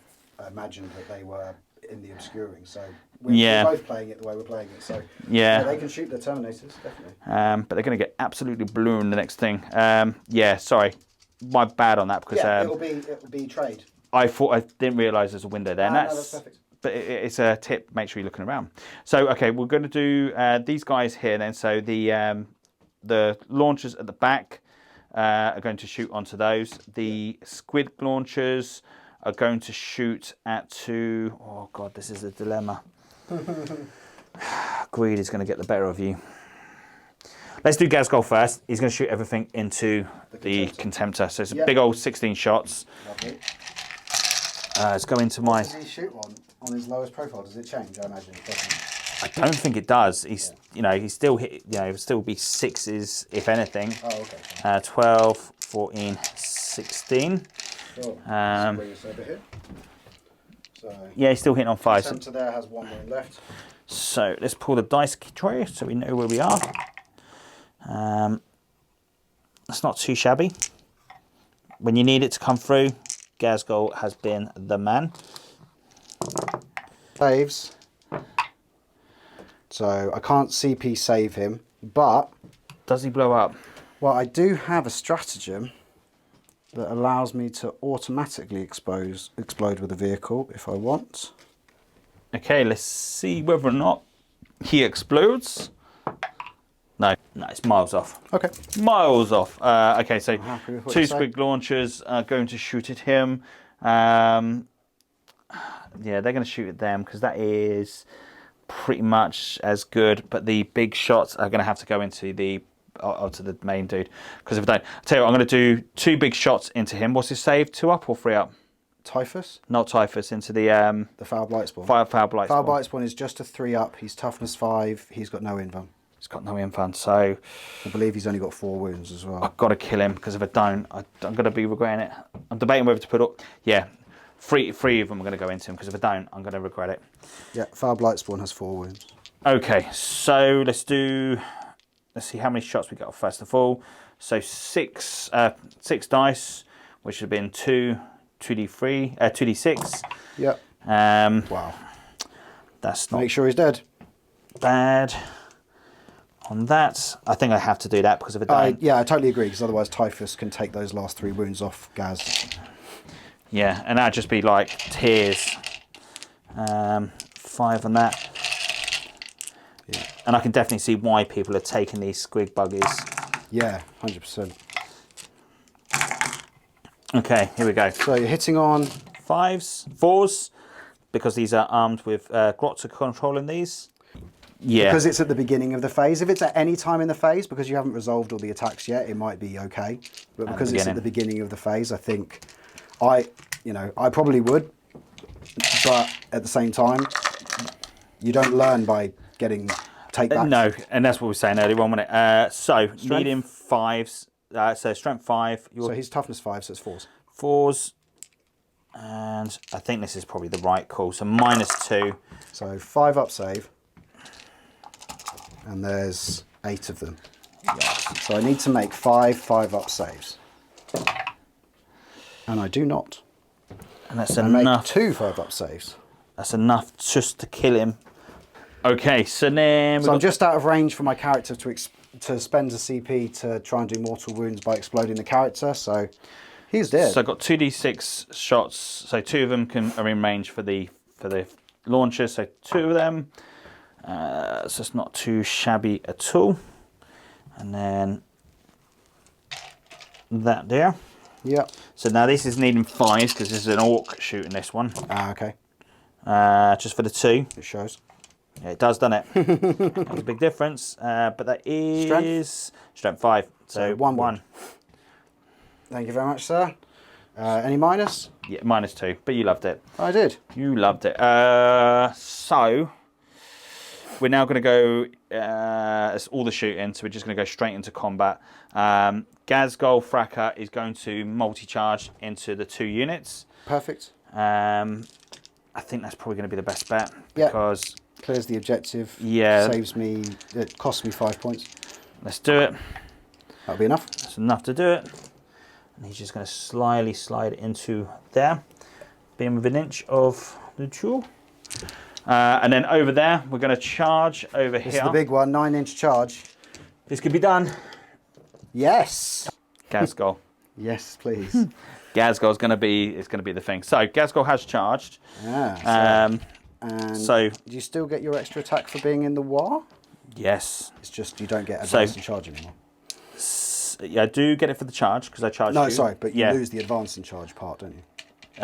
imagined that they were in the obscuring. So we're both playing it the way we're playing it. So yeah, they can shoot the Terminators, definitely. But they're going to get absolutely ballooned the next thing. Yeah, sorry. My bad on that, because it'll be trade. I didn't realise there's a window there. And that's perfect. But it's a tip. Make sure you're looking around. So okay, we're going to do these guys here then. So the launchers at the back are going to shoot onto those. The Squig launchers are going to shoot at 2. Oh god, this is a dilemma. Greed is going to get the better of you. Let's do Ghazghkull first. He's going to shoot everything into the Contemptor. So it's a big old 16 shots. Lovely. Let's go into my... What does he shoot on his lowest profile? Does it change? I imagine it doesn't. I don't think it does. He's, you know, he's still hit, you know, it'll still be 6s if anything. Oh, okay. 12, 14, 16. Sure. Yeah, he's still hitting on 5. The centre there has 1 wound left. So let's pull the dice tray so we know where we are. That's not too shabby. When you need it to come through, Ghazghkull has been the man. Saves. So I can't CP save him, but... Does he blow up? Well, I do have a stratagem that allows me to automatically explode with a vehicle if I want. Okay, let's see whether or not he explodes. No, it's miles off. Okay. Miles off. Okay, so 2 Squig launchers are going to shoot at him. Yeah, they're going to shoot at them because that is pretty much as good. But the big shots are going to have to go into the main dude. Because if I don't, I'll tell you what, I'm going to do 2 big shots into him. What's his save? 2 up or 3 up? Typhus? Not Typhus, into the Foul Blight Spawn. Foul Blight Spawn. Foul Blight Spawn is just a 3 up. He's toughness 5. He's got no invuln. He's got no infant, so I believe he's only got 4 wounds as well. I've got to kill him because if I don't, I'm going to be regretting it. I'm debating whether to put up. Yeah, three of them are going to go into him because if I don't, I'm going to regret it. Yeah, Foul Blight Spawn has 4 wounds. Okay, so let's see how many shots we got first of all. So 6 dice, which should have been 2d6. Yep. Wow. That's not. Make sure he's dead. Bad. On that, I think I have to do that because if I don't... Yeah, I totally agree, because otherwise Typhus can take those last 3 wounds off Gaz. Yeah, and that'd just be like tears. 5 on that. Yeah. And I can definitely see why people are taking these Squig buggies. Yeah, 100%. Okay, here we go. So you're hitting on... 5s, 4s, because these are armed with Grots are controlling these. Yeah. Because it's at the beginning of the phase. If it's at any time in the phase, because you haven't resolved all the attacks yet, it might be okay. But because it's at the beginning of the phase, I think I probably would. But at the same time, you don't learn by getting take back. No, and that's what we were saying earlier on, wasn't it? So needing 5s. So strength 5. So he's toughness 5, so it's 4s. 4s. And I think this is probably the right call. So -2. So 5 up save. And there's 8 of them. Yes. So I need to make 5 up saves. And I do not. And that's I enough. Make 2 5 up saves. That's enough just to kill him. Okay, so then... So I'm just out of range for my character to spend a CP to try and do mortal wounds by exploding the character, so he's dead. So I've got 2d6 shots, so 2 of them are in range for the launcher, so 2 of them. So it's not too shabby at all. And then that there. Yep. So now this is needing 5s because this is an orc shooting this one. Ah, okay. Just for the 2. It shows. Yeah, it does, doesn't it? That's a big difference. But that is strength 5. So 1. Thank you very much, sir. Any minus? Yeah, -2. But you loved it. I did. You loved it. So we're now going to go. It's all the shooting, so we're just going to go straight into combat. Gazgol Fracker is going to multi-charge into the 2 units. Perfect. I think that's probably going to be the best bet because clears the objective. Yeah. Saves me. It costs me 5 points. Let's do it. That'll be enough. That's enough to do it. And he's just going to slyly slide into there, being within an inch of the tool. And then over there, we're going to charge over here. This is the big one, 9-inch charge. This could be done. Yes. Gazgol. Yes, please. Gazgol's going to be the thing. So Gazgol has charged. Yeah. And so do you still get your extra attack for being in the war? Yes. It's just you don't get advance and charge anymore. Yeah, I do get it for the charge because I charged you. No, sorry, but you lose the advance and charge part, don't you?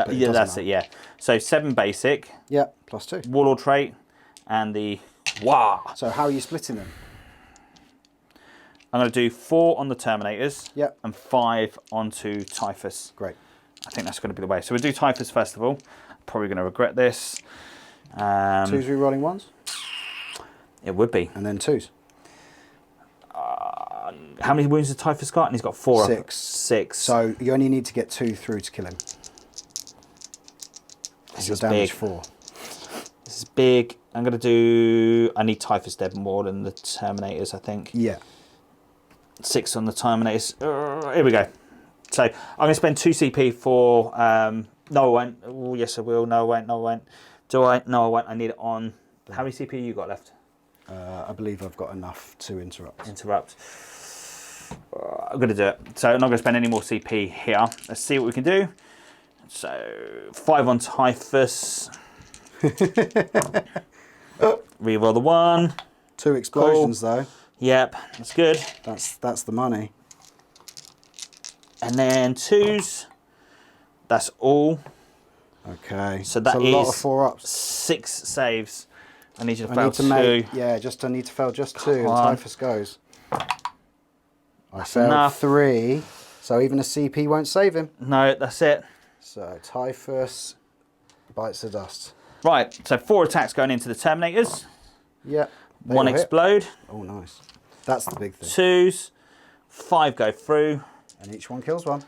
Yeah, that's it, yeah. So 7 basic. Yeah, +2. Warlord trait and the wah. So how are you splitting them? I'm going to do 4 on the Terminators. Yep. And 5 onto Typhus. Great. I think that's going to be the way. So we'll do Typhus first of all. Probably going to regret this. 2s re-rolling 1s? It would be. And then 2s? How many wounds has Typhus got? And he's got 4. 6. 6. So you only need to get 2 through to kill him. This your is damage big. 4. This is big. I'm going to do... I need Typhus dead more than the Terminators, I think. Yeah. 6 on the Terminators. Here we go. So I'm going to spend 2 CP for... no, I won't. Oh, yes, I will. No, I won't. No, I won't. Do I? No, I won't. I need it on... How many CP you got left? I believe I've got enough to interrupt. I'm going to do it. So I'm not going to spend any more CP here. Let's see what we can do. So 5 on Typhus. Reroll the 1. 2 explosions though. Yep, that's good. That's the money. And then 2s. That's all. Okay. So that a is lot of 4-ups. 6 saves. I need you to I fail need to 2. make, yeah, I need to fail just 2 and on. Typhus goes. I failed enough. 3, so even a CP won't save him. No, that's it. So Typhus bites the dust. Right, so 4 attacks going into the Terminators. Yep. 1 explode. Oh, nice. That's the big thing. 2s. 5 go through. And each one kills 1.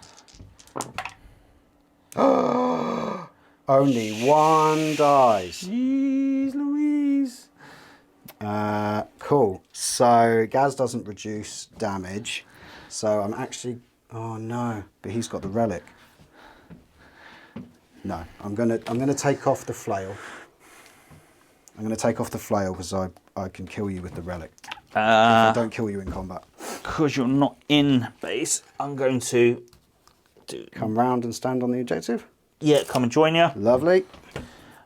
Only 1 dies. Jeez Louise. Cool. So Gaz doesn't reduce damage. So I'm actually... Oh no, but he's got the relic. No, I'm gonna take off the flail. I'm gonna take off the flail because I can kill you with the relic. If I don't kill you in combat. Because you're not in base, I'm going to Come round and stand on the objective. Yeah, come and join you. Lovely.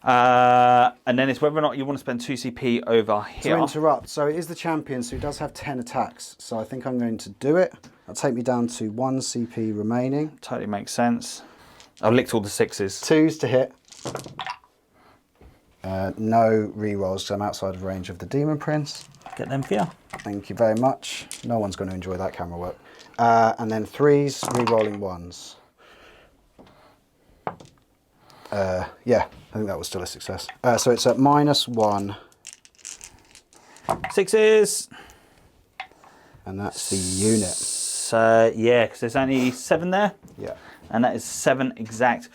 And then it's whether or not you want to spend 2 CP over here. To interrupt, so it is the champion, so he does have 10 attacks. So I think I'm going to do it. That'll take me down to 1 CP remaining. Totally makes sense. I've licked all the 6s. 2s to hit. No rerolls because I'm outside of range of the Demon Prince. Get them for you. Thank you very much. No one's going to enjoy that camera work. And then 3s, rerolling 1s. Yeah, I think that was still a success. So it's at -1. 6s. And that's the unit. So, yeah, because there's only 7 there. Yeah. And that is 7 exact.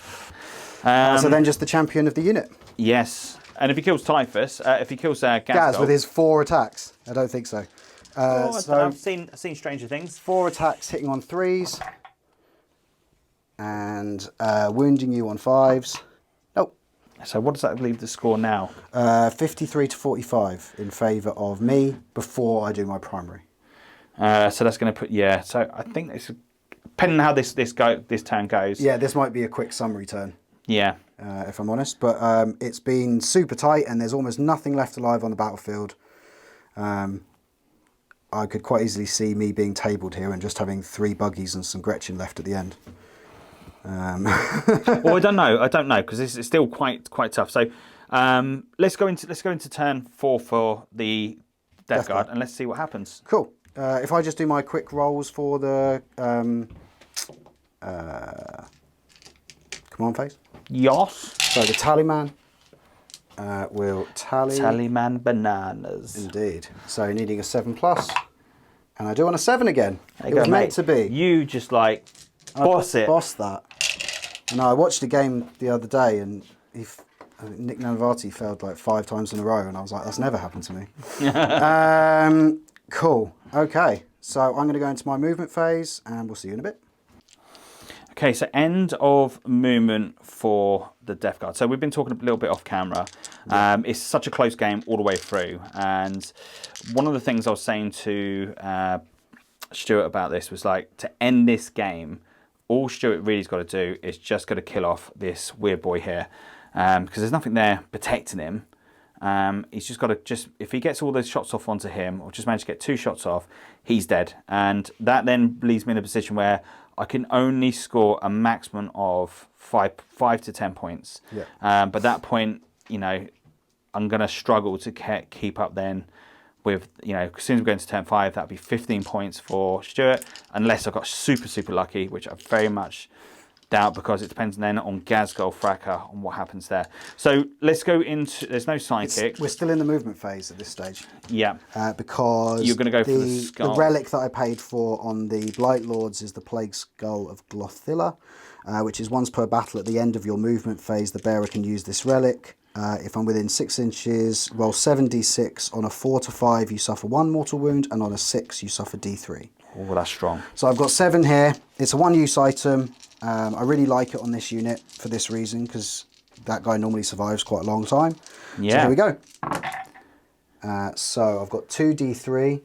So then just the champion of the unit. Yes. And if he kills Typhus, if he kills Gaz with his 4 attacks. I don't think so. So I've seen stranger things. 4 attacks hitting on 3s. And wounding you on 5s. Nope. So what does that leave the score now? 53 to 45 in favour of me before I do my primary. So that's going to put, yeah. So I think it's depending on how this turn goes. Yeah, this might be a quick summary turn. Yeah. If I'm honest, but it's been super tight and there's almost nothing left alive on the battlefield. I could quite easily see me being tabled here and just having 3 buggies and some Gretchen left at the end. Well, I don't know because this is still quite tough. So let's go into turn 4 for the Death Guard and let's see what happens. Cool. If I just do my quick rolls for the command phase. Yos. So the Tallyman will tally. Tallyman bananas. Indeed. So needing a 7+, and I do on a 7 again. There It you was go, meant mate. to be. You just like boss it. Boss that. And I watched a game the other day, and Nick Nanavati failed like 5 times in a row, and I was like, that's never happened to me. Cool. Okay. So I'm going to go into my movement phase, and we'll see you in a bit. Okay, so end of movement for the Death Guard. So we've been talking a little bit off camera. It's such a close game all the way through. And one of the things I was saying to Stuart about this was like, to end this game, all Stuart really's got to do is just got to kill off this weird boy here. Because there's nothing there protecting him. He's just got to if he gets all those shots off onto him, or just manage to get 2 shots off, he's dead. And that then leaves me in a position where I can only score a maximum of 5 to 10 points. Yeah. But at that point, you know, I'm going to struggle to keep up then with, you know, as soon as we go into turn 5, that'd be 15 points for Stuart, unless I got super lucky, which I very much doubt, because it depends then on Gazgol Fracker on what happens there. So let's go into, there's no psychic. We're still in the movement phase at this stage. Yeah. Because you're going to go for the skull. The relic that I paid for on the Blight Lords is the Plague Skull of Glothilla, which is once per battle at the end of your movement phase, the bearer can use this relic. If I'm within 6 inches, roll 7d6. On a 4 to 5, you suffer 1 mortal wound, and on a 6, you suffer d3. Oh, that's strong. So I've got 7 here. It's a 1-use item. I really like it on this unit for this reason, because that guy normally survives quite a long time. Yeah. So here we go. So I've got 2d3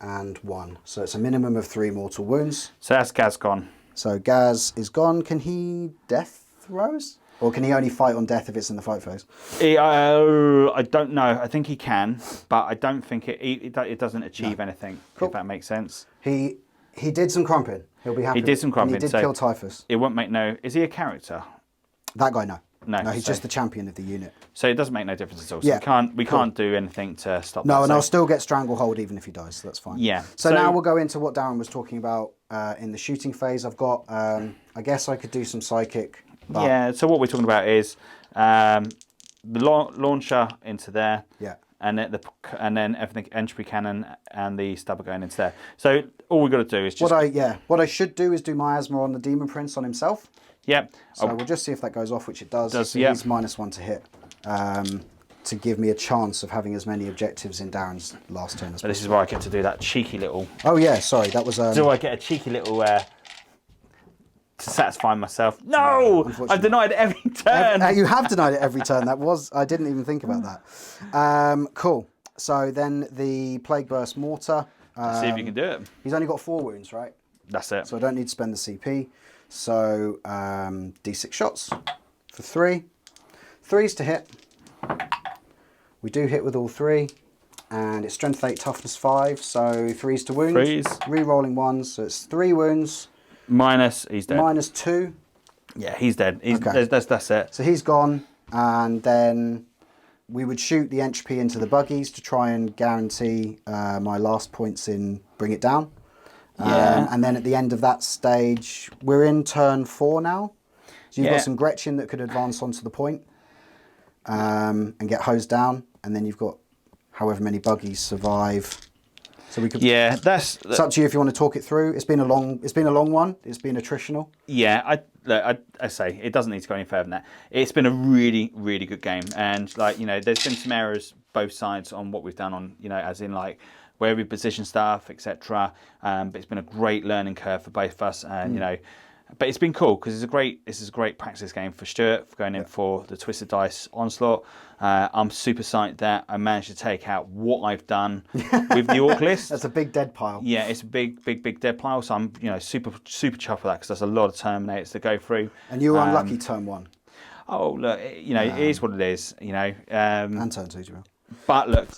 and 1. So it's a minimum of 3 mortal wounds. So that's Gaz gone. So Gaz is gone. Can he death throws? Or can he only fight on death if it's in the fight phase? I don't know. I think he can, but I don't think it doesn't achieve anything, Cool. if that makes sense. He did some crumping. He'll be happy. He did some crumping. And he did so kill Typhus. It won't make no... Is he a character? That guy, no. No, he's so- just the champion of the unit. So it doesn't make no difference at all. So Yeah, we can't do anything to stop that. No, and so- I'll still get Stranglehold even if he dies, so that's fine. Yeah. So now we'll go into what Darren was talking about in the shooting phase. I've got, I guess I could do some psychic. But Yeah, so what we're talking about is the launcher into there. Yeah. And then everything, entropy cannon and the stubber going into there. So all we've got to do is just... What I should do is do miasma on the Demon Prince on himself. Yep. So we'll just see if that goes off, which it does. So yeah. he's -1 to hit, to give me a chance of having as many objectives in Darren's last turn as So this is possible. where I get to do that cheeky little... Oh yeah, sorry, that was... Do I get a cheeky little... to satisfy myself? No! unfortunately. I've denied it every turn! You have denied it every turn. I didn't even think about that. Cool. So then the Plague Burst Mortar. See if you can do it. He's only got 4 wounds, right? That's it. So I don't need to spend the CP. So D6 shots for 3. 3's to hit. We do hit with all 3. And it's Strength 8, Toughness 5. So 3's to wound. 3s. Re-rolling 1s. So it's 3 wounds. Minus, he's dead. -2. Yeah, he's dead. Okay. That's it. So he's gone. And then we would shoot the entropy into the buggies to try and guarantee my last points in Bring It Down. Yeah. And then at the end of that stage, we're in turn 4 now. So you've got some Gretchen that could advance onto the point and get hosed down. And then you've got however many buggies survive. So we could. Yeah, It's up to you if you want to talk it through. It's been a long one. It's been attritional. Yeah, I say it doesn't need to go any further than that. It's been a really, really good game, and like, you know, there's been some errors both sides on what we've done on, you know, as in like where we position stuff, etc. But it's been a great learning curve for both of us, and you know, but it's been cool because this is a great practice game for Stuart for going in for the Twisted Dice Onslaught. I'm super psyched that I managed to take out what I've done with the Orc list. That's a big dead pile. Yeah, it's a big dead pile. So I'm, you know, super chuffed with that because there's a lot of Terminators to go through. And you were unlucky turn 1. Oh look, you know, it is what it is. You know, And turn 2, Joel. but look,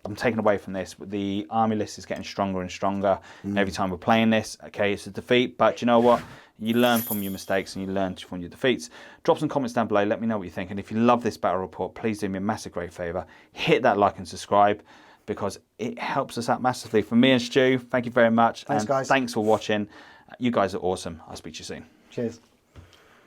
I'm taking away from this. The army list is getting stronger and stronger every time we're playing this. Okay, it's a defeat, but you know what? You learn from your mistakes and you learn from your defeats. Drop some comments down below. Let me know what you think. And if you love this battle report, please do me a massive great favour. Hit that like and subscribe because it helps us out massively. From me and Stu, thank you very much. Thanks, guys. Thanks for watching. You guys are awesome. I'll speak to you soon. Cheers.